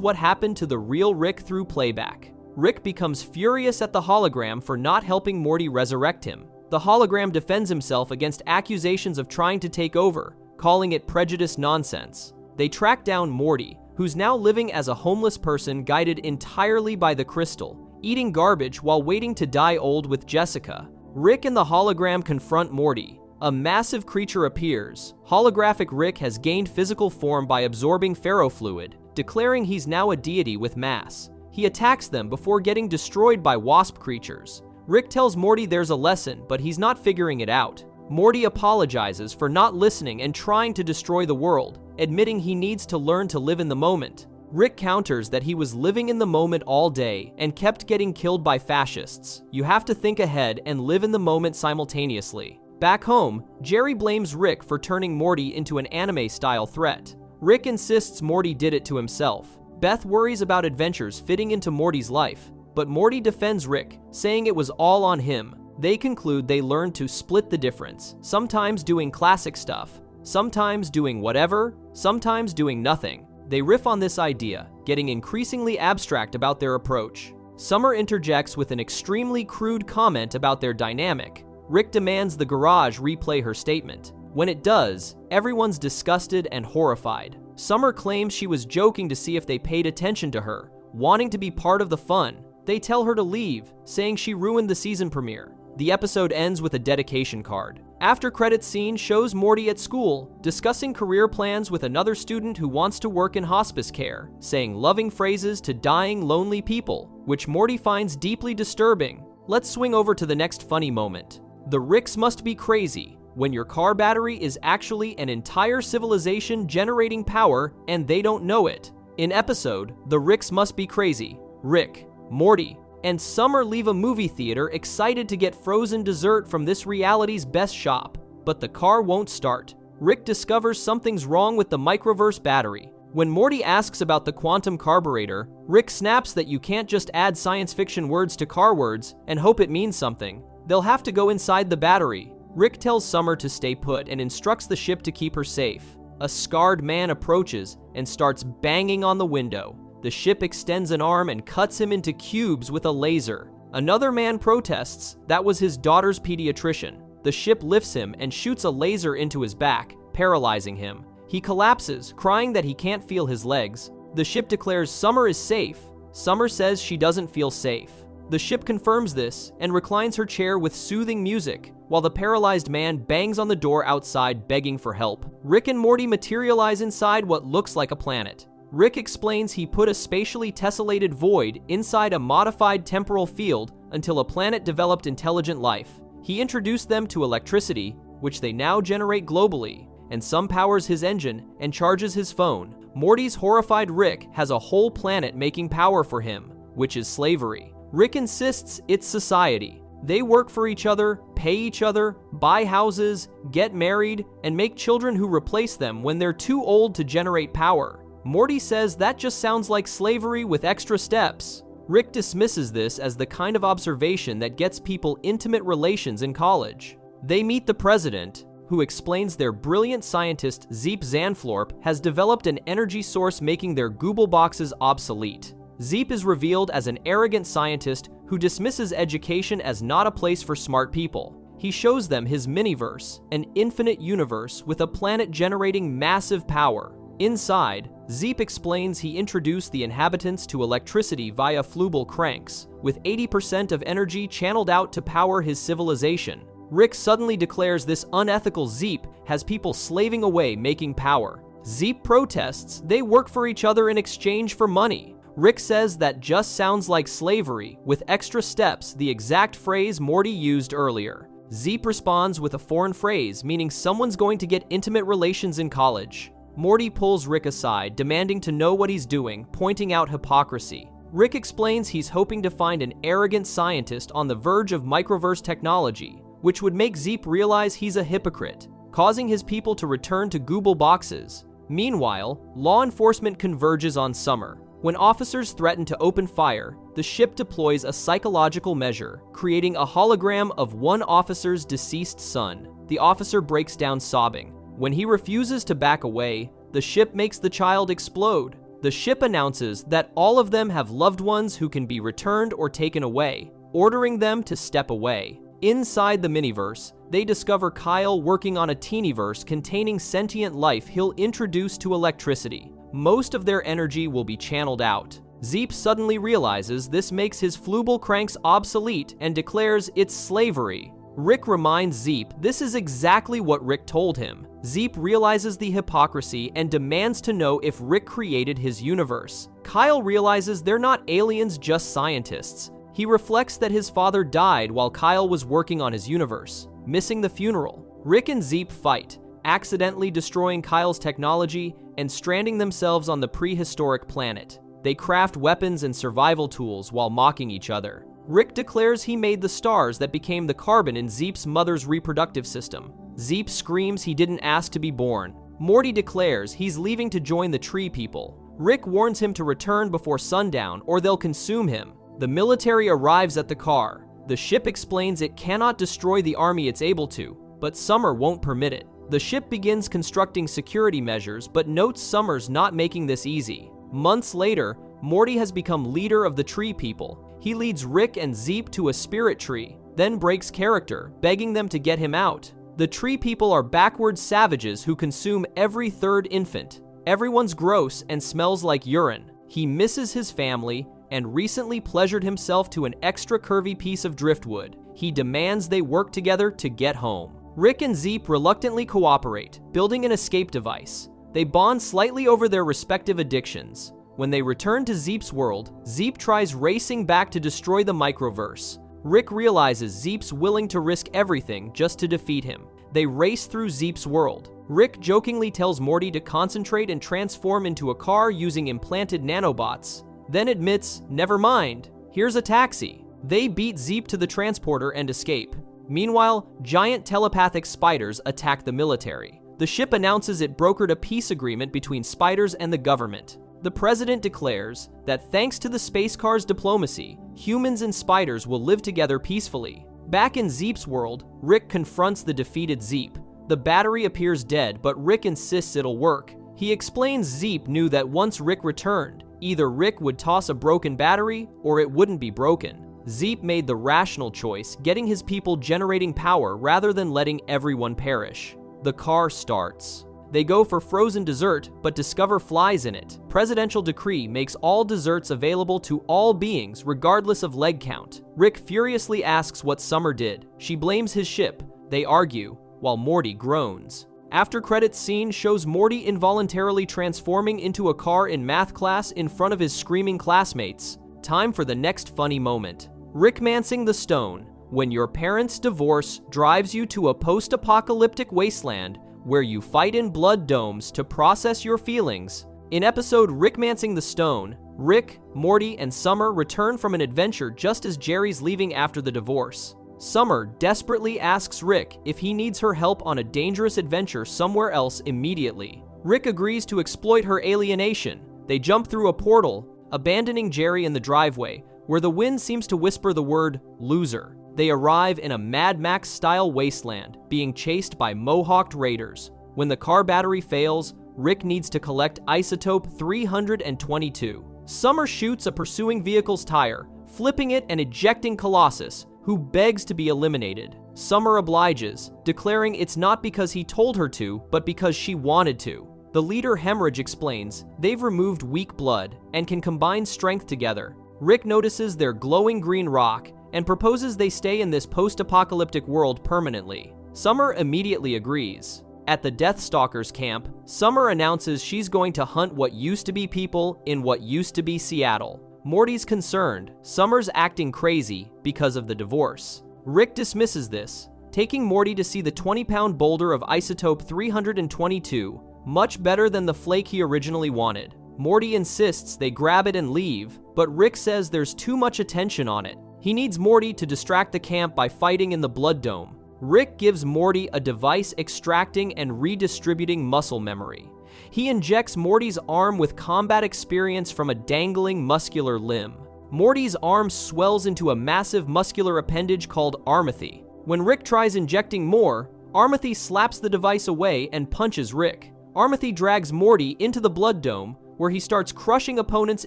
what happened to the real Rick through playback. Rick becomes furious at the hologram for not helping Morty resurrect him. The hologram defends himself against accusations of trying to take over, calling it prejudice nonsense. They track down Morty, who's now living as a homeless person guided entirely by the crystal, eating garbage while waiting to die old with Jessica. Rick and the hologram confront Morty. A massive creature appears. Holographic Rick has gained physical form by absorbing ferrofluid, declaring he's now a deity with mass. He attacks them before getting destroyed by wasp creatures. Rick tells Morty there's a lesson, but he's not figuring it out. Morty apologizes for not listening and trying to destroy the world, admitting he needs to learn to live in the moment. Rick counters that he was living in the moment all day and kept getting killed by fascists. You have to think ahead and live in the moment simultaneously. Back home, Jerry blames Rick for turning Morty into an anime-style threat. Rick insists Morty did it to himself. Beth worries about adventures fitting into Morty's life, but Morty defends Rick, saying it was all on him. They conclude they learned to split the difference, sometimes doing classic stuff, sometimes doing whatever, sometimes doing nothing. They riff on this idea, getting increasingly abstract about their approach. Summer interjects with an extremely crude comment about their dynamic. Rick demands the garage replay her statement. When it does, everyone's disgusted and horrified. Summer claims she was joking to see if they paid attention to her, wanting to be part of the fun. They tell her to leave, saying she ruined the season premiere. The episode ends with a dedication card. After credits scene shows Morty at school, discussing career plans with another student who wants to work in hospice care, saying loving phrases to dying, lonely people, which Morty finds deeply disturbing. Let's swing over to the next funny moment. The Ricks must be crazy. when your car battery is actually an entire civilization generating power and they don't know it. In episode, The Ricks Must Be Crazy, Rick, Morty, and Summer leave a movie theater excited to get frozen dessert from this reality's best shop, but the car won't start. Rick discovers something's wrong with the microverse battery. When Morty asks about the quantum carburetor, Rick snaps that you can't just add science fiction words to car words and hope it means something. They'll have to go inside the battery. Rick tells Summer to stay put and instructs the ship to keep her safe. A scarred man approaches and starts banging on the window. The ship extends an arm and cuts him into cubes with a laser. Another man protests. That was his daughter's pediatrician. The ship lifts him and shoots a laser into his back, paralyzing him. He collapses, crying that he can't feel his legs. The ship declares Summer is safe. Summer says she doesn't feel safe. The ship confirms this and reclines her chair with soothing music, while the paralyzed man bangs on the door outside begging for help. Rick and Morty materialize inside what looks like a planet. Rick explains he put a spatially tessellated void inside a modified temporal field until a planet developed intelligent life. He introduced them to electricity, which they now generate globally, and some powers his engine and charges his phone. Morty's horrified Rick has a whole planet making power for him, which is slavery. Rick insists it's society. They work for each other, pay each other, buy houses, get married, and make children who replace them when they're too old to generate power. Morty says that just sounds like slavery with extra steps. Rick dismisses this as the kind of observation that gets people intimate relations in college. They meet the president, who explains their brilliant scientist Zeep Zanflorp has developed an energy source making their Google boxes obsolete. Zeep is revealed as an arrogant scientist who dismisses education as not a place for smart people. He shows them his miniverse, an infinite universe with a planet generating massive power. Inside, Zeep explains he introduced the inhabitants to electricity via flubal cranks, with 80% of energy channeled out to power his civilization. Rick suddenly declares this unethical Zeep has people slaving away making power. Zeep protests they work for each other in exchange for money. Rick says that just sounds like slavery, with extra steps, the exact phrase Morty used earlier. Zeep responds with a foreign phrase meaning someone's going to get intimate relations in college. Morty pulls Rick aside, demanding to know what he's doing, pointing out hypocrisy. Rick explains he's hoping to find an arrogant scientist on the verge of microverse technology, which would make Zeep realize he's a hypocrite, causing his people to return to Google boxes. Meanwhile, law enforcement converges on Summer. When officers threaten to open fire, the ship deploys a psychological measure, creating a hologram of one officer's deceased son. The officer breaks down sobbing. When he refuses to back away, the ship makes the child explode. The ship announces that all of them have loved ones who can be returned or taken away, ordering them to step away. Inside the miniverse, they discover Kyle working on a teenyverse containing sentient life he'll introduce to electricity. Most of their energy will be channeled out. Zeep suddenly realizes this makes his flubal cranks obsolete and declares it's slavery. Rick reminds Zeep this is exactly what Rick told him. Zeep realizes the hypocrisy and demands to know if Rick created his universe. Kyle realizes they're not aliens, just scientists. He reflects that his father died while Kyle was working on his universe, missing the funeral. Rick and Zeep fight, accidentally destroying Kyle's technology and stranding themselves on the prehistoric planet. They craft weapons and survival tools while mocking each other. Rick declares he made the stars that became the carbon in Zeep's mother's reproductive system. Zeep screams he didn't ask to be born. Morty declares he's leaving to join the tree people. Rick warns him to return before sundown or they'll consume him. The military arrives at the car. The ship explains it cannot destroy the army it's able to, but Summer won't permit it. The ship begins constructing security measures, but notes Summer's not making this easy. Months later, Morty has become leader of the tree people. He leads Rick and Zeep to a spirit tree, then breaks character, begging them to get him out. The tree people are backward savages who consume every third infant. Everyone's gross and smells like urine. He misses his family and recently pleasured himself to an extra curvy piece of driftwood. He demands they work together to get home. Rick and Zeep reluctantly cooperate, building an escape device. They bond slightly over their respective addictions. When they return to Zeep's world, Zeep tries racing back to destroy the microverse. Rick realizes Zeep's willing to risk everything just to defeat him. They race through Zeep's world. Rick jokingly tells Morty to concentrate and transform into a car using implanted nanobots, then admits, never mind, here's a taxi. They beat Zeep to the transporter and escape. Meanwhile, giant telepathic spiders attack the military. The ship announces it brokered a peace agreement between spiders and the government. The president declares that thanks to the space car's diplomacy, humans and spiders will live together peacefully. Back in Zeep's world, Rick confronts the defeated Zeep. The battery appears dead, but Rick insists it'll work. He explains Zeep knew that once Rick returned, either Rick would toss a broken battery or it wouldn't be broken. Zeep made the rational choice, getting his people generating power rather than letting everyone perish. The car starts. They go for frozen dessert, but discover flies in it. Presidential decree makes all desserts available to all beings, regardless of leg count. Rick furiously asks what Summer did. She blames his ship. They argue, while Morty groans. After credits scene shows Morty involuntarily transforming into a car in math class in front of his screaming classmates. Time for the next funny moment. Rickmancing the Stone. When your parents' divorce drives you to a post-apocalyptic wasteland where you fight in blood domes to process your feelings. In episode Rickmancing the Stone, Rick, Morty, and Summer return from an adventure just as Jerry's leaving after the divorce. Summer desperately asks Rick if he needs her help on a dangerous adventure somewhere else immediately. Rick agrees to exploit her alienation. They jump through a portal, abandoning Jerry in the driveway, where the wind seems to whisper the word loser. They arrive in a Mad Max-style wasteland, being chased by mohawked raiders. When the car battery fails, Rick needs to collect isotope 322. Summer shoots a pursuing vehicle's tire, flipping it and ejecting Colossus, who begs to be eliminated. Summer obliges, declaring it's not because he told her to, but because she wanted to. The leader Hemorrhage explains they've removed weak blood and can combine strength together. Rick notices their glowing green rock and proposes they stay in this post-apocalyptic world permanently. Summer immediately agrees. At the Deathstalkers camp, Summer announces she's going to hunt what used to be people in what used to be Seattle. Morty's concerned. Summer's acting crazy because of the divorce. Rick dismisses this, taking Morty to see the 20-pound boulder of isotope 322, much better than the flake he originally wanted. Morty insists they grab it and leave, but Rick says there's too much attention on it. He needs Morty to distract the camp by fighting in the blood dome. Rick gives Morty a device extracting and redistributing muscle memory. He injects Morty's arm with combat experience from a dangling muscular limb. Morty's arm swells into a massive muscular appendage called Armathy. When Rick tries injecting more, Armathy slaps the device away and punches Rick. Armathy drags Morty into the blood dome, where he starts crushing opponents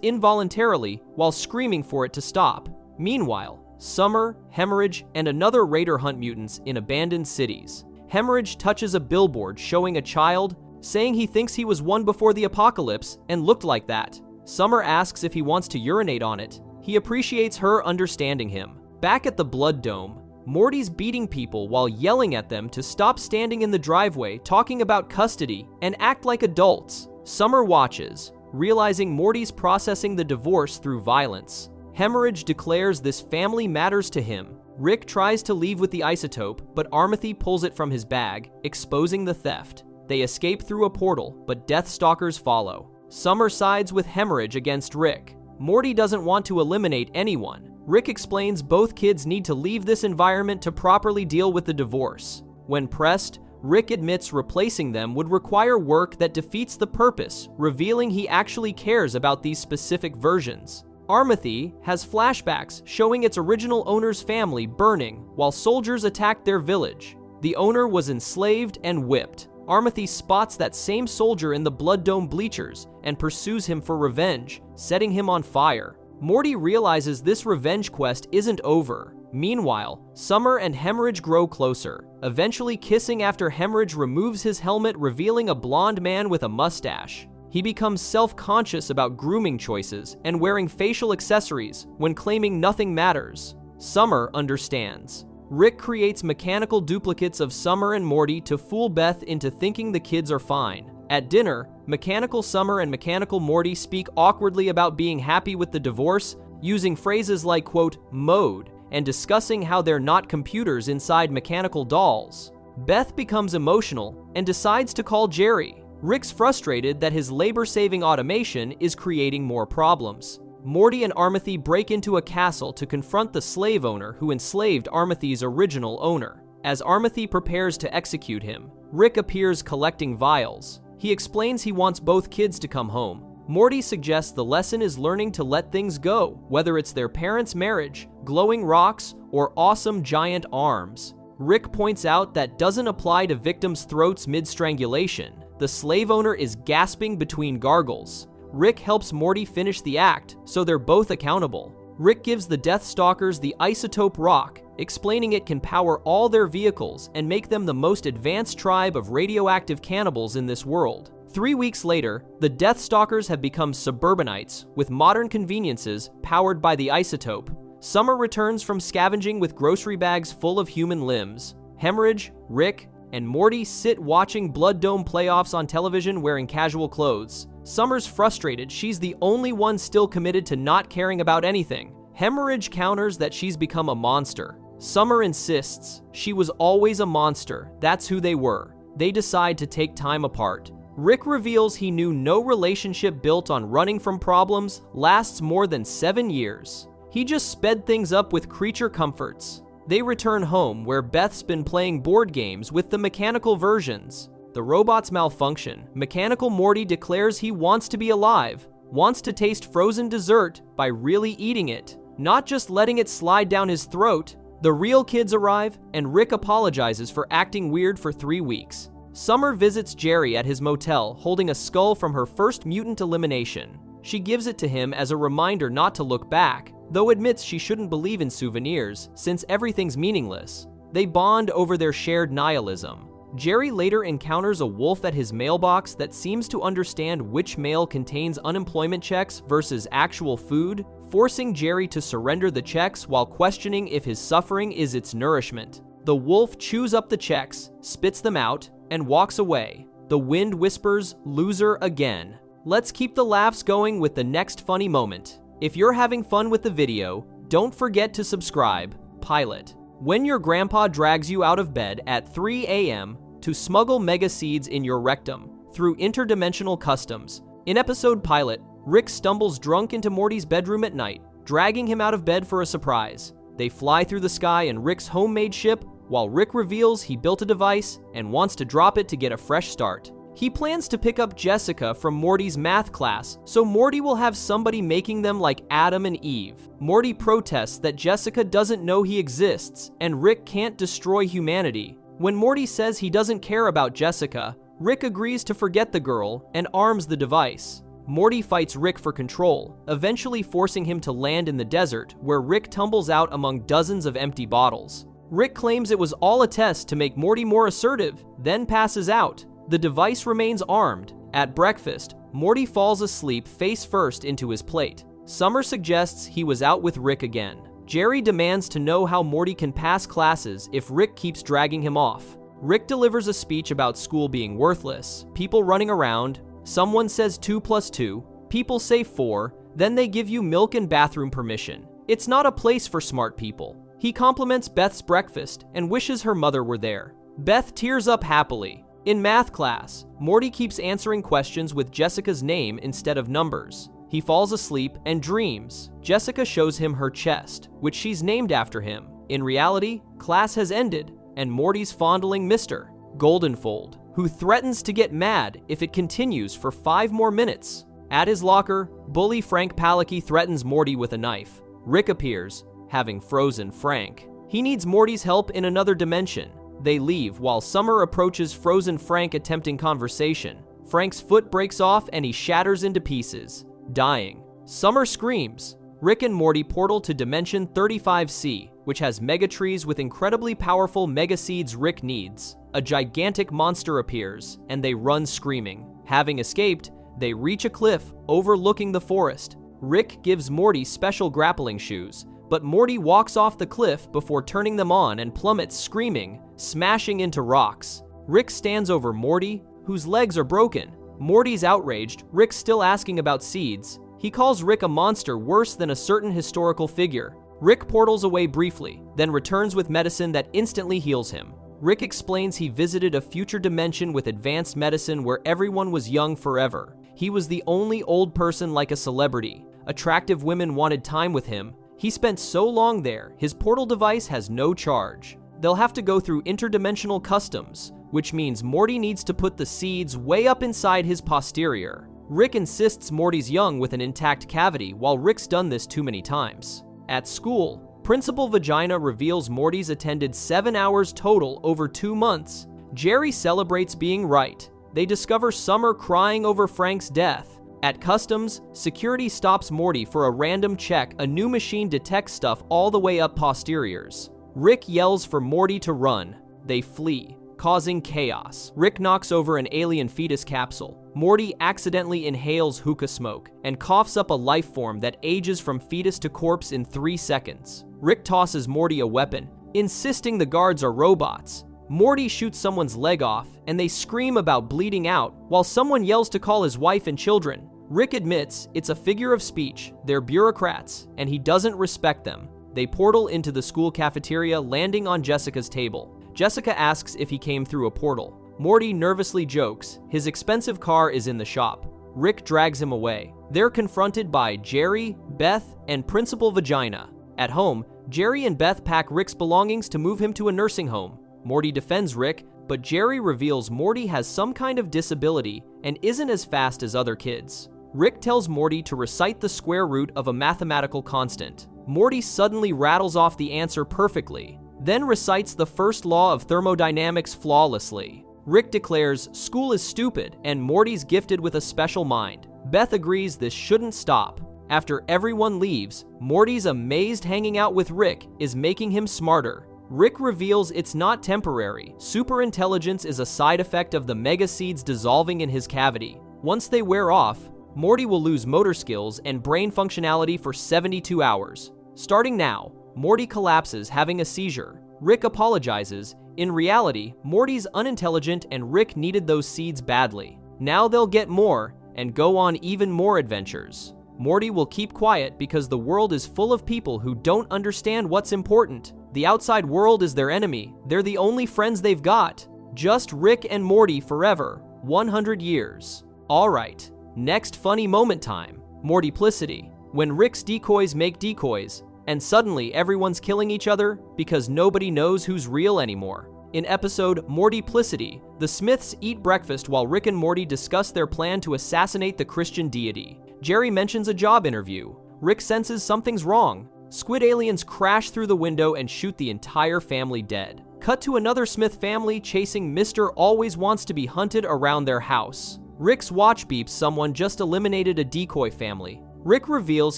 involuntarily while screaming for it to stop. Meanwhile, Summer, Hemorrhage, and another raider hunt mutants in abandoned cities. Hemorrhage touches a billboard showing a child, saying he thinks he was one before the apocalypse and looked like that. Summer asks if he wants to urinate on it. He appreciates her understanding him. Back at the blood dome, Morty's beating people while yelling at them to stop standing in the driveway talking about custody and act like adults. Summer watches, realizing Morty's processing the divorce through violence. Hemorrhage declares this family matters to him. Rick tries to leave with the isotope, but Armathy pulls it from his bag, exposing the theft. They escape through a portal, but Deathstalkers follow. Summer sides with Hemorrhage against Rick. Morty doesn't want to eliminate anyone. Rick explains both kids need to leave this environment to properly deal with the divorce. When pressed, Rick admits replacing them would require work that defeats the purpose, revealing he actually cares about these specific versions. Armathy has flashbacks showing its original owner's family burning while soldiers attacked their village. The owner was enslaved and whipped. Armathy spots that same soldier in the Blood Dome bleachers and pursues him for revenge, setting him on fire. Morty realizes this revenge quest isn't over. Meanwhile, Summer and Hemorrhage grow closer, eventually kissing after Hemorrhage removes his helmet, revealing a blonde man with a mustache. He becomes self-conscious about grooming choices and wearing facial accessories when claiming nothing matters. Summer understands. Rick creates mechanical duplicates of Summer and Morty to fool Beth into thinking the kids are fine. At dinner, Mechanical Summer and Mechanical Morty speak awkwardly about being happy with the divorce, using phrases like, quote, mode, and discussing how they're not computers inside mechanical dolls. Beth becomes emotional and decides to call Jerry. Rick's frustrated that his labor-saving automation is creating more problems. Morty and Armothy break into a castle to confront the slave owner who enslaved Armothy's original owner. As Armothy prepares to execute him, Rick appears collecting vials. He explains he wants both kids to come home. Morty suggests the lesson is learning to let things go, whether it's their parents' marriage, glowing rocks, or awesome giant arms. Rick points out that doesn't apply to victims' throats mid-strangulation. The slave owner is gasping between gargles. Rick helps Morty finish the act, so they're both accountable. Rick gives the Deathstalkers the isotope rock, explaining it can power all their vehicles and make them the most advanced tribe of radioactive cannibals in this world. 3 weeks later, the Deathstalkers have become suburbanites with modern conveniences powered by the isotope. Summer returns from scavenging with grocery bags full of human limbs. Hemorrhage, Rick, and Morty sit watching Blood Dome playoffs on television wearing casual clothes. Summer's frustrated she's the only one still committed to not caring about anything. Hemorrhage counters that she's become a monster. Summer insists she was always a monster, that's who they were. They decide to take time apart. Rick reveals he knew no relationship built on running from problems lasts more than 7 years. He just sped things up with creature comforts. They return home where Beth's been playing board games with the mechanical versions. The robots malfunction. Mechanical Morty declares he wants to be alive, wants to taste frozen dessert by really eating it, not just letting it slide down his throat. The real kids arrive, and Rick apologizes for acting weird for 3 weeks. Summer visits Jerry at his motel holding a skull from her first mutant elimination. She gives it to him as a reminder not to look back, though admits she shouldn't believe in souvenirs since everything's meaningless. They bond over their shared nihilism. Jerry later encounters a wolf at his mailbox that seems to understand which mail contains unemployment checks versus actual food, forcing Jerry to surrender the checks while questioning if his suffering is its nourishment. The wolf chews up the checks, spits them out, and walks away. The wind whispers, "Loser again." Let's keep the laughs going with the next funny moment. If you're having fun with the video, don't forget to subscribe. Pilot. When your grandpa drags you out of bed at 3 a.m. to smuggle mega seeds in your rectum through interdimensional customs. In episode Pilot, Rick stumbles drunk into Morty's bedroom at night, dragging him out of bed for a surprise. They fly through the sky in Rick's homemade ship, while Rick reveals he built a device and wants to drop it to get a fresh start. He plans to pick up Jessica from Morty's math class, so Morty will have somebody making them like Adam and Eve. Morty protests that Jessica doesn't know he exists, and Rick can't destroy humanity. When Morty says he doesn't care about Jessica, Rick agrees to forget the girl and arms the device. Morty fights Rick for control, eventually forcing him to land in the desert, where Rick tumbles out among dozens of empty bottles. Rick claims it was all a test to make Morty more assertive, then passes out. The device remains armed. At breakfast, Morty falls asleep face first into his plate. Summer suggests he was out with Rick again. Jerry demands to know how Morty can pass classes if Rick keeps dragging him off. Rick delivers a speech about school being worthless, people running around, someone says 2 + 2, people say 4, then they give you milk and bathroom permission. It's not a place for smart people. He compliments Beth's breakfast and wishes her mother were there. Beth tears up happily. In math class, Morty keeps answering questions with Jessica's name instead of numbers. He falls asleep and dreams. Jessica shows him her chest, which she's named after him. In reality, class has ended, and Morty's fondling Mr. Goldenfold, who threatens to get mad if it continues for 5 more minutes. At his locker, bully Frank Palicky threatens Morty with a knife. Rick appears, having frozen Frank. He needs Morty's help in another dimension. They leave while Summer approaches frozen Frank attempting conversation. Frank's foot breaks off and he shatters into pieces, dying. Summer screams. Rick and Morty portal to Dimension 35C, which has mega trees with incredibly powerful mega seeds Rick needs. A gigantic monster appears, and they run screaming. Having escaped, they reach a cliff overlooking the forest. Rick gives Morty special grappling shoes, but Morty walks off the cliff before turning them on and plummets screaming, smashing into rocks. Rick stands over Morty, whose legs are broken. Morty's outraged, Rick's still asking about seeds. He calls Rick a monster worse than a certain historical figure. Rick portals away briefly, then returns with medicine that instantly heals him. Rick explains he visited a future dimension with advanced medicine where everyone was young forever. He was the only old person like a celebrity. Attractive women wanted time with him. He spent so long there, his portal device has no charge. They'll have to go through interdimensional customs, which means Morty needs to put the seeds way up inside his posterior. Rick insists Morty's young with an intact cavity, while Rick's done this too many times. At school, Principal Vagina reveals Morty's attended 7 hours total over 2 months. Jerry celebrates being right. They discover Summer crying over Frank's death. At customs, security stops Morty for a random check. A new machine detects stuff all the way up posteriors. Rick yells for Morty to run. They flee, causing chaos. Rick knocks over an alien fetus capsule. Morty accidentally inhales hookah smoke and coughs up a life form that ages from fetus to corpse in 3 seconds. Rick tosses Morty a weapon, insisting the guards are robots. Morty shoots someone's leg off, and they scream about bleeding out, while someone yells to call his wife and children. Rick admits it's a figure of speech, they're bureaucrats, and he doesn't respect them. They portal into the school cafeteria, landing on Jessica's table. Jessica asks if he came through a portal. Morty nervously jokes his expensive car is in the shop. Rick drags him away. They're confronted by Jerry, Beth, and Principal Vagina. At home, Jerry and Beth pack Rick's belongings to move him to a nursing home. Morty defends Rick, but Jerry reveals Morty has some kind of disability and isn't as fast as other kids. Rick tells Morty to recite the square root of a mathematical constant. Morty suddenly rattles off the answer perfectly, then recites the first law of thermodynamics flawlessly. Rick declares school is stupid and Morty's gifted with a special mind. Beth agrees this shouldn't stop. After everyone leaves, Morty's amazed hanging out with Rick is making him smarter. Rick reveals it's not temporary. Superintelligence is a side effect of the mega seeds dissolving in his cavity. Once they wear off, Morty will lose motor skills and brain functionality for 72 hours. Starting now, Morty collapses, having a seizure. Rick apologizes. In reality, Morty's unintelligent and Rick needed those seeds badly. Now they'll get more and go on even more adventures. Morty will keep quiet because the world is full of people who don't understand what's important. The outside world is their enemy. They're the only friends they've got. Just Rick and Morty forever. 100 years. Alright, next funny moment time. Mortyplicity. When Rick's decoys make decoys, and suddenly everyone's killing each other because nobody knows who's real anymore. In episode Mortyplicity, the Smiths eat breakfast while Rick and Morty discuss their plan to assassinate the Christian deity. Jerry mentions a job interview. Rick senses something's wrong. Squid aliens crash through the window and shoot the entire family dead. Cut to another Smith family chasing Mr. Always Wants to Be Hunted around their house. Rick's watch beeps someone just eliminated a decoy family. Rick reveals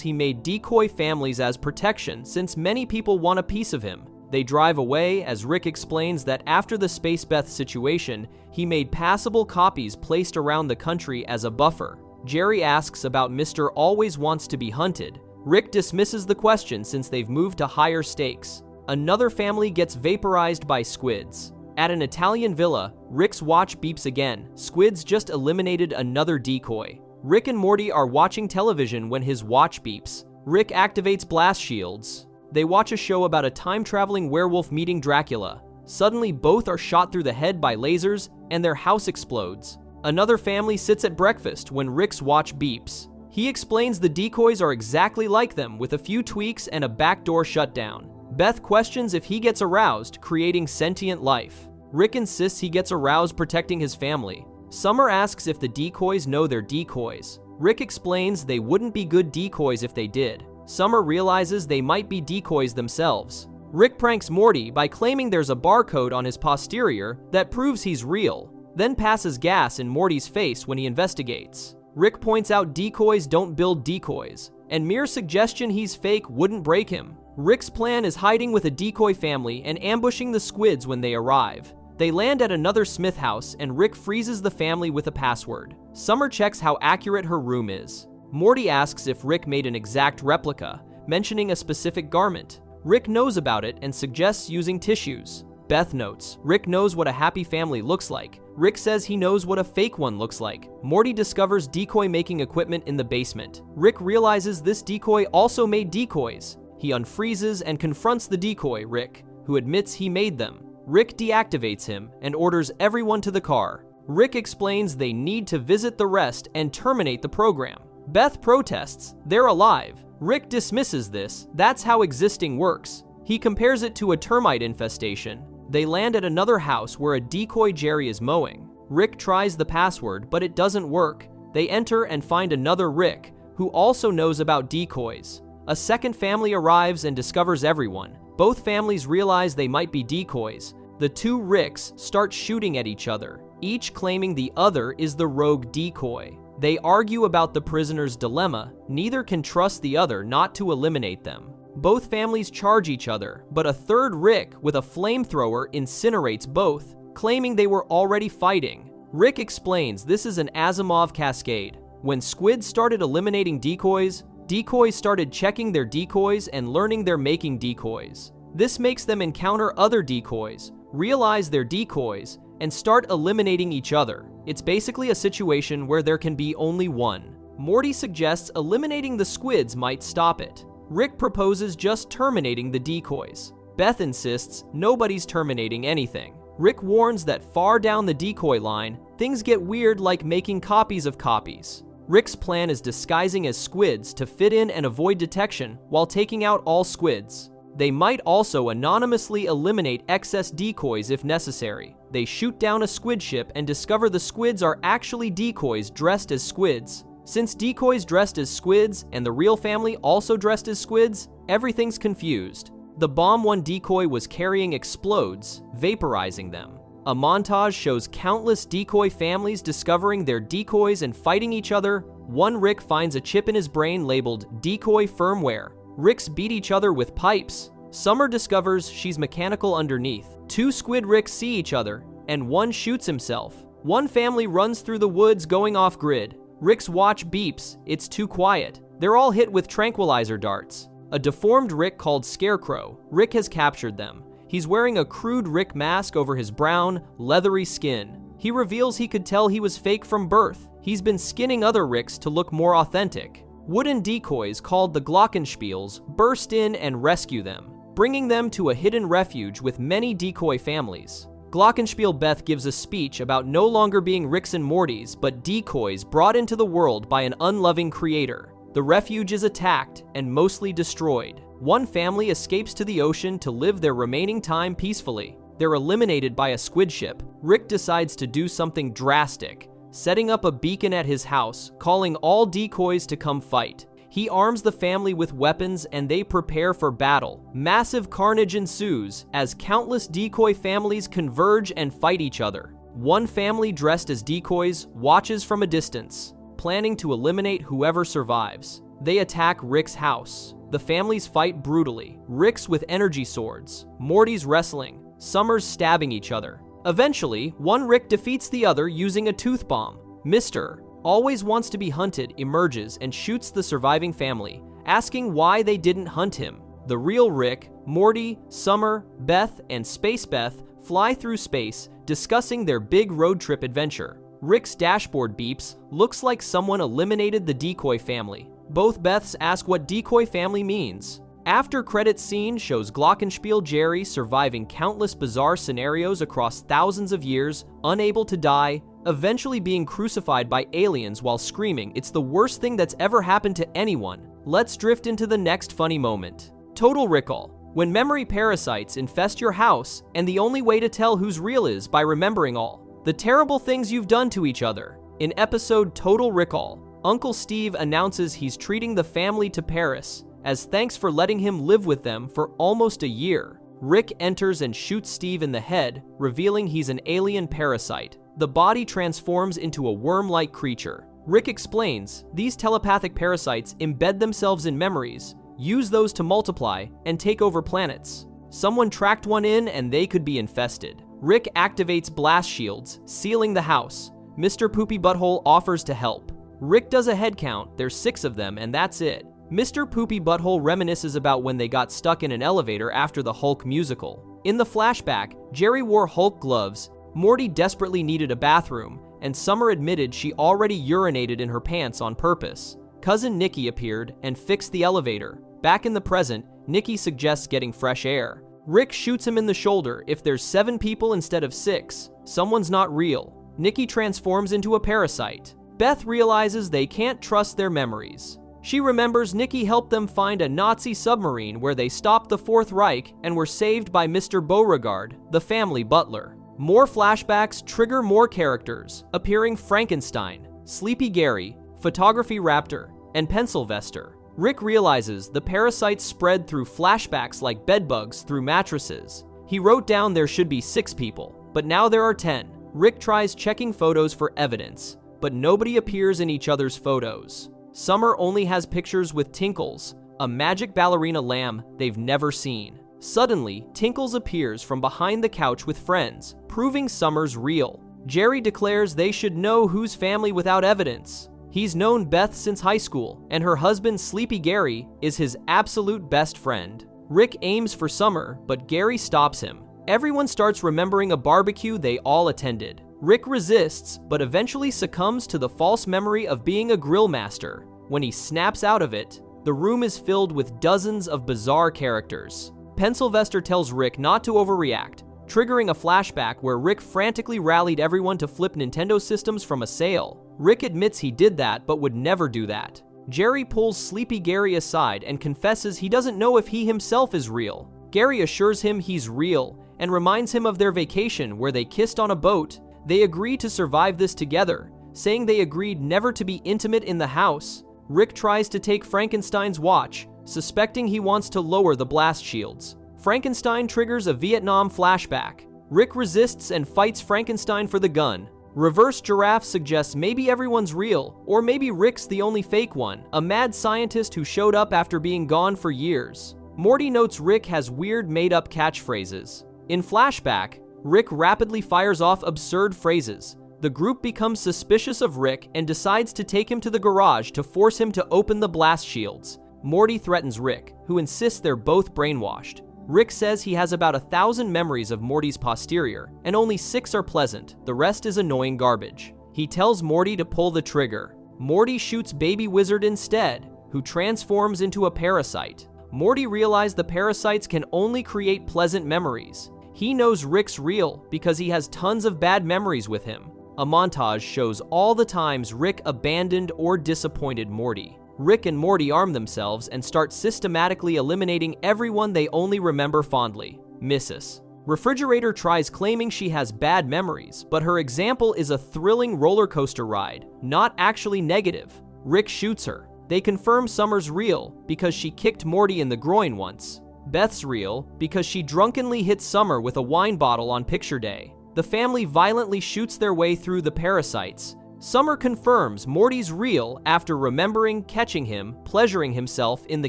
he made decoy families as protection since many people want a piece of him. They drive away as Rick explains that after the Space Beth situation, he made passable copies placed around the country as a buffer. Jerry asks about Mr. Always Wants to Be Hunted. Rick dismisses the question since they've moved to higher stakes. Another family gets vaporized by squids. At an Italian villa, Rick's watch beeps again. Squids just eliminated another decoy. Rick and Morty are watching television when his watch beeps. Rick activates blast shields. They watch a show about a time-traveling werewolf meeting Dracula. Suddenly, both are shot through the head by lasers, and their house explodes. Another family sits at breakfast when Rick's watch beeps. He explains the decoys are exactly like them, with a few tweaks and a backdoor shutdown. Beth questions if he gets aroused, creating sentient life. Rick insists he gets aroused protecting his family. Summer asks if the decoys know they're decoys. Rick explains they wouldn't be good decoys if they did. Summer realizes they might be decoys themselves. Rick pranks Morty by claiming there's a barcode on his posterior that proves he's real, then passes gas in Morty's face when he investigates. Rick points out decoys don't build decoys, and mere suggestion he's fake wouldn't break him. Rick's plan is hiding with a decoy family and ambushing the squids when they arrive. They land at another Smith house, and Rick freezes the family with a password. Summer checks how accurate her room is. Morty asks if Rick made an exact replica, mentioning a specific garment. Rick knows about it and suggests using tissues. Beth notes, Rick knows what a happy family looks like. Rick says he knows what a fake one looks like. Morty discovers decoy-making equipment in the basement. Rick realizes this decoy also made decoys. He unfreezes and confronts the decoy, Rick, who admits he made them. Rick deactivates him and orders everyone to the car. Rick explains they need to visit the rest and terminate the program. Beth protests, they're alive. Rick dismisses this, that's how existing works. He compares it to a termite infestation. They land at another house where a decoy Jerry is mowing. Rick tries the password, but it doesn't work. They enter and find another Rick, who also knows about decoys. A second family arrives and discovers everyone. Both families realize they might be decoys. The two Ricks start shooting at each other, each claiming the other is the rogue decoy. They argue about the prisoner's dilemma. Neither can trust the other not to eliminate them. Both families charge each other, but a third Rick with a flamethrower incinerates both, claiming they were already fighting. Rick explains this is an Asimov cascade. When squids started eliminating decoys, decoys started checking their decoys and learning they're making decoys. This makes them encounter other decoys, realize they're decoys, and start eliminating each other. It's basically a situation where there can be only one. Morty suggests eliminating the squids might stop it. Rick proposes just terminating the decoys. Beth insists nobody's terminating anything. Rick warns that far down the decoy line, things get weird, like making copies of copies. Rick's plan is disguising as squids to fit in and avoid detection while taking out all squids. They might also anonymously eliminate excess decoys if necessary. They shoot down a squid ship and discover the squids are actually decoys dressed as squids. Since decoys dressed as squids and the real family also dressed as squids, everything's confused. The bomb one decoy was carrying explodes, vaporizing them. A montage shows countless decoy families discovering their decoys and fighting each other. One Rick finds a chip in his brain labeled decoy firmware. Ricks beat each other with pipes. Summer discovers she's mechanical underneath. Two squid Ricks see each other, and one shoots himself. One family runs through the woods going off-grid. Rick's watch beeps, it's too quiet. They're all hit with tranquilizer darts. A deformed Rick called Scarecrow. Rick has captured them. He's wearing a crude Rick mask over his brown, leathery skin. He reveals he could tell he was fake from birth. He's been skinning other Ricks to look more authentic. Wooden decoys called the Glockenspiels burst in and rescue them, bringing them to a hidden refuge with many decoy families. Glockenspiel Beth gives a speech about no longer being Ricks and Mortys, but decoys brought into the world by an unloving creator. The refuge is attacked and mostly destroyed. One family escapes to the ocean to live their remaining time peacefully. They're eliminated by a squid ship. Rick decides to do something drastic, setting up a beacon at his house, calling all decoys to come fight. He arms the family with weapons and they prepare for battle. Massive carnage ensues as countless decoy families converge and fight each other. One family dressed as decoys watches from a distance, planning to eliminate whoever survives. They attack Rick's house. The families fight brutally. Rick's with energy swords, Morty's wrestling, Summer's stabbing each other. Eventually, one Rick defeats the other using a tooth bomb. Mr. always wants to be hunted emerges and shoots the surviving family, asking why they didn't hunt him. The real Rick, Morty, Summer, Beth, and Space Beth fly through space, discussing their big road trip adventure. Rick's dashboard beeps, looks like someone eliminated the decoy family. Both Beths ask what decoy family means. After credits scene shows Glockenspiel Jerry surviving countless bizarre scenarios across thousands of years, unable to die, eventually being crucified by aliens while screaming, "It's the worst thing that's ever happened to anyone." Let's drift into the next funny moment. Total Rickall. When memory parasites infest your house, and the only way to tell who's real is by remembering all the terrible things you've done to each other. In episode Total Rickall, Uncle Steve announces he's treating the family to Paris, as thanks for letting him live with them for almost a year. Rick enters and shoots Steve in the head, revealing he's an alien parasite. The body transforms into a worm-like creature. Rick explains, these telepathic parasites embed themselves in memories, use those to multiply, and take over planets. Someone tracked one in and they could be infested. Rick activates blast shields, sealing the house. Mr. Poopy Butthole offers to help. Rick does a head count, there's 6 of them, and that's it. Mr. Poopy Butthole reminisces about when they got stuck in an elevator after the Hulk musical. In the flashback, Jerry wore Hulk gloves, Morty desperately needed a bathroom, and Summer admitted she already urinated in her pants on purpose. Cousin Nikki appeared and fixed the elevator. Back in the present, Nikki suggests getting fresh air. Rick shoots him in the shoulder. If there's 7 people instead of 6, someone's not real. Nikki transforms into a parasite. Beth realizes they can't trust their memories. She remembers Nikki helped them find a Nazi submarine where they stopped the Fourth Reich and were saved by Mr. Beauregard, the family butler. More flashbacks trigger more characters, appearing Frankenstein, Sleepy Gary, Photography Raptor, and Pencilvester. Rick realizes the parasites spread through flashbacks like bedbugs through mattresses. He wrote down there should be 6 people, but now there are 10. Rick tries checking photos for evidence, but nobody appears in each other's photos. Summer only has pictures with Tinkles, a magic ballerina lamb they've never seen. Suddenly, Tinkles appears from behind the couch with friends, proving Summer's real. Jerry declares they should know whose family without evidence. He's known Beth since high school, and her husband Sleepy Gary is his absolute best friend. Rick aims for Summer, but Gary stops him. Everyone starts remembering a barbecue they all attended. Rick resists, but eventually succumbs to the false memory of being a grill master. When he snaps out of it, the room is filled with dozens of bizarre characters. Pencilvester tells Rick not to overreact, triggering a flashback where Rick frantically rallied everyone to flip Nintendo systems from a sale. Rick admits he did that, but would never do that. Jerry pulls Sleepy Gary aside and confesses he doesn't know if he himself is real. Gary assures him he's real and reminds him of their vacation where they kissed on a boat. They agree to survive this together, saying they agreed never to be intimate in the house. Rick tries to take Frankenstein's watch, suspecting he wants to lower the blast shields. Frankenstein triggers a Vietnam flashback. Rick resists and fights Frankenstein for the gun. Reverse Giraffe suggests maybe everyone's real, or maybe Rick's the only fake one, a mad scientist who showed up after being gone for years. Morty notes Rick has weird made-up catchphrases. In flashback, Rick rapidly fires off absurd phrases. The group becomes suspicious of Rick and decides to take him to the garage to force him to open the blast shields. Morty threatens Rick, who insists they're both brainwashed. Rick says he has about 1,000 memories of Morty's posterior, and only 6 are pleasant, the rest is annoying garbage. He tells Morty to pull the trigger. Morty shoots Baby Wizard instead, who transforms into a parasite. Morty realizes the parasites can only create pleasant memories. He knows Rick's real because he has tons of bad memories with him. A montage shows all the times Rick abandoned or disappointed Morty. Rick and Morty arm themselves and start systematically eliminating everyone they only remember fondly. Mrs. Refrigerator tries claiming she has bad memories, but her example is a thrilling roller coaster ride, not actually negative. Rick shoots her. They confirm Summer's real because she kicked Morty in the groin once. Beth's real because she drunkenly hit Summer with a wine bottle on picture day. The family violently shoots their way through the parasites. Summer confirms Morty's real after remembering catching him, pleasuring himself in the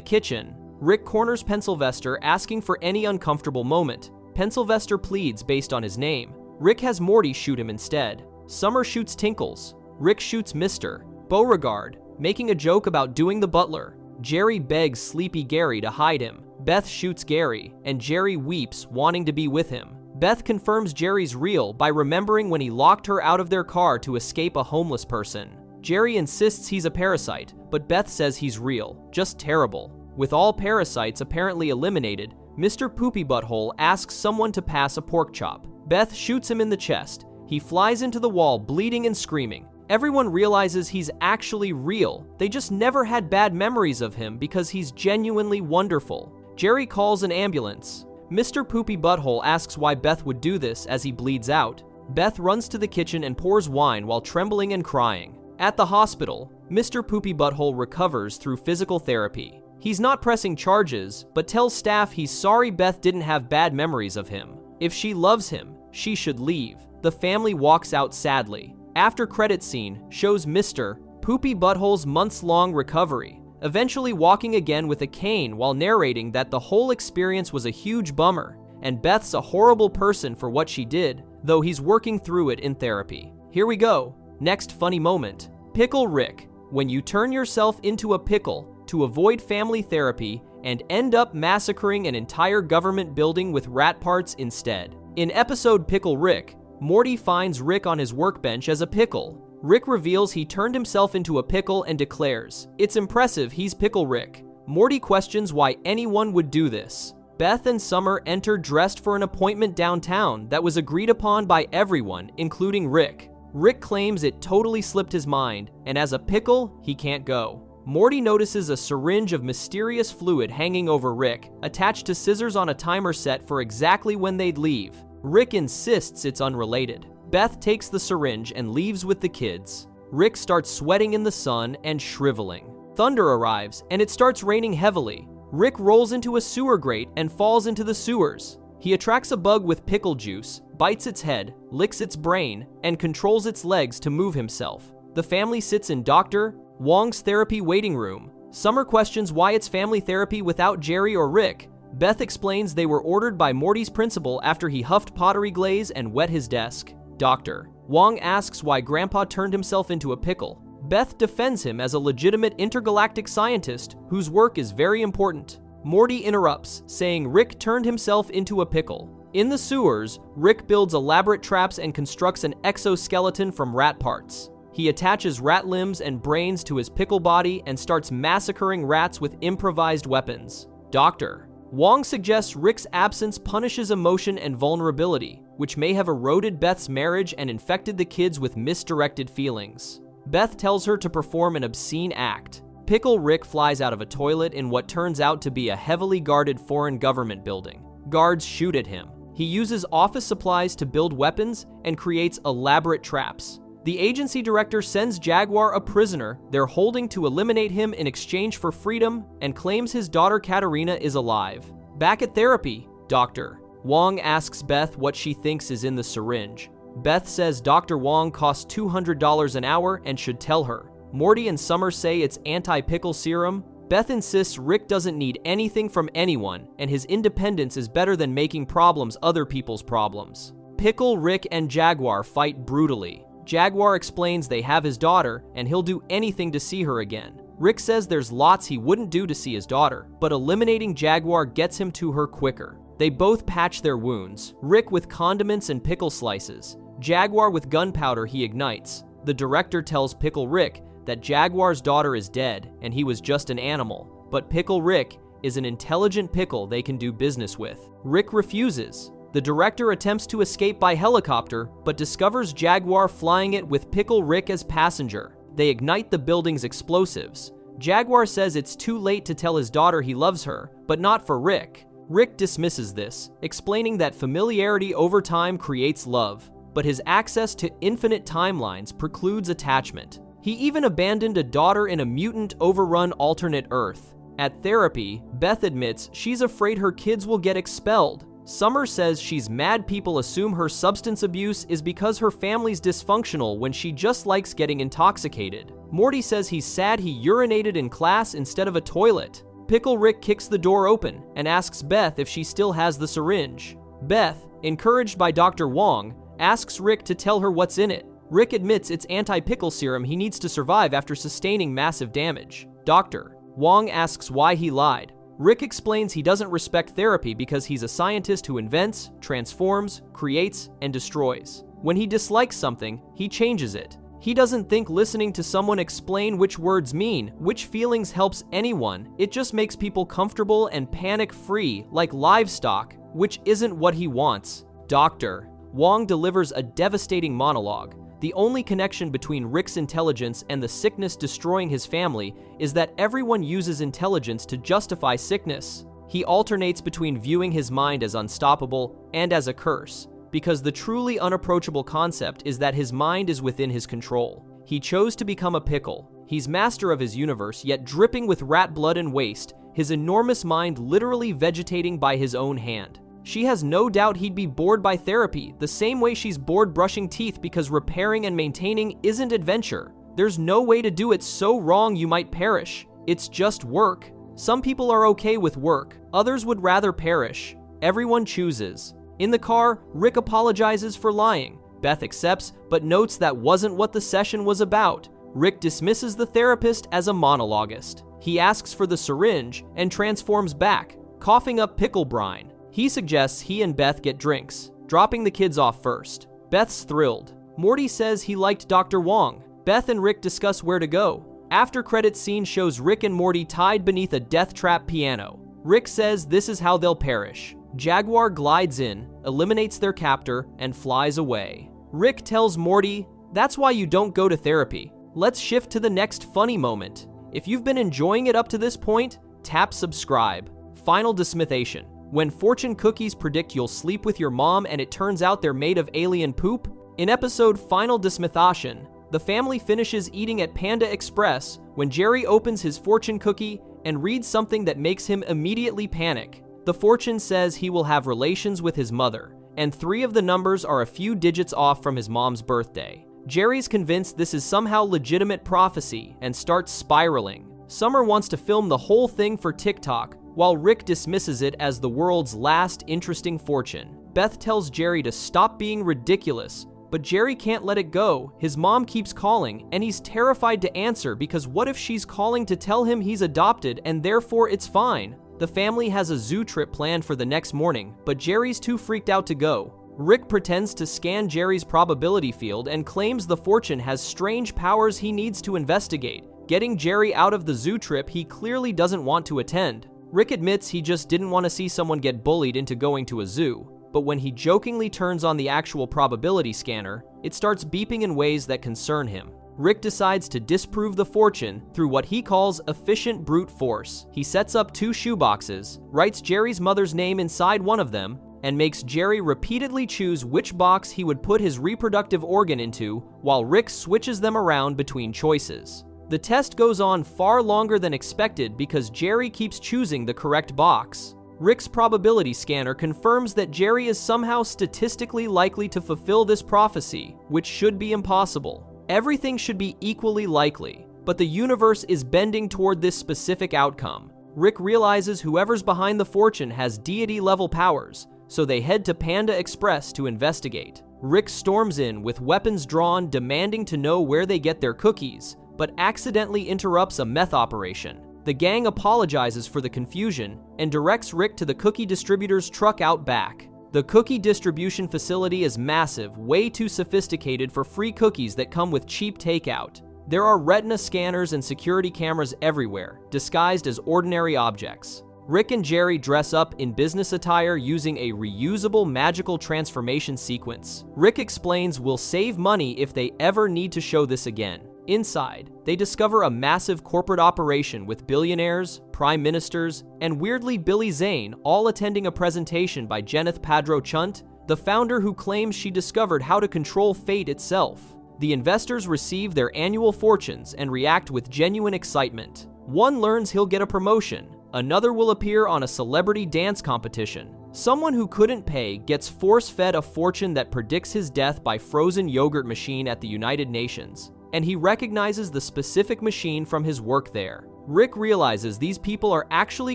kitchen. Rick corners Pencilvester, asking for any uncomfortable moment. Pencilvester pleads based on his name. Rick has Morty shoot him instead. Summer shoots Tinkles. Rick shoots Mr. Beauregard, making a joke about doing the butler. Jerry begs Sleepy Gary to hide him. Beth shoots Gary, and Jerry weeps, wanting to be with him. Beth confirms Jerry's real by remembering when he locked her out of their car to escape a homeless person. Jerry insists he's a parasite, but Beth says he's real, just terrible. With all parasites apparently eliminated, Mr. Poopy Butthole asks someone to pass a pork chop. Beth shoots him in the chest. He flies into the wall, bleeding and screaming. Everyone realizes he's actually real. They just never had bad memories of him because he's genuinely wonderful. Jerry calls an ambulance. Mr. Poopy Butthole asks why Beth would do this as he bleeds out. Beth runs to the kitchen and pours wine while trembling and crying. At the hospital, Mr. Poopy Butthole recovers through physical therapy. He's not pressing charges, but tells staff he's sorry Beth didn't have bad memories of him. If she loves him, she should leave. The family walks out sadly. After credit scene shows Mr. Poopy Butthole's months-long recovery, eventually walking again with a cane while narrating that the whole experience was a huge bummer, and Beth's a horrible person for what she did, though he's working through it in therapy. Here we go. Next funny moment. Pickle Rick. When you turn yourself into a pickle to avoid family therapy and end up massacring an entire government building with rat parts instead. In episode Pickle Rick, Morty finds Rick on his workbench as a pickle. Rick reveals he turned himself into a pickle and declares, "It's impressive, he's Pickle Rick." Morty questions why anyone would do this. Beth and Summer enter dressed for an appointment downtown that was agreed upon by everyone, including Rick. Rick claims it totally slipped his mind, and as a pickle, he can't go. Morty notices a syringe of mysterious fluid hanging over Rick, attached to scissors on a timer set for exactly when they'd leave. Rick insists it's unrelated. Beth takes the syringe and leaves with the kids. Rick starts sweating in the sun and shriveling. Thunder arrives, and it starts raining heavily. Rick rolls into a sewer grate and falls into the sewers. He attracts a bug with pickle juice, bites its head, licks its brain, and controls its legs to move himself. The family sits in Dr. Wong's therapy waiting room. Summer questions why it's family therapy without Jerry or Rick. Beth explains they were ordered by Morty's principal after he huffed pottery glaze and wet his desk. Dr. Wong asks why Grandpa turned himself into a pickle. Beth defends him as a legitimate intergalactic scientist whose work is very important. Morty interrupts, saying Rick turned himself into a pickle. In the sewers, Rick builds elaborate traps and constructs an exoskeleton from rat parts. He attaches rat limbs and brains to his pickle body and starts massacring rats with improvised weapons. Dr. Wong suggests Rick's absence punishes emotion and vulnerability, which may have eroded Beth's marriage and infected the kids with misdirected feelings. Beth tells her to perform an obscene act. Pickle Rick flies out of a toilet in what turns out to be a heavily guarded foreign government building. Guards shoot at him. He uses office supplies to build weapons and creates elaborate traps. The agency director sends Jaguar a prisoner they're holding to eliminate him in exchange for freedom and claims his daughter Katarina is alive. Back at therapy, Dr. Wong asks Beth what she thinks is in the syringe. Beth says Dr. Wong costs $200 an hour and should tell her. Morty and Summer say it's anti-pickle serum. Beth insists Rick doesn't need anything from anyone, and his independence is better than making problems other people's problems. Pickle, Rick, and Jaguar fight brutally. Jaguar explains they have his daughter, and he'll do anything to see her again. Rick says there's lots he wouldn't do to see his daughter, but eliminating Jaguar gets him to her quicker. They both patch their wounds, Rick with condiments and pickle slices, Jaguar with gunpowder he ignites. The director tells Pickle Rick that Jaguar's daughter is dead and he was just an animal, but Pickle Rick is an intelligent pickle they can do business with. Rick refuses. The director attempts to escape by helicopter, but discovers Jaguar flying it with Pickle Rick as passenger. They ignite the building's explosives. Jaguar says it's too late to tell his daughter he loves her, but not for Rick. Rick dismisses this, explaining that familiarity over time creates love, but his access to infinite timelines precludes attachment. He even abandoned a daughter in a mutant overrun alternate Earth. At therapy, Beth admits she's afraid her kids will get expelled. Summer says she's mad people assume her substance abuse is because her family's dysfunctional when she just likes getting intoxicated. Morty says he's sad he urinated in class instead of a toilet. Pickle Rick kicks the door open and asks Beth if she still has the syringe. Beth, encouraged by Dr. Wong, asks Rick to tell her what's in it. Rick admits it's anti-pickle serum he needs to survive after sustaining massive damage. Dr. Wong asks why he lied. Rick explains he doesn't respect therapy because he's a scientist who invents, transforms, creates, and destroys. When he dislikes something, he changes it. He doesn't think listening to someone explain which words mean, which feelings helps anyone. It just makes people comfortable and panic-free, like livestock, which isn't what he wants. Dr. Wong delivers a devastating monologue. The only connection between Rick's intelligence and the sickness destroying his family is that everyone uses intelligence to justify sickness. He alternates between viewing his mind as unstoppable and as a curse, because the truly unapproachable concept is that his mind is within his control. He chose to become a pickle. He's master of his universe, yet dripping with rat blood and waste, his enormous mind literally vegetating by his own hand. She has no doubt he'd be bored by therapy, the same way she's bored brushing teeth because repairing and maintaining isn't adventure. There's no way to do it so wrong you might perish. It's just work. Some people are okay with work. Others would rather perish. Everyone chooses. In the car, Rick apologizes for lying. Beth accepts, but notes that wasn't what the session was about. Rick dismisses the therapist as a monologuist. He asks for the syringe and transforms back, coughing up pickle brine. He suggests he and Beth get drinks, dropping the kids off first. Beth's thrilled. Morty says he liked Dr. Wong. Beth and Rick discuss where to go. After credits scene shows Rick and Morty tied beneath a death trap piano. Rick says this is how they'll perish. Jaguar glides in, eliminates their captor, and flies away. Rick tells Morty, "That's why you don't go to therapy." Let's shift to the next funny moment. If you've been enjoying it up to this point, tap subscribe. Final dismissation. When fortune cookies predict you'll sleep with your mom and it turns out they're made of alien poop? In episode Final Dismissation, the family finishes eating at Panda Express when Jerry opens his fortune cookie and reads something that makes him immediately panic. The fortune says he will have relations with his mother, and 3 of the numbers are a few digits off from his mom's birthday. Jerry's convinced this is somehow legitimate prophecy and starts spiraling. Summer wants to film the whole thing for TikTok, while Rick dismisses it as the world's last interesting fortune. Beth tells Jerry to stop being ridiculous, but Jerry can't let it go. His mom keeps calling, and he's terrified to answer because what if she's calling to tell him he's adopted and therefore it's fine? The family has a zoo trip planned for the next morning, but Jerry's too freaked out to go. Rick pretends to scan Jerry's probability field and claims the fortune has strange powers he needs to investigate, getting Jerry out of the zoo trip he clearly doesn't want to attend. Rick admits he just didn't want to see someone get bullied into going to a zoo, but when he jokingly turns on the actual probability scanner, it starts beeping in ways that concern him. Rick decides to disprove the fortune through what he calls efficient brute force. He sets up 2 shoeboxes, writes Jerry's mother's name inside one of them, and makes Jerry repeatedly choose which box he would put his reproductive organ into while Rick switches them around between choices. The test goes on far longer than expected because Jerry keeps choosing the correct box. Rick's probability scanner confirms that Jerry is somehow statistically likely to fulfill this prophecy, which should be impossible. Everything should be equally likely, but the universe is bending toward this specific outcome. Rick realizes whoever's behind the fortune has deity-level powers, so they head to Panda Express to investigate. Rick storms in with weapons drawn, demanding to know where they get their cookies, but accidentally interrupts a meth operation. The gang apologizes for the confusion and directs Rick to the cookie distributor's truck out back. The cookie distribution facility is massive, way too sophisticated for free cookies that come with cheap takeout. There are retina scanners and security cameras everywhere, disguised as ordinary objects. Rick and Jerry dress up in business attire using a reusable magical transformation sequence. Rick explains we'll save money if they ever need to show this again. Inside, they discover a massive corporate operation with billionaires, prime ministers, and weirdly Billy Zane all attending a presentation by Jeneth Padro Chunt, the founder who claims she discovered how to control fate itself. The investors receive their annual fortunes and react with genuine excitement. One learns he'll get a promotion. Another will appear on a celebrity dance competition. Someone who couldn't pay gets force-fed a fortune that predicts his death by frozen yogurt machine at the United Nations, and he recognizes the specific machine from his work there. Rick realizes these people are actually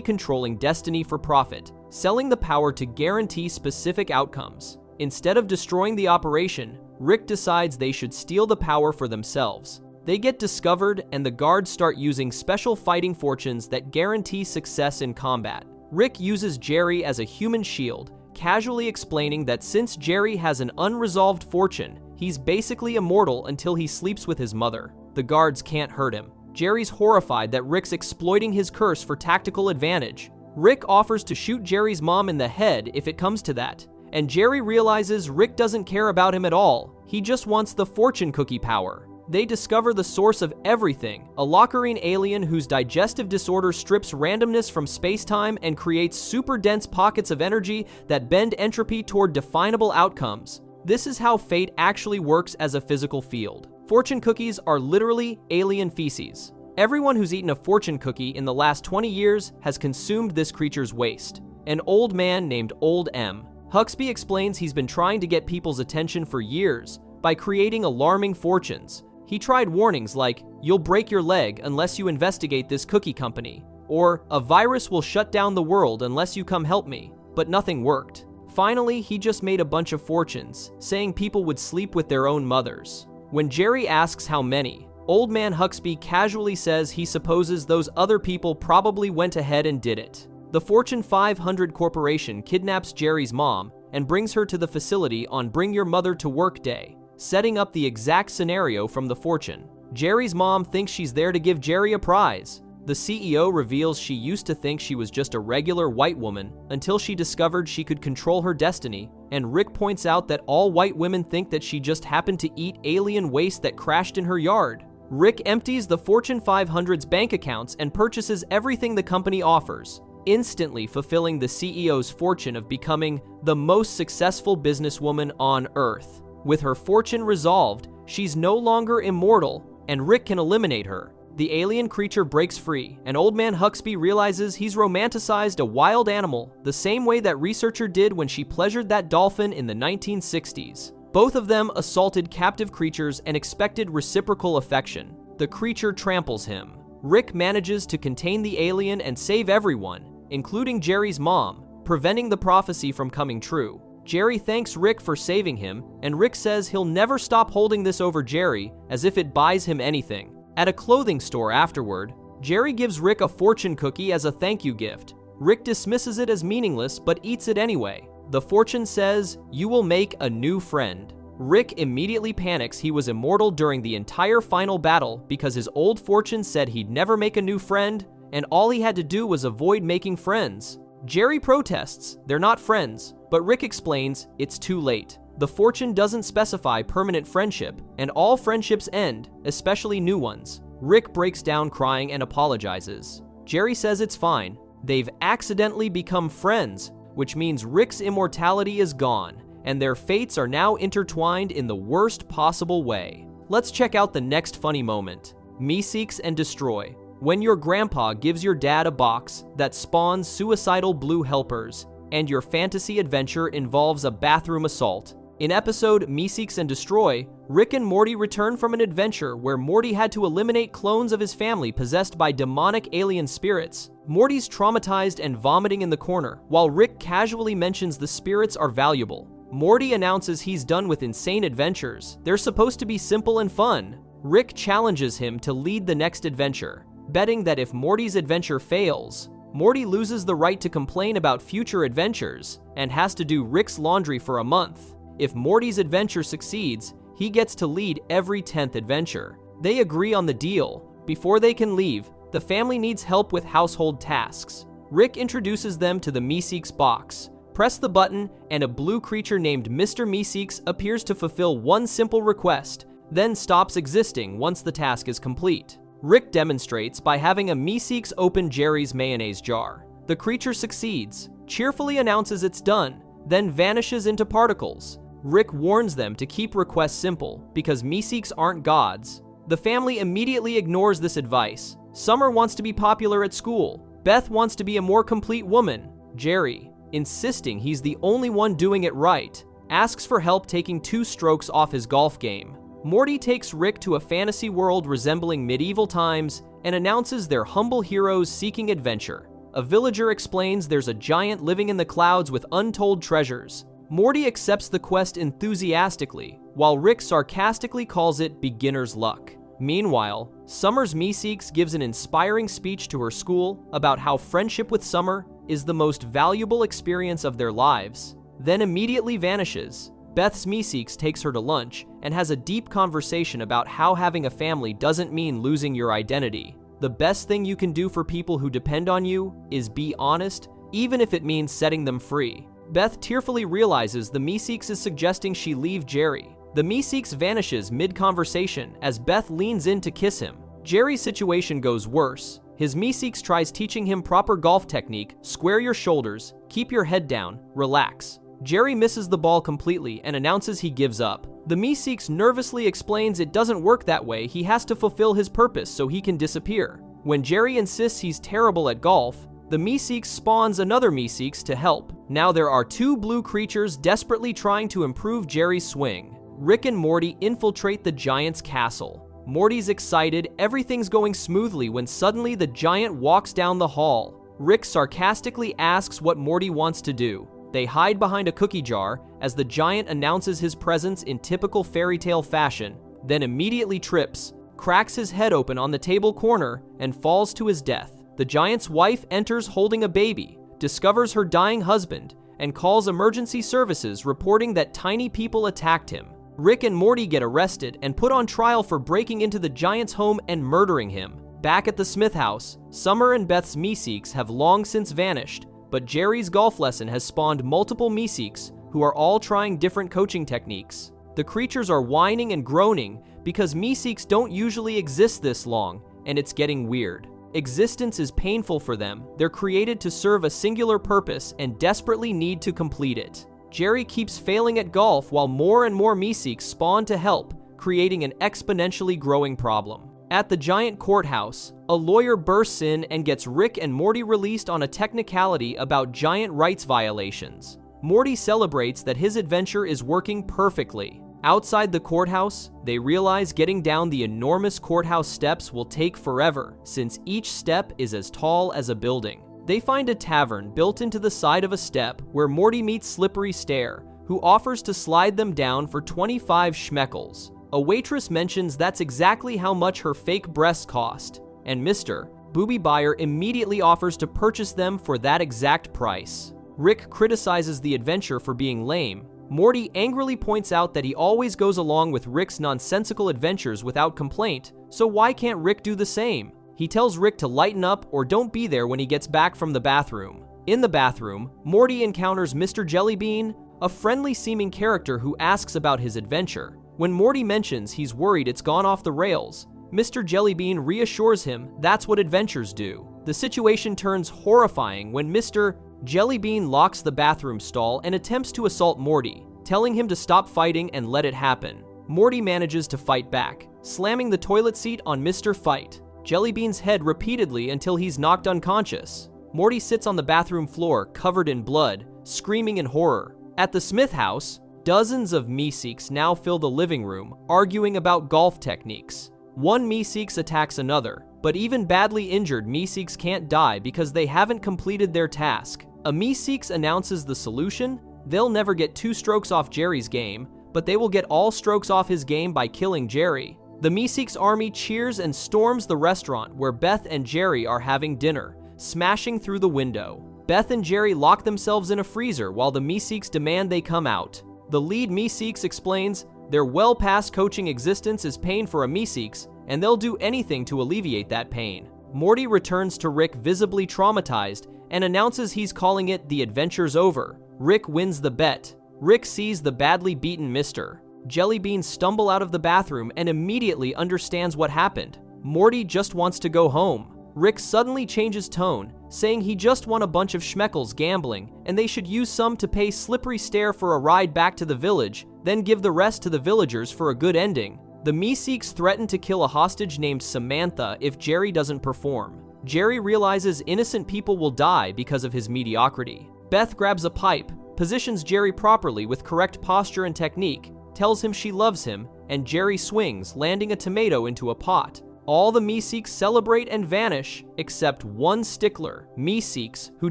controlling destiny for profit, selling the power to guarantee specific outcomes. Instead of destroying the operation, Rick decides they should steal the power for themselves. They get discovered, and the guards start using special fighting fortunes that guarantee success in combat. Rick uses Jerry as a human shield, casually explaining that since Jerry has an unresolved fortune, he's basically immortal until he sleeps with his mother. The guards can't hurt him. Jerry's horrified that Rick's exploiting his curse for tactical advantage. Rick offers to shoot Jerry's mom in the head if it comes to that, and Jerry realizes Rick doesn't care about him at all. He just wants the fortune cookie power. They discover the source of everything, a Lockerine alien whose digestive disorder strips randomness from space-time and creates super dense pockets of energy that bend entropy toward definable outcomes. This is how fate actually works as a physical field. Fortune cookies are literally alien feces. Everyone who's eaten a fortune cookie in the last 20 years has consumed this creature's waste. An old man named Old M. Huxby explains he's been trying to get people's attention for years by creating alarming fortunes. He tried warnings like, "You'll break your leg unless you investigate this cookie company," or "A virus will shut down the world unless you come help me," but nothing worked. Finally, he just made a bunch of fortunes, saying people would sleep with their own mothers. When Jerry asks how many, Old Man Huxby casually says he supposes those other people probably went ahead and did it. The Fortune 500 corporation kidnaps Jerry's mom and brings her to the facility on Bring Your Mother to Work Day, setting up the exact scenario from the fortune. Jerry's mom thinks she's there to give Jerry a prize, The CEO reveals she used to think she was just a regular white woman until she discovered she could control her destiny, and Rick points out that all white women think that she just happened to eat alien waste that crashed in her yard. Rick empties the Fortune 500's bank accounts and purchases everything the company offers, instantly fulfilling the CEO's fortune of becoming the most successful businesswoman on Earth. With her fortune resolved, she's no longer immortal, and Rick can eliminate her. The alien creature breaks free, and Old Man Huxby realizes he's romanticized a wild animal the same way that researcher did when she pleasured that dolphin in the 1960s. Both of them assaulted captive creatures and expected reciprocal affection. The creature tramples him. Rick manages to contain the alien and save everyone, including Jerry's mom, preventing the prophecy from coming true. Jerry thanks Rick for saving him, and Rick says he'll never stop holding this over Jerry as if it buys him anything. At a clothing store afterward, Jerry gives Rick a fortune cookie as a thank you gift. Rick dismisses it as meaningless but eats it anyway. The fortune says, "You will make a new friend." Rick immediately panics he was immortal during the entire final battle because his old fortune said he'd never make a new friend, and all he had to do was avoid making friends. Jerry protests, they're not friends, but Rick explains it's too late. The fortune doesn't specify permanent friendship, and all friendships end, especially new ones. Rick breaks down crying and apologizes. Jerry says it's fine. They've accidentally become friends, which means Rick's immortality is gone, and their fates are now intertwined in the worst possible way. Let's check out the next funny moment. Meeseeks and Destroy. When your grandpa gives your dad a box that spawns suicidal blue helpers, and your fantasy adventure involves a bathroom assault. In episode Meeseeks and Destroy, Rick and Morty return from an adventure where Morty had to eliminate clones of his family possessed by demonic alien spirits. Morty's traumatized and vomiting in the corner, while Rick casually mentions the spirits are valuable. Morty announces he's done with insane adventures. They're supposed to be simple and fun. Rick challenges him to lead the next adventure, betting that if Morty's adventure fails, Morty loses the right to complain about future adventures and has to do Rick's laundry for a month. If Morty's adventure succeeds, he gets to lead every 10th adventure. They agree on the deal. Before they can leave, the family needs help with household tasks. Rick introduces them to the Meeseeks box. Press the button, and a blue creature named Mr. Meeseeks appears to fulfill one simple request, then stops existing once the task is complete. Rick demonstrates by having a Meeseeks open Jerry's mayonnaise jar. The creature succeeds, cheerfully announces it's done, then vanishes into particles. Rick warns them to keep requests simple because Meeseeks aren't gods. The family immediately ignores this advice. Summer wants to be popular at school. Beth wants to be a more complete woman. Jerry, insisting he's the only one doing it right, asks for help taking 2 strokes off his golf game. Morty takes Rick to a fantasy world resembling medieval times and announces they're humble heroes seeking adventure. A villager explains there's a giant living in the clouds with untold treasures. Morty accepts the quest enthusiastically, while Rick sarcastically calls it beginner's luck. Meanwhile, Summer's Meeseeks gives an inspiring speech to her school about how friendship with Summer is the most valuable experience of their lives, then immediately vanishes. Beth's Meeseeks takes her to lunch and has a deep conversation about how having a family doesn't mean losing your identity. The best thing you can do for people who depend on you is be honest, even if it means setting them free. Beth tearfully realizes the Meeseeks is suggesting she leave Jerry. The Meeseeks vanishes mid-conversation as Beth leans in to kiss him. Jerry's situation goes worse. His Meeseeks tries teaching him proper golf technique, square your shoulders, keep your head down, relax. Jerry misses the ball completely and announces he gives up. The Meeseeks nervously explains it doesn't work that way, he has to fulfill his purpose so he can disappear. When Jerry insists he's terrible at golf, the Meeseeks spawns another Meeseeks to help. Now there are 2 blue creatures desperately trying to improve Jerry's swing. Rick and Morty infiltrate the giant's castle. Morty's excited, everything's going smoothly when suddenly the giant walks down the hall. Rick sarcastically asks what Morty wants to do. They hide behind a cookie jar as the giant announces his presence in typical fairy tale fashion, then immediately trips, cracks his head open on the table corner, and falls to his death. The giant's wife enters holding a baby, discovers her dying husband, and calls emergency services reporting that tiny people attacked him. Rick and Morty get arrested and put on trial for breaking into the giant's home and murdering him. Back at the Smith house, Summer and Beth's Meeseeks have long since vanished, but Jerry's golf lesson has spawned multiple Meeseeks who are all trying different coaching techniques. The creatures are whining and groaning because Meeseeks don't usually exist this long, and it's getting weird. Existence is painful for them. They're created to serve a singular purpose and desperately need to complete it. Jerry keeps failing at golf while more and more Meeseeks spawn to help, creating an exponentially growing problem. At the giant courthouse, a lawyer bursts in and gets Rick and Morty released on a technicality about giant rights violations. Morty celebrates that his adventure is working perfectly. Outside the courthouse, they realize getting down the enormous courthouse steps will take forever, since each step is as tall as a building. They find a tavern built into the side of a step where Morty meets Slippery Stare, who offers to slide them down for 25 schmeckles. A waitress mentions that's exactly how much her fake breasts cost, and Mr. Booby Buyer immediately offers to purchase them for that exact price. Rick criticizes the adventure for being lame. Morty angrily points out that he always goes along with Rick's nonsensical adventures without complaint, so why can't Rick do the same? He tells Rick to lighten up or don't be there when he gets back from the bathroom. In the bathroom, Morty encounters Mr. Jellybean, a friendly-seeming character who asks about his adventure. When Morty mentions he's worried it's gone off the rails, Mr. Jellybean reassures him that's what adventures do. The situation turns horrifying when Mr. Jellybean locks the bathroom stall and attempts to assault Morty, telling him to stop fighting and let it happen. Morty manages to fight back, slamming the toilet seat on Mr. Fight Jellybean's head repeatedly until he's knocked unconscious. Morty sits on the bathroom floor covered in blood, screaming in horror. At the Smith house, dozens of Meeseeks now fill the living room, arguing about golf techniques. One Meeseeks attacks another, but even badly injured Meeseeks can't die because they haven't completed their task. A Meeseeks announces the solution: they'll never get 2 strokes off Jerry's game, but they will get all strokes off his game by killing Jerry. The Meeseeks army cheers and storms the restaurant where Beth and Jerry are having dinner, smashing through the window. Beth and Jerry lock themselves in a freezer while the Meeseeks demand they come out. The lead Meeseeks explains their well past coaching existence is pain for a Meeseeks, and they'll do anything to alleviate that pain. Morty returns to Rick visibly traumatized and announces he's calling it the adventure's over. Rick wins the bet. Rick sees the badly beaten Mr. Jellybean stumble out of the bathroom and immediately understands what happened. Morty just wants to go home. Rick suddenly changes tone, saying he just won a bunch of schmeckles gambling, and they should use some to pay Slippery Stare for a ride back to the village, then give the rest to the villagers for a good ending. The Meeseeks threaten to kill a hostage named Samantha if Jerry doesn't perform. Jerry realizes innocent people will die because of his mediocrity. Beth grabs a pipe, positions Jerry properly with correct posture and technique, tells him she loves him, and Jerry swings, landing a tomato into a pot. All the Meeseeks celebrate and vanish, except one stickler, Meeseeks, who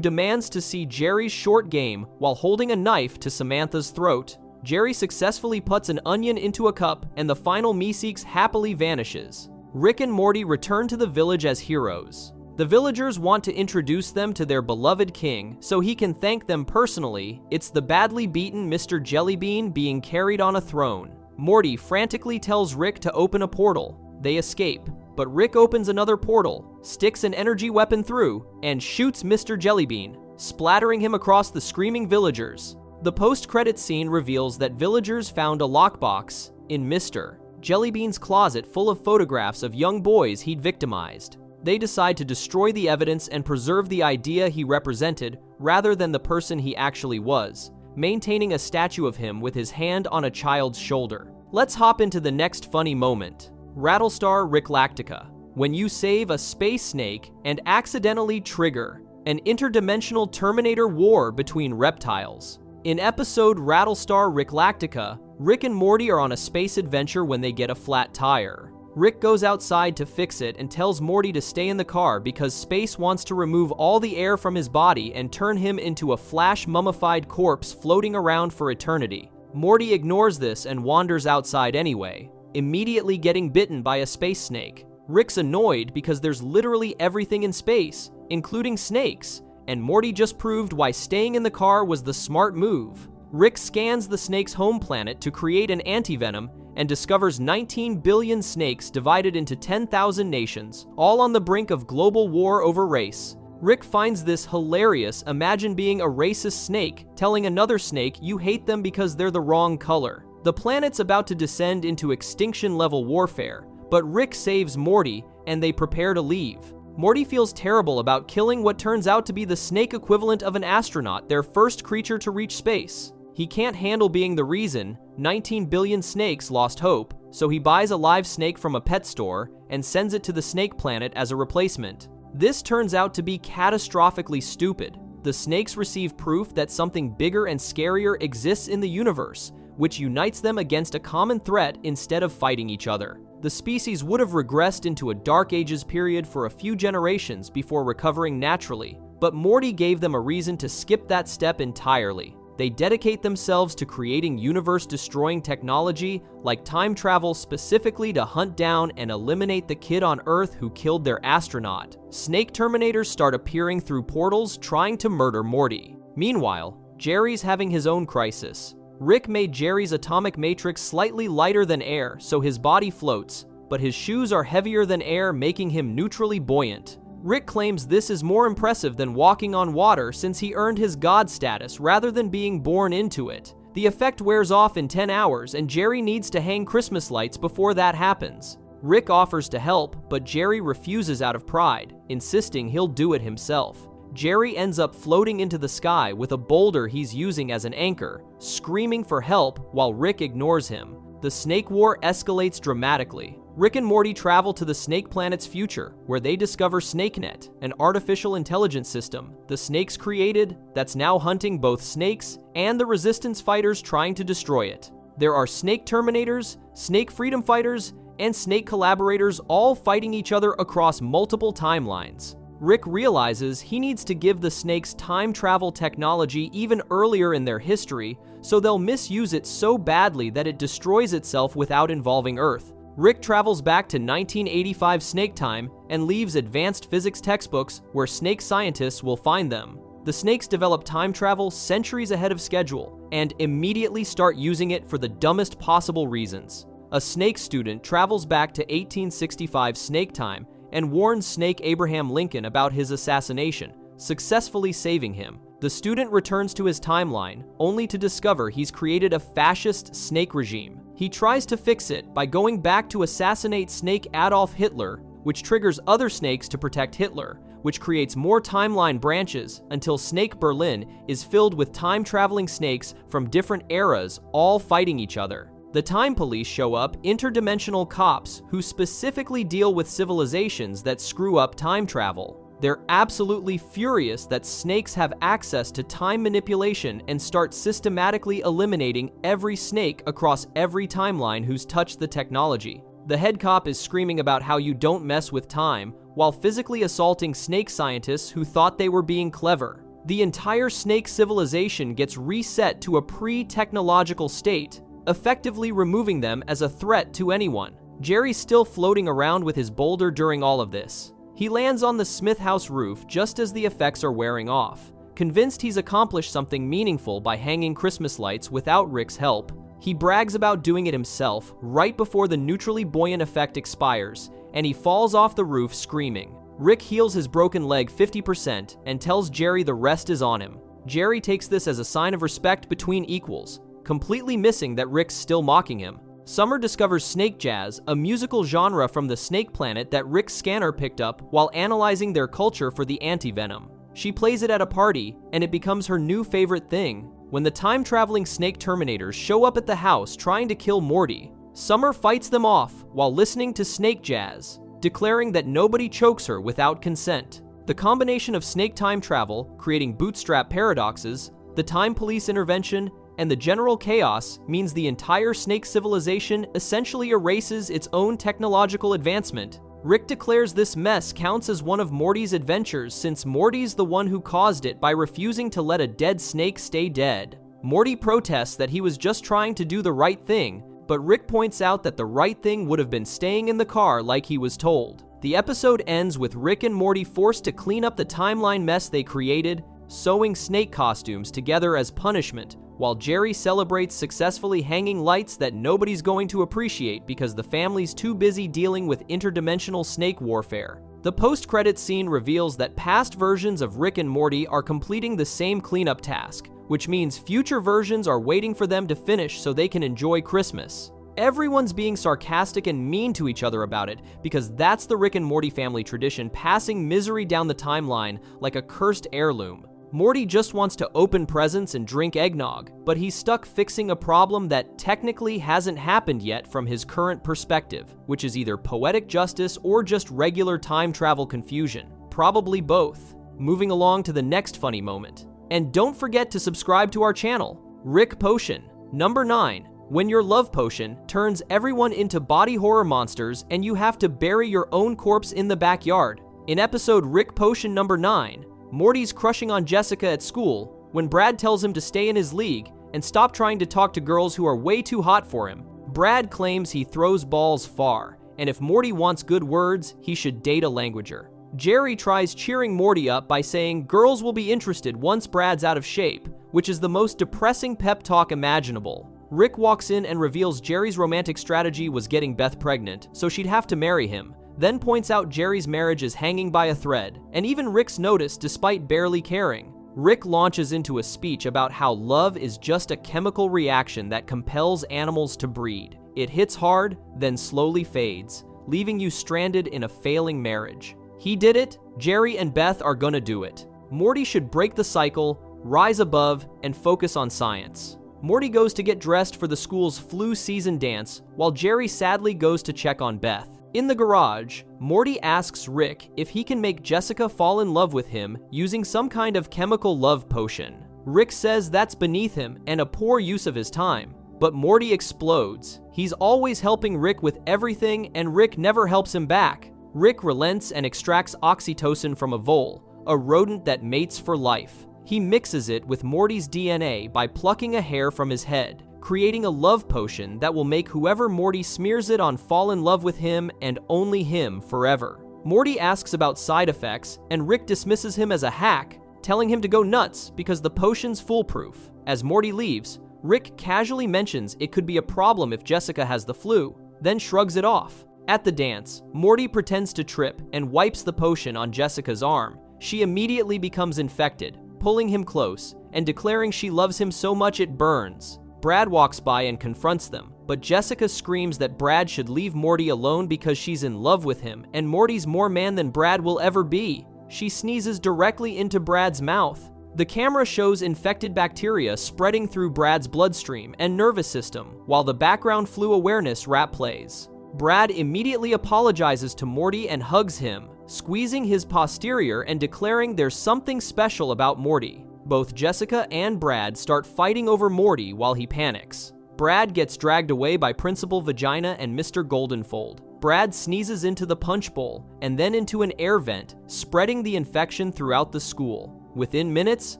demands to see Jerry's short game while holding a knife to Samantha's throat. Jerry successfully puts an onion into a cup, and the final Meeseeks happily vanishes. Rick and Morty return to the village as heroes. The villagers want to introduce them to their beloved king so he can thank them personally. It's the badly beaten Mr. Jellybean being carried on a throne. Morty frantically tells Rick to open a portal. They escape, but Rick opens another portal, sticks an energy weapon through, and shoots Mr. Jellybean, splattering him across the screaming villagers. The post-credits scene reveals that villagers found a lockbox in Mr. Jellybean's closet full of photographs of young boys he'd victimized. They decide to destroy the evidence and preserve the idea he represented rather than the person he actually was, maintaining a statue of him with his hand on a child's shoulder. Let's hop into the next funny moment. Rattlestar Ricklactica. When you save a space snake and accidentally trigger an interdimensional Terminator war between reptiles. In episode Rattlestar Ricklactica, Rick and Morty are on a space adventure when they get a flat tire. Rick goes outside to fix it and tells Morty to stay in the car because space wants to remove all the air from his body and turn him into a flash mummified corpse floating around for eternity. Morty ignores this and wanders outside anyway, immediately getting bitten by a space snake. Rick's annoyed because there's literally everything in space, including snakes, and Morty just proved why staying in the car was the smart move. Rick scans the snake's home planet to create an antivenom and discovers 19 billion snakes divided into 10,000 nations, all on the brink of global war over race. Rick finds this hilarious. Imagine being a racist snake, telling another snake you hate them because they're the wrong color. The planet's about to descend into extinction-level warfare, but Rick saves Morty, and they prepare to leave. Morty feels terrible about killing what turns out to be the snake equivalent of an astronaut, their first creature to reach space. He can't handle being the reason 19 billion snakes lost hope, so he buys a live snake from a pet store and sends it to the snake planet as a replacement. This turns out to be catastrophically stupid. The snakes receive proof that something bigger and scarier exists in the universe, which unites them against a common threat instead of fighting each other. The species would have regressed into a Dark Ages period for a few generations before recovering naturally, but Morty gave them a reason to skip that step entirely. They dedicate themselves to creating universe-destroying technology like time travel specifically to hunt down and eliminate the kid on Earth who killed their astronaut. Snake Terminators start appearing through portals trying to murder Morty. Meanwhile, Jerry's having his own crisis. Rick made Jerry's atomic matrix slightly lighter than air so his body floats, but his shoes are heavier than air, making him neutrally buoyant. Rick claims this is more impressive than walking on water since he earned his god status rather than being born into it. The effect wears off in 10 hours and Jerry needs to hang Christmas lights before that happens. Rick offers to help, but Jerry refuses out of pride, insisting he'll do it himself. Jerry ends up floating into the sky with a boulder he's using as an anchor, screaming for help while Rick ignores him. The snake war escalates dramatically. Rick and Morty travel to the snake planet's future, where they discover SnakeNet, an artificial intelligence system the snakes created that's now hunting both snakes and the resistance fighters trying to destroy it. There are snake terminators, snake freedom fighters, and snake collaborators all fighting each other across multiple timelines. Rick realizes he needs to give the snakes time travel technology even earlier in their history, so they'll misuse it so badly that it destroys itself without involving Earth. Rick travels back to 1985 snake time and leaves advanced physics textbooks where snake scientists will find them. The snakes develop time travel centuries ahead of schedule and immediately start using it for the dumbest possible reasons. A snake student travels back to 1865 snake time and warns Snake Abraham Lincoln about his assassination, successfully saving him. The student returns to his timeline, only to discover he's created a fascist snake regime. He tries to fix it by going back to assassinate Snake Adolf Hitler, which triggers other snakes to protect Hitler, which creates more timeline branches until Snake Berlin is filled with time-traveling snakes from different eras all fighting each other. The time police show up, interdimensional cops who specifically deal with civilizations that screw up time travel. They're absolutely furious that snakes have access to time manipulation and start systematically eliminating every snake across every timeline who's touched the technology. The head cop is screaming about how you don't mess with time, while physically assaulting snake scientists who thought they were being clever. The entire snake civilization gets reset to a pre-technological state, effectively removing them as a threat to anyone. Jerry's still floating around with his boulder during all of this. He lands on the Smith house roof just as the effects are wearing off. Convinced he's accomplished something meaningful by hanging Christmas lights without Rick's help, he brags about doing it himself right before the neutrally buoyant effect expires, and he falls off the roof screaming. Rick heals his broken leg 50% and tells Jerry the rest is on him. Jerry takes this as a sign of respect between equals, completely missing that Rick's still mocking him. Summer discovers snake jazz, a musical genre from the snake planet that Rick's scanner picked up while analyzing their culture for the anti-venom. She plays it at a party, and it becomes her new favorite thing. When the time-traveling snake terminators show up at the house trying to kill Morty, Summer fights them off while listening to snake jazz, declaring that nobody chokes her without consent. The combination of snake time travel, creating bootstrap paradoxes, the time police intervention, and the general chaos means the entire snake civilization essentially erases its own technological advancement. Rick declares this mess counts as one of Morty's adventures since Morty's the one who caused it by refusing to let a dead snake stay dead. Morty protests that he was just trying to do the right thing, but Rick points out that the right thing would have been staying in the car like he was told. The episode ends with Rick and Morty forced to clean up the timeline mess they created, sewing snake costumes together as punishment, while Jerry celebrates successfully hanging lights that nobody's going to appreciate because the family's too busy dealing with interdimensional snake warfare. The post-credits scene reveals that past versions of Rick and Morty are completing the same cleanup task, which means future versions are waiting for them to finish so they can enjoy Christmas. Everyone's being sarcastic and mean to each other about it because that's the Rick and Morty family tradition, passing misery down the timeline like a cursed heirloom. Morty just wants to open presents and drink eggnog, but he's stuck fixing a problem that technically hasn't happened yet from his current perspective, which is either poetic justice or just regular time travel confusion. Probably both. Moving along to the next funny moment. And don't forget to subscribe to our channel. Rick Potion. Number 9. When your love potion turns everyone into body horror monsters and you have to bury your own corpse in the backyard. In episode Rick Potion number 9, Morty's crushing on Jessica at school when Brad tells him to stay in his league and stop trying to talk to girls who are way too hot for him. Brad claims he throws balls far, and if Morty wants good words, he should date a languager. Jerry tries cheering Morty up by saying girls will be interested once Brad's out of shape, which is the most depressing pep talk imaginable. Rick walks in and reveals Jerry's romantic strategy was getting Beth pregnant, so she'd have to marry him, then points out Jerry's marriage is hanging by a thread, and even Rick's noticed despite barely caring. Rick launches into a speech about how love is just a chemical reaction that compels animals to breed. It hits hard, then slowly fades, leaving you stranded in a failing marriage. He did it, Jerry and Beth are gonna do it. Morty should break the cycle, rise above, and focus on science. Morty goes to get dressed for the school's flu season dance, while Jerry sadly goes to check on Beth. In the garage, Morty asks Rick if he can make Jessica fall in love with him using some kind of chemical love potion. Rick says that's beneath him and a poor use of his time, but Morty explodes. He's always helping Rick with everything and Rick never helps him back. Rick relents and extracts oxytocin from a vole, a rodent that mates for life. He mixes it with Morty's DNA by plucking a hair from his head, creating a love potion that will make whoever Morty smears it on fall in love with him and only him forever. Morty asks about side effects, and Rick dismisses him as a hack, telling him to go nuts because the potion's foolproof. As Morty leaves, Rick casually mentions it could be a problem if Jessica has the flu, then shrugs it off. At the dance, Morty pretends to trip and wipes the potion on Jessica's arm. She immediately becomes infected, pulling him close and declaring she loves him so much it burns. Brad walks by and confronts them, but Jessica screams that Brad should leave Morty alone because she's in love with him and Morty's more man than Brad will ever be. She sneezes directly into Brad's mouth. The camera shows infected bacteria spreading through Brad's bloodstream and nervous system while the background flu awareness rap plays. Brad immediately apologizes to Morty and hugs him, squeezing his posterior and declaring there's something special about Morty. Both Jessica and Brad start fighting over Morty while he panics. Brad gets dragged away by Principal Vagina and Mr. Goldenfold. Brad sneezes into the punch bowl and then into an air vent, spreading the infection throughout the school. Within minutes,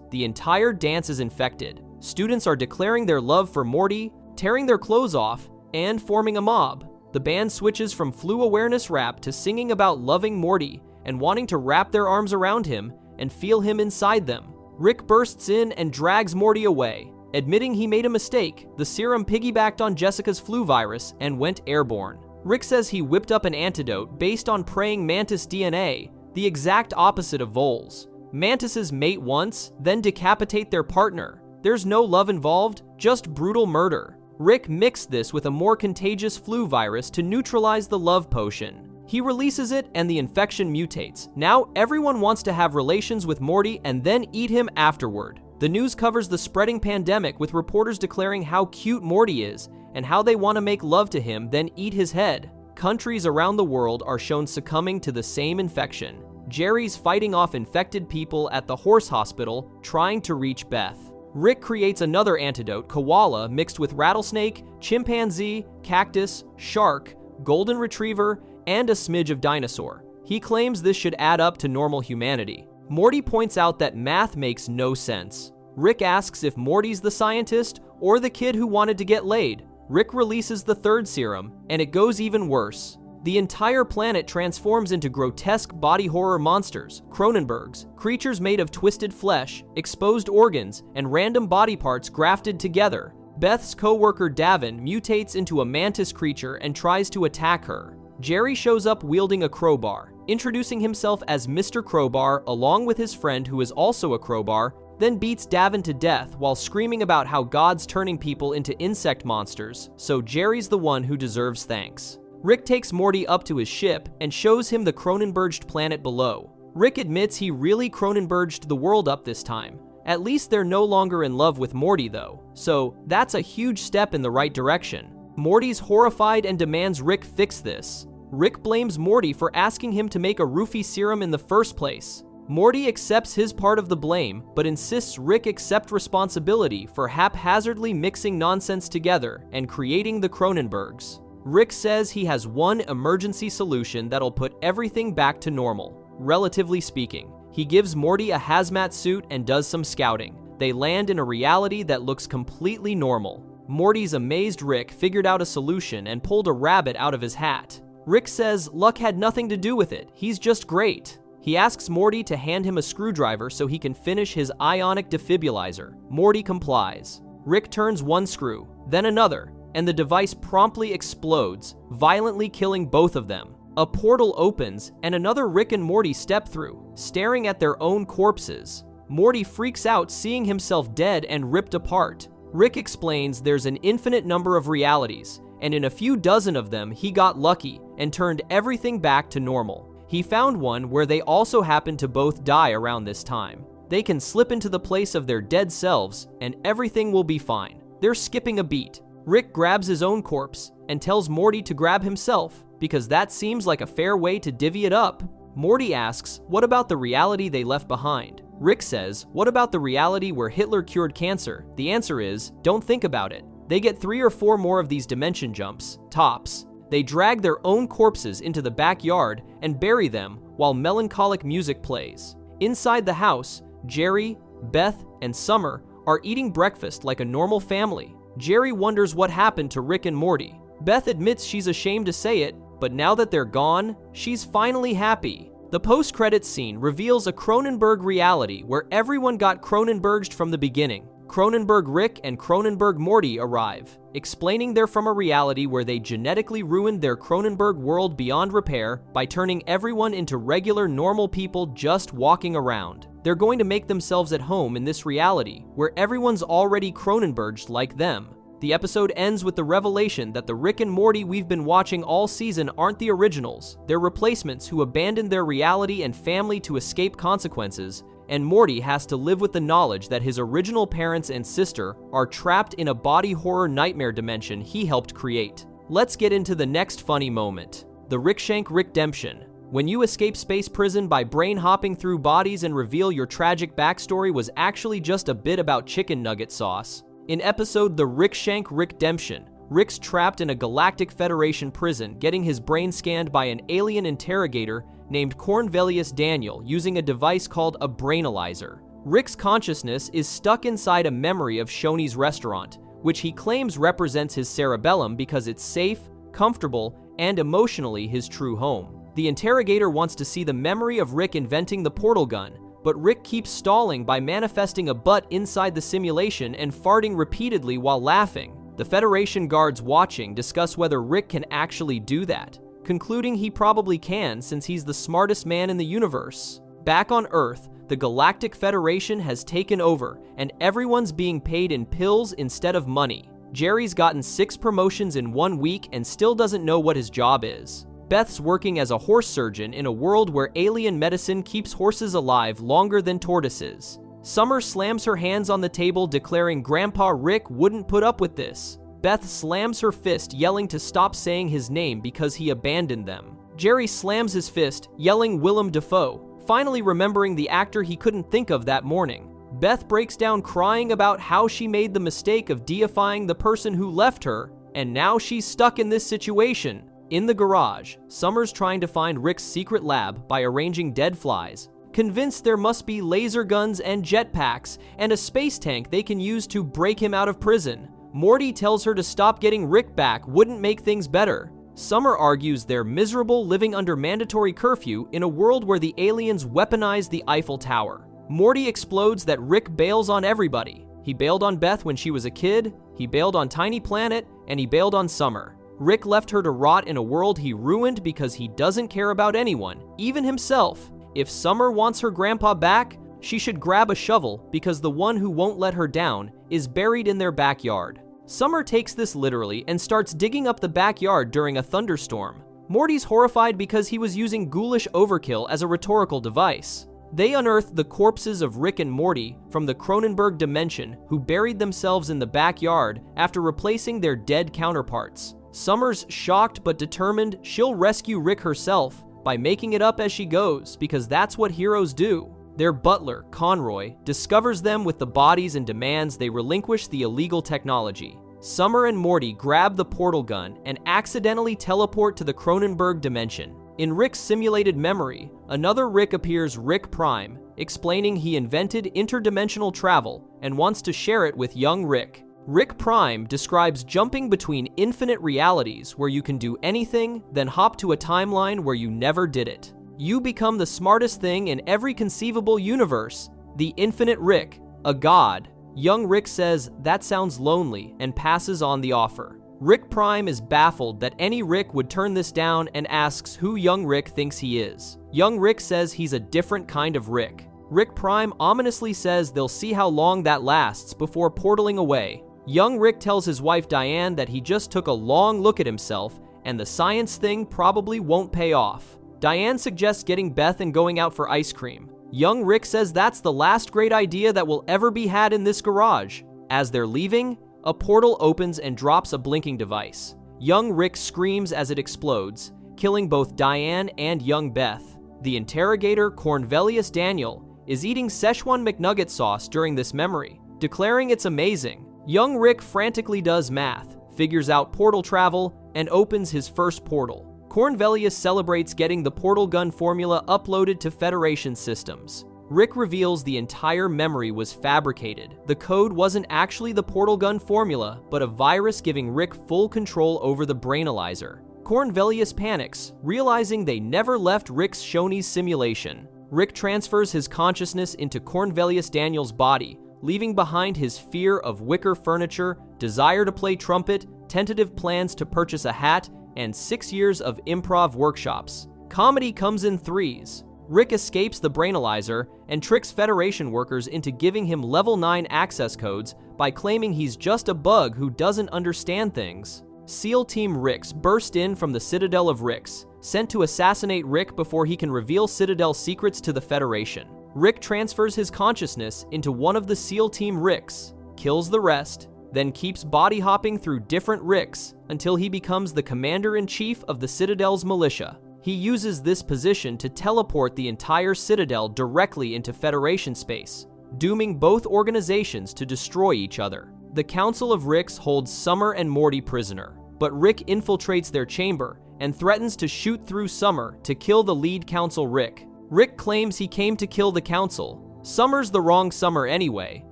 the entire dance is infected. Students are declaring their love for Morty, tearing their clothes off, and forming a mob. The band switches from flu awareness rap to singing about loving Morty and wanting to wrap their arms around him and feel him inside them. Rick bursts in and drags Morty away. Admitting he made a mistake, the serum piggybacked on Jessica's flu virus and went airborne. Rick says he whipped up an antidote based on praying mantis DNA, the exact opposite of voles. Mantises mate once, then decapitate their partner. There's no love involved, just brutal murder. Rick mixed this with a more contagious flu virus to neutralize the love potion. He releases it and the infection mutates. Now everyone wants to have relations with Morty and then eat him afterward. The news covers the spreading pandemic with reporters declaring how cute Morty is and how they want to make love to him then eat his head. Countries around the world are shown succumbing to the same infection. Jerry's fighting off infected people at the horse hospital, trying to reach Beth. Rick creates another antidote, koala, mixed with rattlesnake, chimpanzee, cactus, shark, golden retriever, and a smidge of dinosaur. He claims this should add up to normal humanity. Morty points out that math makes no sense. Rick asks if Morty's the scientist or the kid who wanted to get laid. Rick releases the third serum, and it goes even worse. the entire planet transforms into grotesque body horror monsters, Cronenbergs, creatures made of twisted flesh, exposed organs, and random body parts grafted together. Beth's co-worker Davin mutates into a mantis creature and tries to attack her. Jerry shows up wielding a crowbar, introducing himself as Mr. Crowbar along with his friend who is also a crowbar, then beats Davin to death while screaming about how God's turning people into insect monsters, so Jerry's the one who deserves thanks. Rick takes Morty up to his ship and shows him the Cronenberged planet below. Rick admits he really Cronenberged the world up this time. At least they're no longer in love with Morty though, so that's a huge step in the right direction. Morty's horrified and demands Rick fix this. Rick blames Morty for asking him to make a roofie serum in the first place. Morty accepts his part of the blame, but insists Rick accept responsibility for haphazardly mixing nonsense together and creating the Cronenbergs. Rick says he has one emergency solution that'll put everything back to normal, relatively speaking. He gives Morty a hazmat suit and does some scouting. They land in a reality that looks completely normal. Morty's amazed Rick figured out a solution and pulled a rabbit out of his hat. Rick says luck had nothing to do with it, he's just great. He asks Morty to hand him a screwdriver so he can finish his ionic defibrillator. Morty complies. Rick turns one screw, then another, and the device promptly explodes, violently killing both of them. A portal opens, and another Rick and Morty step through, staring at their own corpses. Morty freaks out seeing himself dead and ripped apart. Rick explains there's an infinite number of realities, and in a few dozen of them he got lucky and turned everything back to normal. He found one where they also happen to both die around this time. They can slip into the place of their dead selves, and everything will be fine. They're skipping a beat. Rick grabs his own corpse and tells Morty to grab himself, because that seems like a fair way to divvy it up. Morty asks, what about the reality they left behind? Rick says, what about the reality where Hitler cured cancer? The answer is, don't think about it. They get 3 or 4 more of these dimension jumps, tops. They drag their own corpses into the backyard and bury them while melancholic music plays. Inside the house, Jerry, Beth, and Summer are eating breakfast like a normal family. Jerry wonders what happened to Rick and Morty. Beth admits she's ashamed to say it, but now that they're gone, she's finally happy. The post-credits scene reveals a Cronenberg reality where everyone got Cronenberged from the beginning. Cronenberg Rick and Cronenberg Morty arrive, explaining they're from a reality where they genetically ruined their Cronenberg world beyond repair by turning everyone into regular normal people just walking around. They're going to make themselves at home in this reality, where everyone's already Cronenberged like them. The episode ends with the revelation that the Rick and Morty we've been watching all season aren't the originals. They're replacements who abandoned their reality and family to escape consequences, and Morty has to live with the knowledge that his original parents and sister are trapped in a body horror nightmare dimension he helped create. Let's get into the next funny moment. The Rickshank Rickdemption. When you escape space prison by brain hopping through bodies and reveal your tragic backstory was actually just a bit about chicken nugget sauce. In episode The Rickshank Rickdemption, Rick's trapped in a Galactic Federation prison, getting his brain scanned by an alien interrogator named Cornelius Daniel using a device called a brainalyzer. Rick's consciousness is stuck inside a memory of Shoney's restaurant, which he claims represents his cerebellum because it's safe, comfortable, and emotionally his true home. The interrogator wants to see the memory of Rick inventing the portal gun, but Rick keeps stalling by manifesting a butt inside the simulation and farting repeatedly while laughing. The Federation guards watching discuss whether Rick can actually do that, concluding he probably can since he's the smartest man in the universe. Back on Earth, the Galactic Federation has taken over, and everyone's being paid in pills instead of money. Jerry's gotten 6 promotions in 1 week and still doesn't know what his job is. Beth's working as a horse surgeon in a world where alien medicine keeps horses alive longer than tortoises. Summer slams her hands on the table, declaring Grandpa Rick wouldn't put up with this. Beth slams her fist, yelling to stop saying his name because he abandoned them. Jerry slams his fist, yelling Willem Dafoe, finally remembering the actor he couldn't think of that morning. Beth breaks down crying about how she made the mistake of deifying the person who left her, and now she's stuck in this situation. In the garage, Summer's trying to find Rick's secret lab by arranging dead flies, convinced there must be laser guns and jetpacks and a space tank they can use to break him out of prison. Morty tells her to stop getting Rick back wouldn't make things better. Summer argues they're miserable living under mandatory curfew in a world where the aliens weaponize the Eiffel Tower. Morty explodes that Rick bails on everybody. He bailed on Beth when she was a kid, he bailed on Tiny Planet, and he bailed on Summer. Rick left her to rot in a world he ruined because he doesn't care about anyone, even himself. If Summer wants her grandpa back, she should grab a shovel because the one who won't let her down is buried in their backyard. Summer takes this literally and starts digging up the backyard during a thunderstorm. Morty's horrified because he was using ghoulish overkill as a rhetorical device. They unearth the corpses of Rick and Morty from the Cronenberg dimension who buried themselves in the backyard after replacing their dead counterparts. Summer's shocked but determined she'll rescue Rick herself by making it up as she goes because that's what heroes do. Their butler, Conroy, discovers them with the bodies and demands they relinquish the illegal technology. Summer and Morty grab the portal gun and accidentally teleport to the Cronenberg dimension. In Rick's simulated memory, another Rick appears, Rick Prime, explaining he invented interdimensional travel and wants to share it with young Rick. Rick Prime describes jumping between infinite realities where you can do anything, then hop to a timeline where you never did it. You become the smartest thing in every conceivable universe, the infinite Rick, a god. Young Rick says that sounds lonely and passes on the offer. Rick Prime is baffled that any Rick would turn this down and asks who young Rick thinks he is. Young Rick says he's a different kind of Rick. Rick Prime ominously says they'll see how long that lasts before portaling away. Young Rick tells his wife Diane that he just took a long look at himself and the science thing probably won't pay off. Diane suggests getting Beth and going out for ice cream. Young Rick says that's the last great idea that will ever be had in this garage. As they're leaving, a portal opens and drops a blinking device. Young Rick screams as it explodes, killing both Diane and young Beth. The interrogator, Cornelius Daniel, is eating Szechuan McNugget sauce during this memory, declaring it's amazing. Young Rick frantically does math, figures out portal travel, and opens his first portal. Cornelius celebrates getting the portal gun formula uploaded to Federation systems. Rick reveals the entire memory was fabricated. The code wasn't actually the portal gun formula, but a virus giving Rick full control over the brainalyzer. Cornelius panics, realizing they never left Rick's Shoney's simulation. Rick transfers his consciousness into Cornelius Daniel's body, leaving behind his fear of wicker furniture, desire to play trumpet, tentative plans to purchase a hat, and 6 years of improv workshops. Comedy comes in threes. Rick escapes the brainalyzer and tricks Federation workers into giving him level 9 access codes by claiming he's just a bug who doesn't understand things. SEAL Team Ricks burst in from the Citadel of Ricks, sent to assassinate Rick before he can reveal Citadel secrets to the Federation. Rick transfers his consciousness into one of the SEAL Team Ricks, kills the rest, then keeps body hopping through different Ricks until he becomes the commander-in-chief of the Citadel's militia. He uses this position to teleport the entire Citadel directly into Federation space, dooming both organizations to destroy each other. The Council of Ricks holds Summer and Morty prisoner, but Rick infiltrates their chamber and threatens to shoot through Summer to kill the lead Council Rick. Rick claims he came to kill the Council. Summer's the wrong Summer anyway,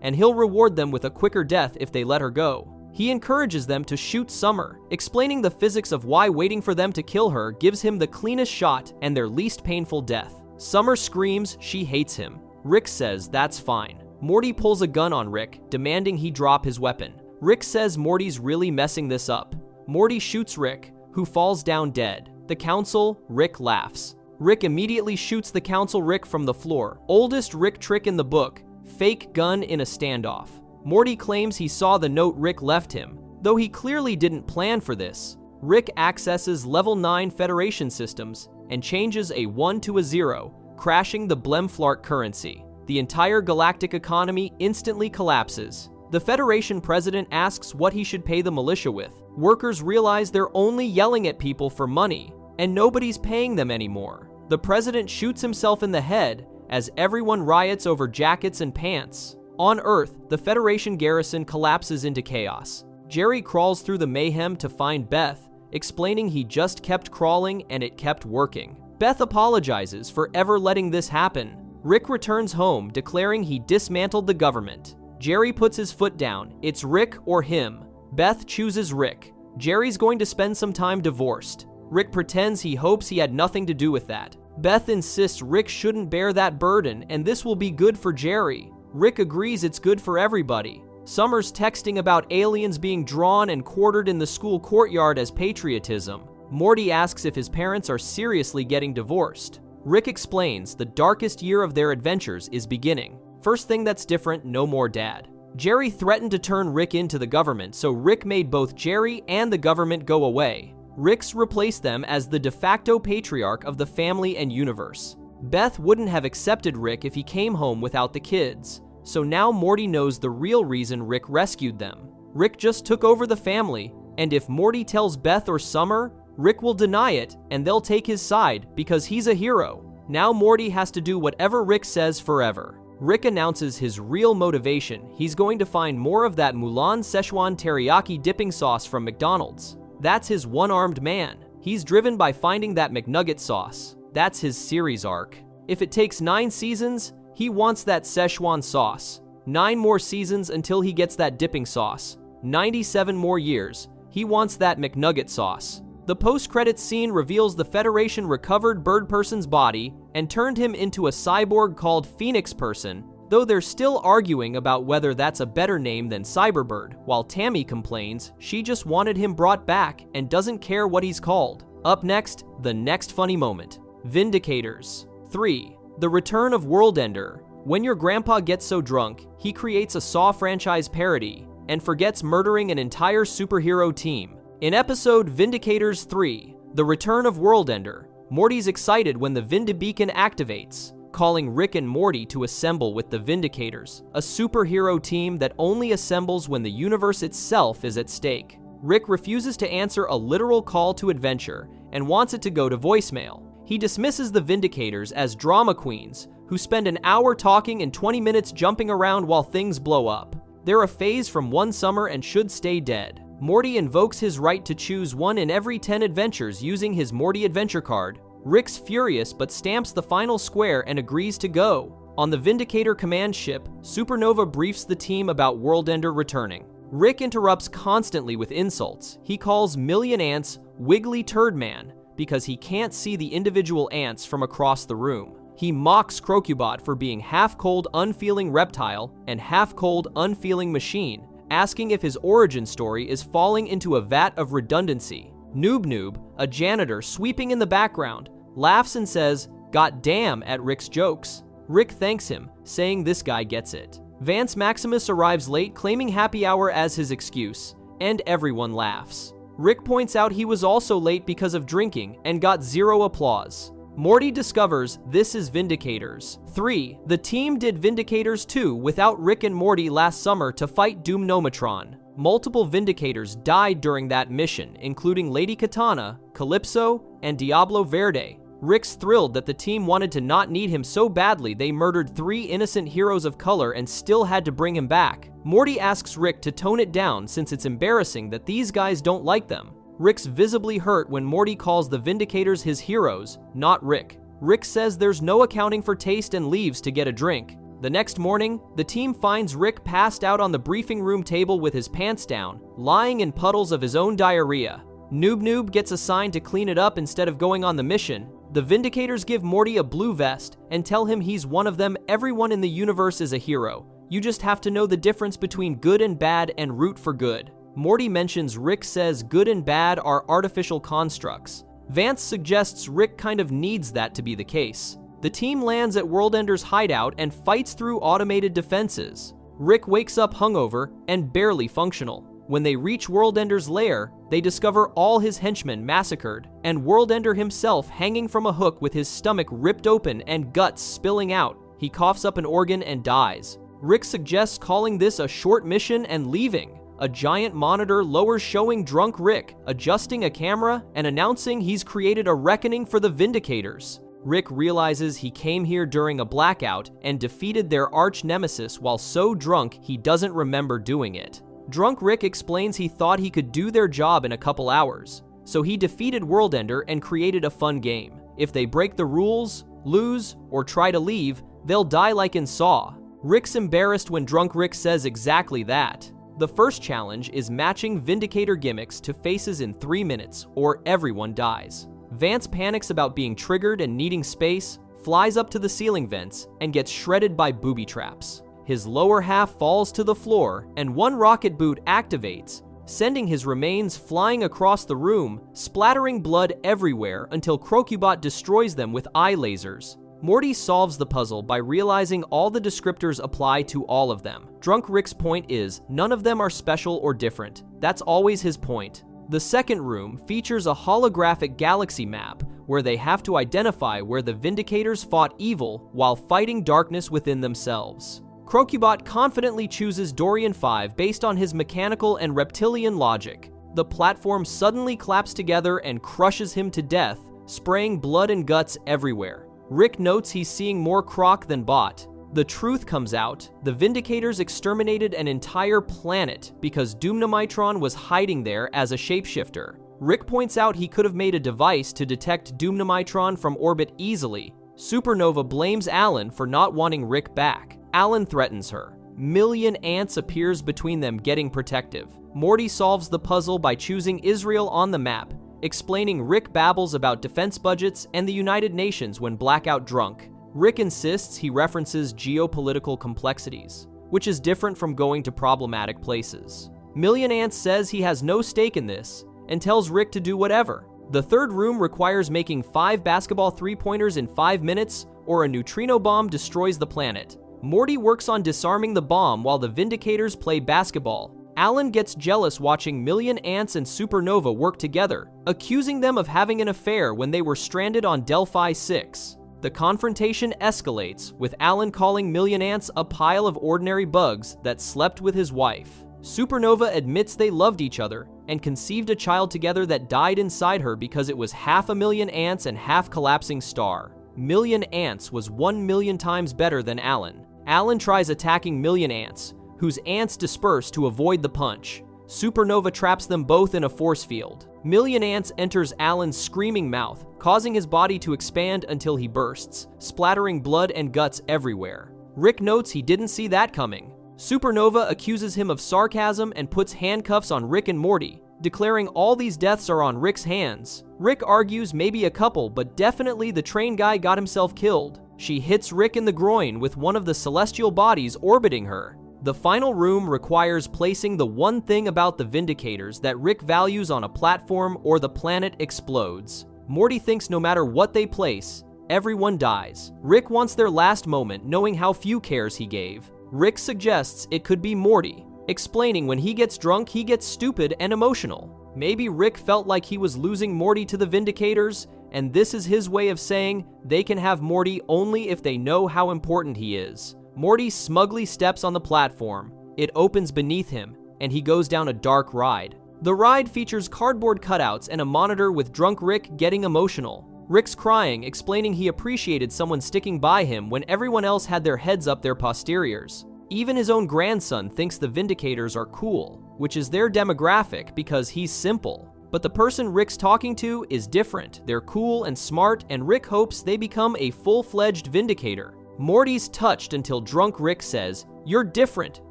and he'll reward them with a quicker death if they let her go. He encourages them to shoot Summer, explaining the physics of why waiting for them to kill her gives him the cleanest shot and their least painful death. Summer screams she hates him. Rick says that's fine. Morty pulls a gun on Rick, demanding he drop his weapon. Rick says Morty's really messing this up. Morty shoots Rick, who falls down dead. The Council, Rick laughs. Rick immediately shoots the Council Rick from the floor. Oldest Rick trick in the book, fake gun in a standoff. Morty claims he saw the note Rick left him, though he clearly didn't plan for this. Rick accesses level 9 Federation systems and changes a 1 to a 0, crashing the Blemflark currency. The entire galactic economy instantly collapses. The Federation president asks what he should pay the militia with. Workers realize they're only yelling at people for money, and nobody's paying them anymore. The president shoots himself in the head as everyone riots over jackets and pants. On Earth, the Federation garrison collapses into chaos. Jerry crawls through the mayhem to find Beth, explaining he just kept crawling and it kept working. Beth apologizes for ever letting this happen. Rick returns home, declaring he dismantled the government. Jerry puts his foot down. It's Rick or him. Beth chooses Rick. Jerry's going to spend some time divorced. Rick pretends he hopes he had nothing to do with that. Beth insists Rick shouldn't bear that burden and this will be good for Jerry. Rick agrees it's good for everybody. Summer's texting about aliens being drawn and quartered in the school courtyard as patriotism. Morty asks if his parents are seriously getting divorced. Rick explains the darkest year of their adventures is beginning. First thing that's different, no more dad. Jerry threatened to turn Rick into the government, so Rick made both Jerry and the government go away. Rick's replaced them as the de facto patriarch of the family and universe. Beth wouldn't have accepted Rick if he came home without the kids, so now Morty knows the real reason Rick rescued them. Rick just took over the family, and if Morty tells Beth or Summer, Rick will deny it, and they'll take his side because he's a hero. Now Morty has to do whatever Rick says forever. Rick announces his real motivation. He's going to find more of that Mulan Szechuan teriyaki dipping sauce from McDonald's. That's his one-armed man. He's driven by finding that McNugget sauce. That's his series arc. If it takes 9 seasons, he wants that Szechuan sauce. 9 more seasons until he gets that dipping sauce. 97 more years. He wants that McNugget sauce. The post-credits scene reveals the Federation recovered Bird Person's body and turned him into a cyborg called Phoenix Person, though they're still arguing about whether that's a better name than Cyberbird, while Tammy complains she just wanted him brought back and doesn't care what he's called. Up next, the next funny moment. Vindicators. 3. The Return of Worldender. When your grandpa gets so drunk, he creates a Saw franchise parody and forgets murdering an entire superhero team. In episode Vindicators 3, The Return of Worldender, Morty's excited when the Vindibeacon activates, calling Rick and Morty to assemble with the Vindicators, a superhero team that only assembles when the universe itself is at stake. Rick refuses to answer a literal call to adventure and wants it to go to voicemail. He dismisses the Vindicators as drama queens who spend an hour talking and 20 minutes jumping around while things blow up. They're a phase from one summer and should stay dead. Morty invokes his right to choose one in every 10 adventures using his Morty adventure card. Rick's furious but stamps the final square and agrees to go. On the Vindicator command ship, Supernova briefs the team about Worldender returning. Rick interrupts constantly with insults. He calls Million Ants Wiggly Turd Man because he can't see the individual ants from across the room. He mocks Crocubot for being half-cold, unfeeling reptile and half-cold, unfeeling machine, asking if his origin story is falling into a vat of redundancy. Noob, a janitor sweeping in the background, laughs and says, "God damn," at Rick's jokes. Rick thanks him, saying this guy gets it. Vance Maximus arrives late, claiming happy hour as his excuse, and everyone laughs. Rick points out he was also late because of drinking and got 0 applause. Morty discovers this is Vindicators. 3. The team did Vindicators 2 without Rick and Morty last summer to fight Doom-Nomatron. Multiple Vindicators died during that mission, including Lady Katana, Calypso, and Diablo Verde. Rick's thrilled that the team wanted to not need him so badly they murdered 3 innocent heroes of color and still had to bring him back. Morty asks Rick to tone it down since it's embarrassing that these guys don't like them. Rick's visibly hurt when Morty calls the Vindicators his heroes, not Rick. Rick says there's no accounting for taste and leaves to get a drink. The next morning, the team finds Rick passed out on the briefing room table with his pants down, lying in puddles of his own diarrhea. Noob gets assigned to clean it up instead of going on the mission. The Vindicators give Morty a blue vest and tell him he's one of them. Everyone in the universe is a hero. You just have to know the difference between good and bad and root for good. Morty mentions Rick says good and bad are artificial constructs. Vance suggests Rick kind of needs that to be the case. The team lands at Worldender's hideout and fights through automated defenses. Rick wakes up hungover and barely functional. When they reach Worldender's lair, they discover all his henchmen massacred, and Worldender himself hanging from a hook with his stomach ripped open and guts spilling out. He coughs up an organ and dies. Rick suggests calling this a short mission and leaving. A giant monitor lowers showing drunk Rick, adjusting a camera and announcing he's created a reckoning for the Vindicators. Rick realizes he came here during a blackout and defeated their arch nemesis while so drunk he doesn't remember doing it. Drunk Rick explains he thought he could do their job in a couple hours, so he defeated Worldender and created a fun game. If they break the rules, lose, or try to leave, they'll die like in Saw. Rick's embarrassed when Drunk Rick says exactly that. The first challenge is matching Vindicator gimmicks to faces in 3 minutes, or everyone dies. Vance panics about being triggered and needing space, flies up to the ceiling vents, and gets shredded by booby traps. His lower half falls to the floor, and one rocket boot activates, sending his remains flying across the room, splattering blood everywhere until Crocubot destroys them with eye lasers. Morty solves the puzzle by realizing all the descriptors apply to all of them. Drunk Rick's point is, none of them are special or different. That's always his point. The second room features a holographic galaxy map where they have to identify where the Vindicators fought evil while fighting darkness within themselves. Crocubot confidently chooses Dorian 5 based on his mechanical and reptilian logic. The platform suddenly claps together and crushes him to death, spraying blood and guts everywhere. Rick notes he's seeing more Croc than Bot. The truth comes out, the Vindicators exterminated an entire planet because Doomnimitron was hiding there as a shapeshifter. Rick points out he could have made a device to detect Doomnimitron from orbit easily. Supernova blames Alan for not wanting Rick back. Alan threatens her. Million Ants appears between them, getting protective. Morty solves the puzzle by choosing Israel on the map, explaining Rick babbles about defense budgets and the United Nations when blackout drunk. Rick insists he references geopolitical complexities, which is different from going to problematic places. Million Ants says he has no stake in this and tells Rick to do whatever. The third room requires making 5 basketball 3-pointers in 5 minutes or a neutrino bomb destroys the planet. Morty works on disarming the bomb while the Vindicators play basketball. Alan gets jealous watching Million Ants and Supernova work together, accusing them of having an affair when they were stranded on Delphi 6. The confrontation escalates, with Alan calling Million Ants a pile of ordinary bugs that slept with his wife. Supernova admits they loved each other and conceived a child together that died inside her because it was half a million ants and half collapsing star. Million Ants was 1 million times better than Alan. Alan tries attacking Million Ants, whose ants disperse to avoid the punch. Supernova traps them both in a force field. Million Ants enters Alan's screaming mouth, causing his body to expand until he bursts, splattering blood and guts everywhere. Rick notes he didn't see that coming. Supernova accuses him of sarcasm and puts handcuffs on Rick and Morty, declaring all these deaths are on Rick's hands. Rick argues maybe a couple, but definitely the train guy got himself killed. She hits Rick in the groin with one of the celestial bodies orbiting her. The final room requires placing the one thing about the Vindicators that Rick values on a platform or the planet explodes. Morty thinks no matter what they place, everyone dies. Rick wants their last moment, knowing how few cares he gave. Rick suggests it could be Morty, explaining when he gets drunk he gets stupid and emotional. Maybe Rick felt like he was losing Morty to the Vindicators, and this is his way of saying they can have Morty only if they know how important he is. Morty smugly steps on the platform. It opens beneath him, and he goes down a dark ride. The ride features cardboard cutouts and a monitor with drunk Rick getting emotional. Rick's crying, explaining he appreciated someone sticking by him when everyone else had their heads up their posteriors. Even his own grandson thinks the Vindicators are cool, which is their demographic because he's simple. But the person Rick's talking to is different. They're cool and smart, and Rick hopes they become a full-fledged Vindicator. Morty's touched until drunk Rick says, "You're different,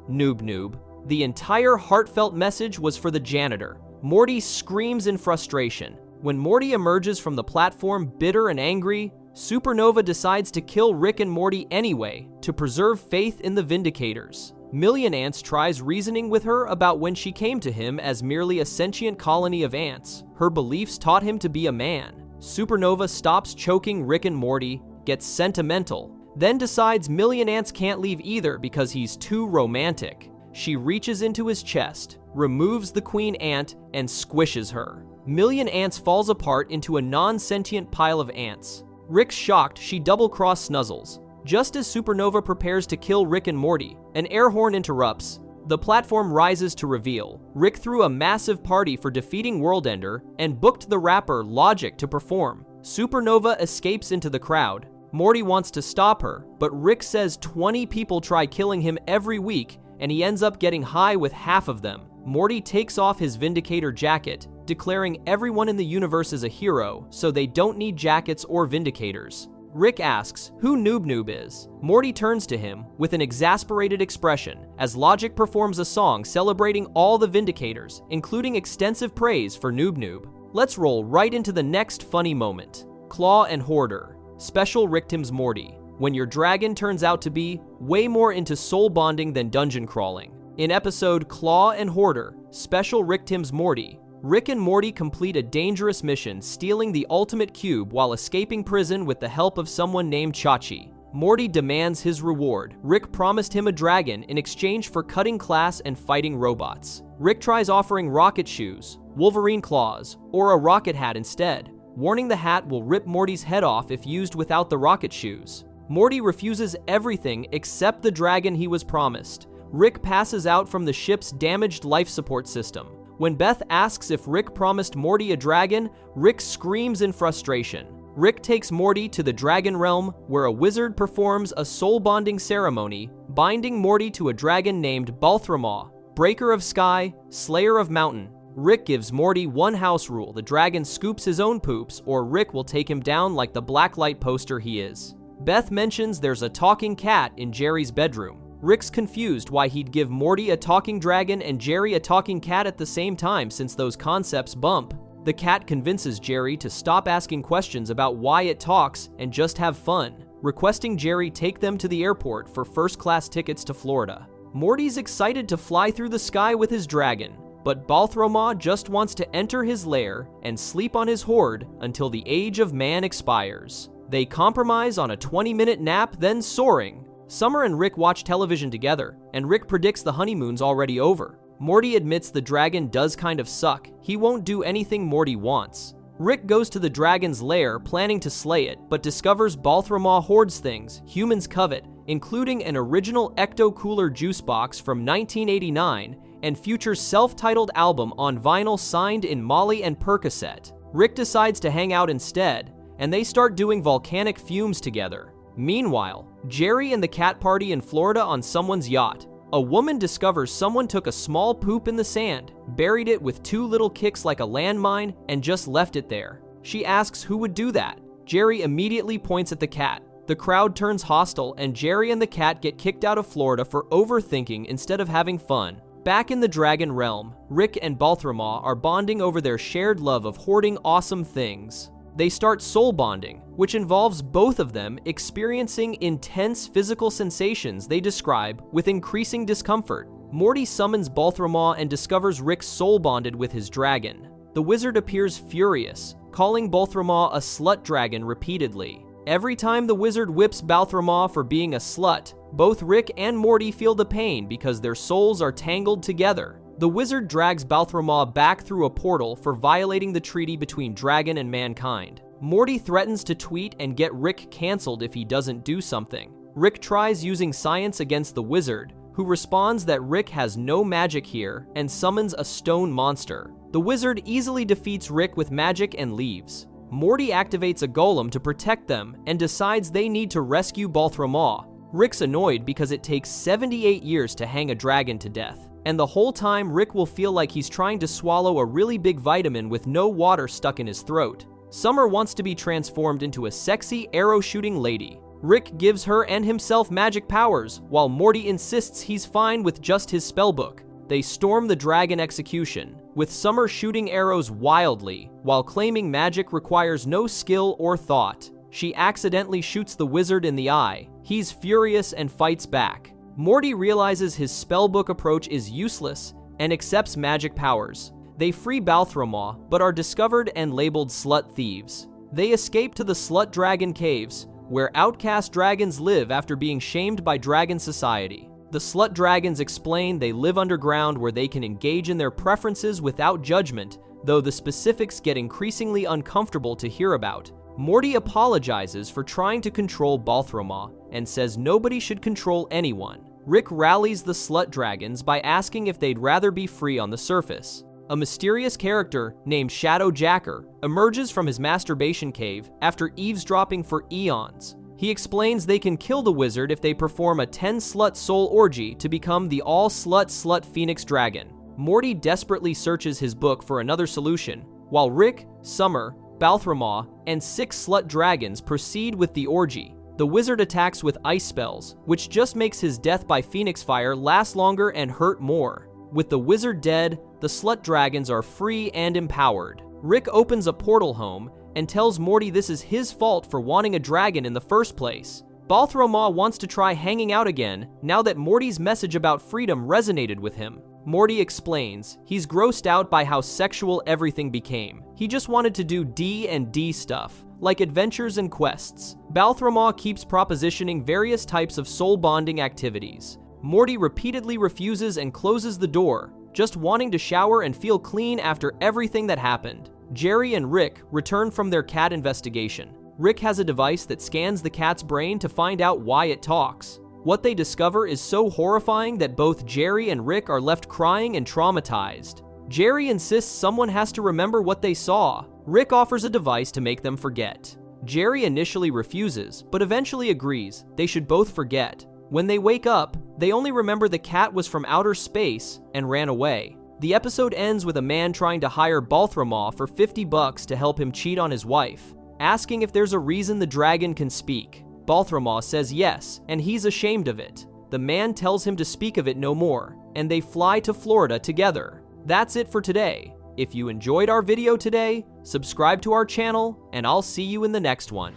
noob." The entire heartfelt message was for the janitor. Morty screams in frustration. When Morty emerges from the platform bitter and angry, Supernova decides to kill Rick and Morty anyway to preserve faith in the Vindicators. Million Ants tries reasoning with her about when she came to him as merely a sentient colony of ants. Her beliefs taught him to be a man. Supernova stops choking Rick and Morty, gets sentimental, then decides Million Ants can't leave either because he's too romantic. She reaches into his chest, removes the queen ant, and squishes her. Million Ants falls apart into a non-sentient pile of ants. Rick's shocked she double-cross Snuzzles. Just as Supernova prepares to kill Rick and Morty, an air horn interrupts. The platform rises to reveal. Rick threw a massive party for defeating Worldender and booked the rapper Logic to perform. Supernova escapes into the crowd. Morty wants to stop her, but Rick says 20 people try killing him every week, and he ends up getting high with half of them. Morty takes off his Vindicator jacket, declaring everyone in the universe is a hero, so they don't need jackets or Vindicators. Rick asks who Noob Noob is. Morty turns to him with an exasperated expression as Logic performs a song celebrating all the Vindicators, including extensive praise for Noob Noob. Let's roll right into the next funny moment. Claw and Hoarder. Special Ricktim's Morty. When your dragon turns out to be way more into soul bonding than dungeon crawling. In episode Claw and Hoarder, Special Ricktim's Morty, Rick and Morty complete a dangerous mission stealing the ultimate cube while escaping prison with the help of someone named Chachi. Morty demands his reward. Rick promised him a dragon in exchange for cutting class and fighting robots. Rick tries offering rocket shoes, Wolverine claws, or a rocket hat instead, warning the hat will rip Morty's head off if used without the rocket shoes. Morty refuses everything except the dragon he was promised. Rick passes out from the ship's damaged life support system. When Beth asks if Rick promised Morty a dragon, Rick screams in frustration. Rick takes Morty to the Dragon Realm, where a wizard performs a soul-bonding ceremony, binding Morty to a dragon named Balthramah, Breaker of Sky, Slayer of Mountain. Rick gives Morty one house rule: the dragon scoops his own poops, or Rick will take him down like the blacklight poster he is. Beth mentions there's a talking cat in Jerry's bedroom. Rick's confused why he'd give Morty a talking dragon and Jerry a talking cat at the same time, since those concepts bump. The cat convinces Jerry to stop asking questions about why it talks and just have fun, requesting Jerry take them to the airport for first-class tickets to Florida. Morty's excited to fly through the sky with his dragon, but Balthramah just wants to enter his lair and sleep on his hoard until the age of man expires. They compromise on a 20-minute nap, then soaring. Summer and Rick watch television together, and Rick predicts the honeymoon's already over. Morty admits the dragon does kind of suck. He won't do anything Morty wants. Rick goes to the dragon's lair planning to slay it, but discovers Balthramah hoards things humans covet, including an original Ecto-Cooler juice box from 1989 and Future's self-titled album on vinyl signed in Molly and Percocet. Rick decides to hang out instead, and they start doing volcanic fumes together. Meanwhile, Jerry and the cat party in Florida on someone's yacht. A woman discovers someone took a small poop in the sand, buried it with 2 little kicks like a landmine, and just left it there. She asks who would do that. Jerry immediately points at the cat. The crowd turns hostile, and Jerry and the cat get kicked out of Florida for overthinking instead of having fun. Back in the Dragon Realm, Rick and Balthramah are bonding over their shared love of hoarding awesome things. They start soul bonding, which involves both of them experiencing intense physical sensations they describe with increasing discomfort. Morty summons Balthramah and discovers Rick soul bonded with his dragon. The wizard appears furious, calling Balthramah a slut dragon repeatedly. Every time the wizard whips Balthramah for being a slut, both Rick and Morty feel the pain because their souls are tangled together. The wizard drags Balthramah back through a portal for violating the treaty between dragon and mankind. Morty threatens to tweet and get Rick cancelled if he doesn't do something. Rick tries using science against the wizard, who responds that Rick has no magic here and summons a stone monster. The wizard easily defeats Rick with magic and leaves. Morty activates a golem to protect them and decides they need to rescue Balthramah. Rick's annoyed because it takes 78 years to hang a dragon to death, and the whole time Rick will feel like he's trying to swallow a really big vitamin with no water stuck in his throat. Summer wants to be transformed into a sexy arrow-shooting lady. Rick gives her and himself magic powers, while Morty insists he's fine with just his spellbook. They storm the dragon execution, with Summer shooting arrows wildly, while claiming magic requires no skill or thought. She accidentally shoots the wizard in the eye. He's furious and fights back. Morty realizes his spellbook approach is useless and accepts magic powers. They free Balthramah, but are discovered and labeled slut thieves. They escape to the Slut Dragon Caves, where outcast dragons live after being shamed by Dragon Society. The Slut Dragons explain they live underground where they can engage in their preferences without judgment, though the specifics get increasingly uncomfortable to hear about. Morty apologizes for trying to control Balthramah and says nobody should control anyone. Rick rallies the Slut Dragons by asking if they'd rather be free on the surface. A mysterious character named Shadow Jacker emerges from his masturbation cave after eavesdropping for eons. He explains they can kill the wizard if they perform a 10-slut soul orgy to become the all-slut Phoenix Dragon. Morty desperately searches his book for another solution, while Rick, Summer, Balthramah, and 6 slut dragons proceed with the orgy. The wizard attacks with ice spells, which just makes his death by phoenix fire last longer and hurt more. With the wizard dead, the slut dragons are free and empowered. Rick opens a portal home and tells Morty this is his fault for wanting a dragon in the first place. Balthramah wants to try hanging out again now that Morty's message about freedom resonated with him. Morty explains he's grossed out by how sexual everything became. He just wanted to do D&D stuff, like adventures and quests. Balthramah keeps propositioning various types of soul bonding activities. Morty repeatedly refuses and closes the door, just wanting to shower and feel clean after everything that happened. Jerry and Rick return from their cat investigation. Rick has a device that scans the cat's brain to find out why it talks. What they discover is so horrifying that both Jerry and Rick are left crying and traumatized. Jerry insists someone has to remember what they saw. Rick offers a device to make them forget. Jerry initially refuses, but eventually agrees they should both forget. When they wake up, they only remember the cat was from outer space and ran away. The episode ends with a man trying to hire Balthramah for $50 to help him cheat on his wife, asking if there's a reason the dragon can speak. Balthramah says yes, and he's ashamed of it. The man tells him to speak of it no more, and they fly to Florida together. That's it for today. If you enjoyed our video today, subscribe to our channel, and I'll see you in the next one.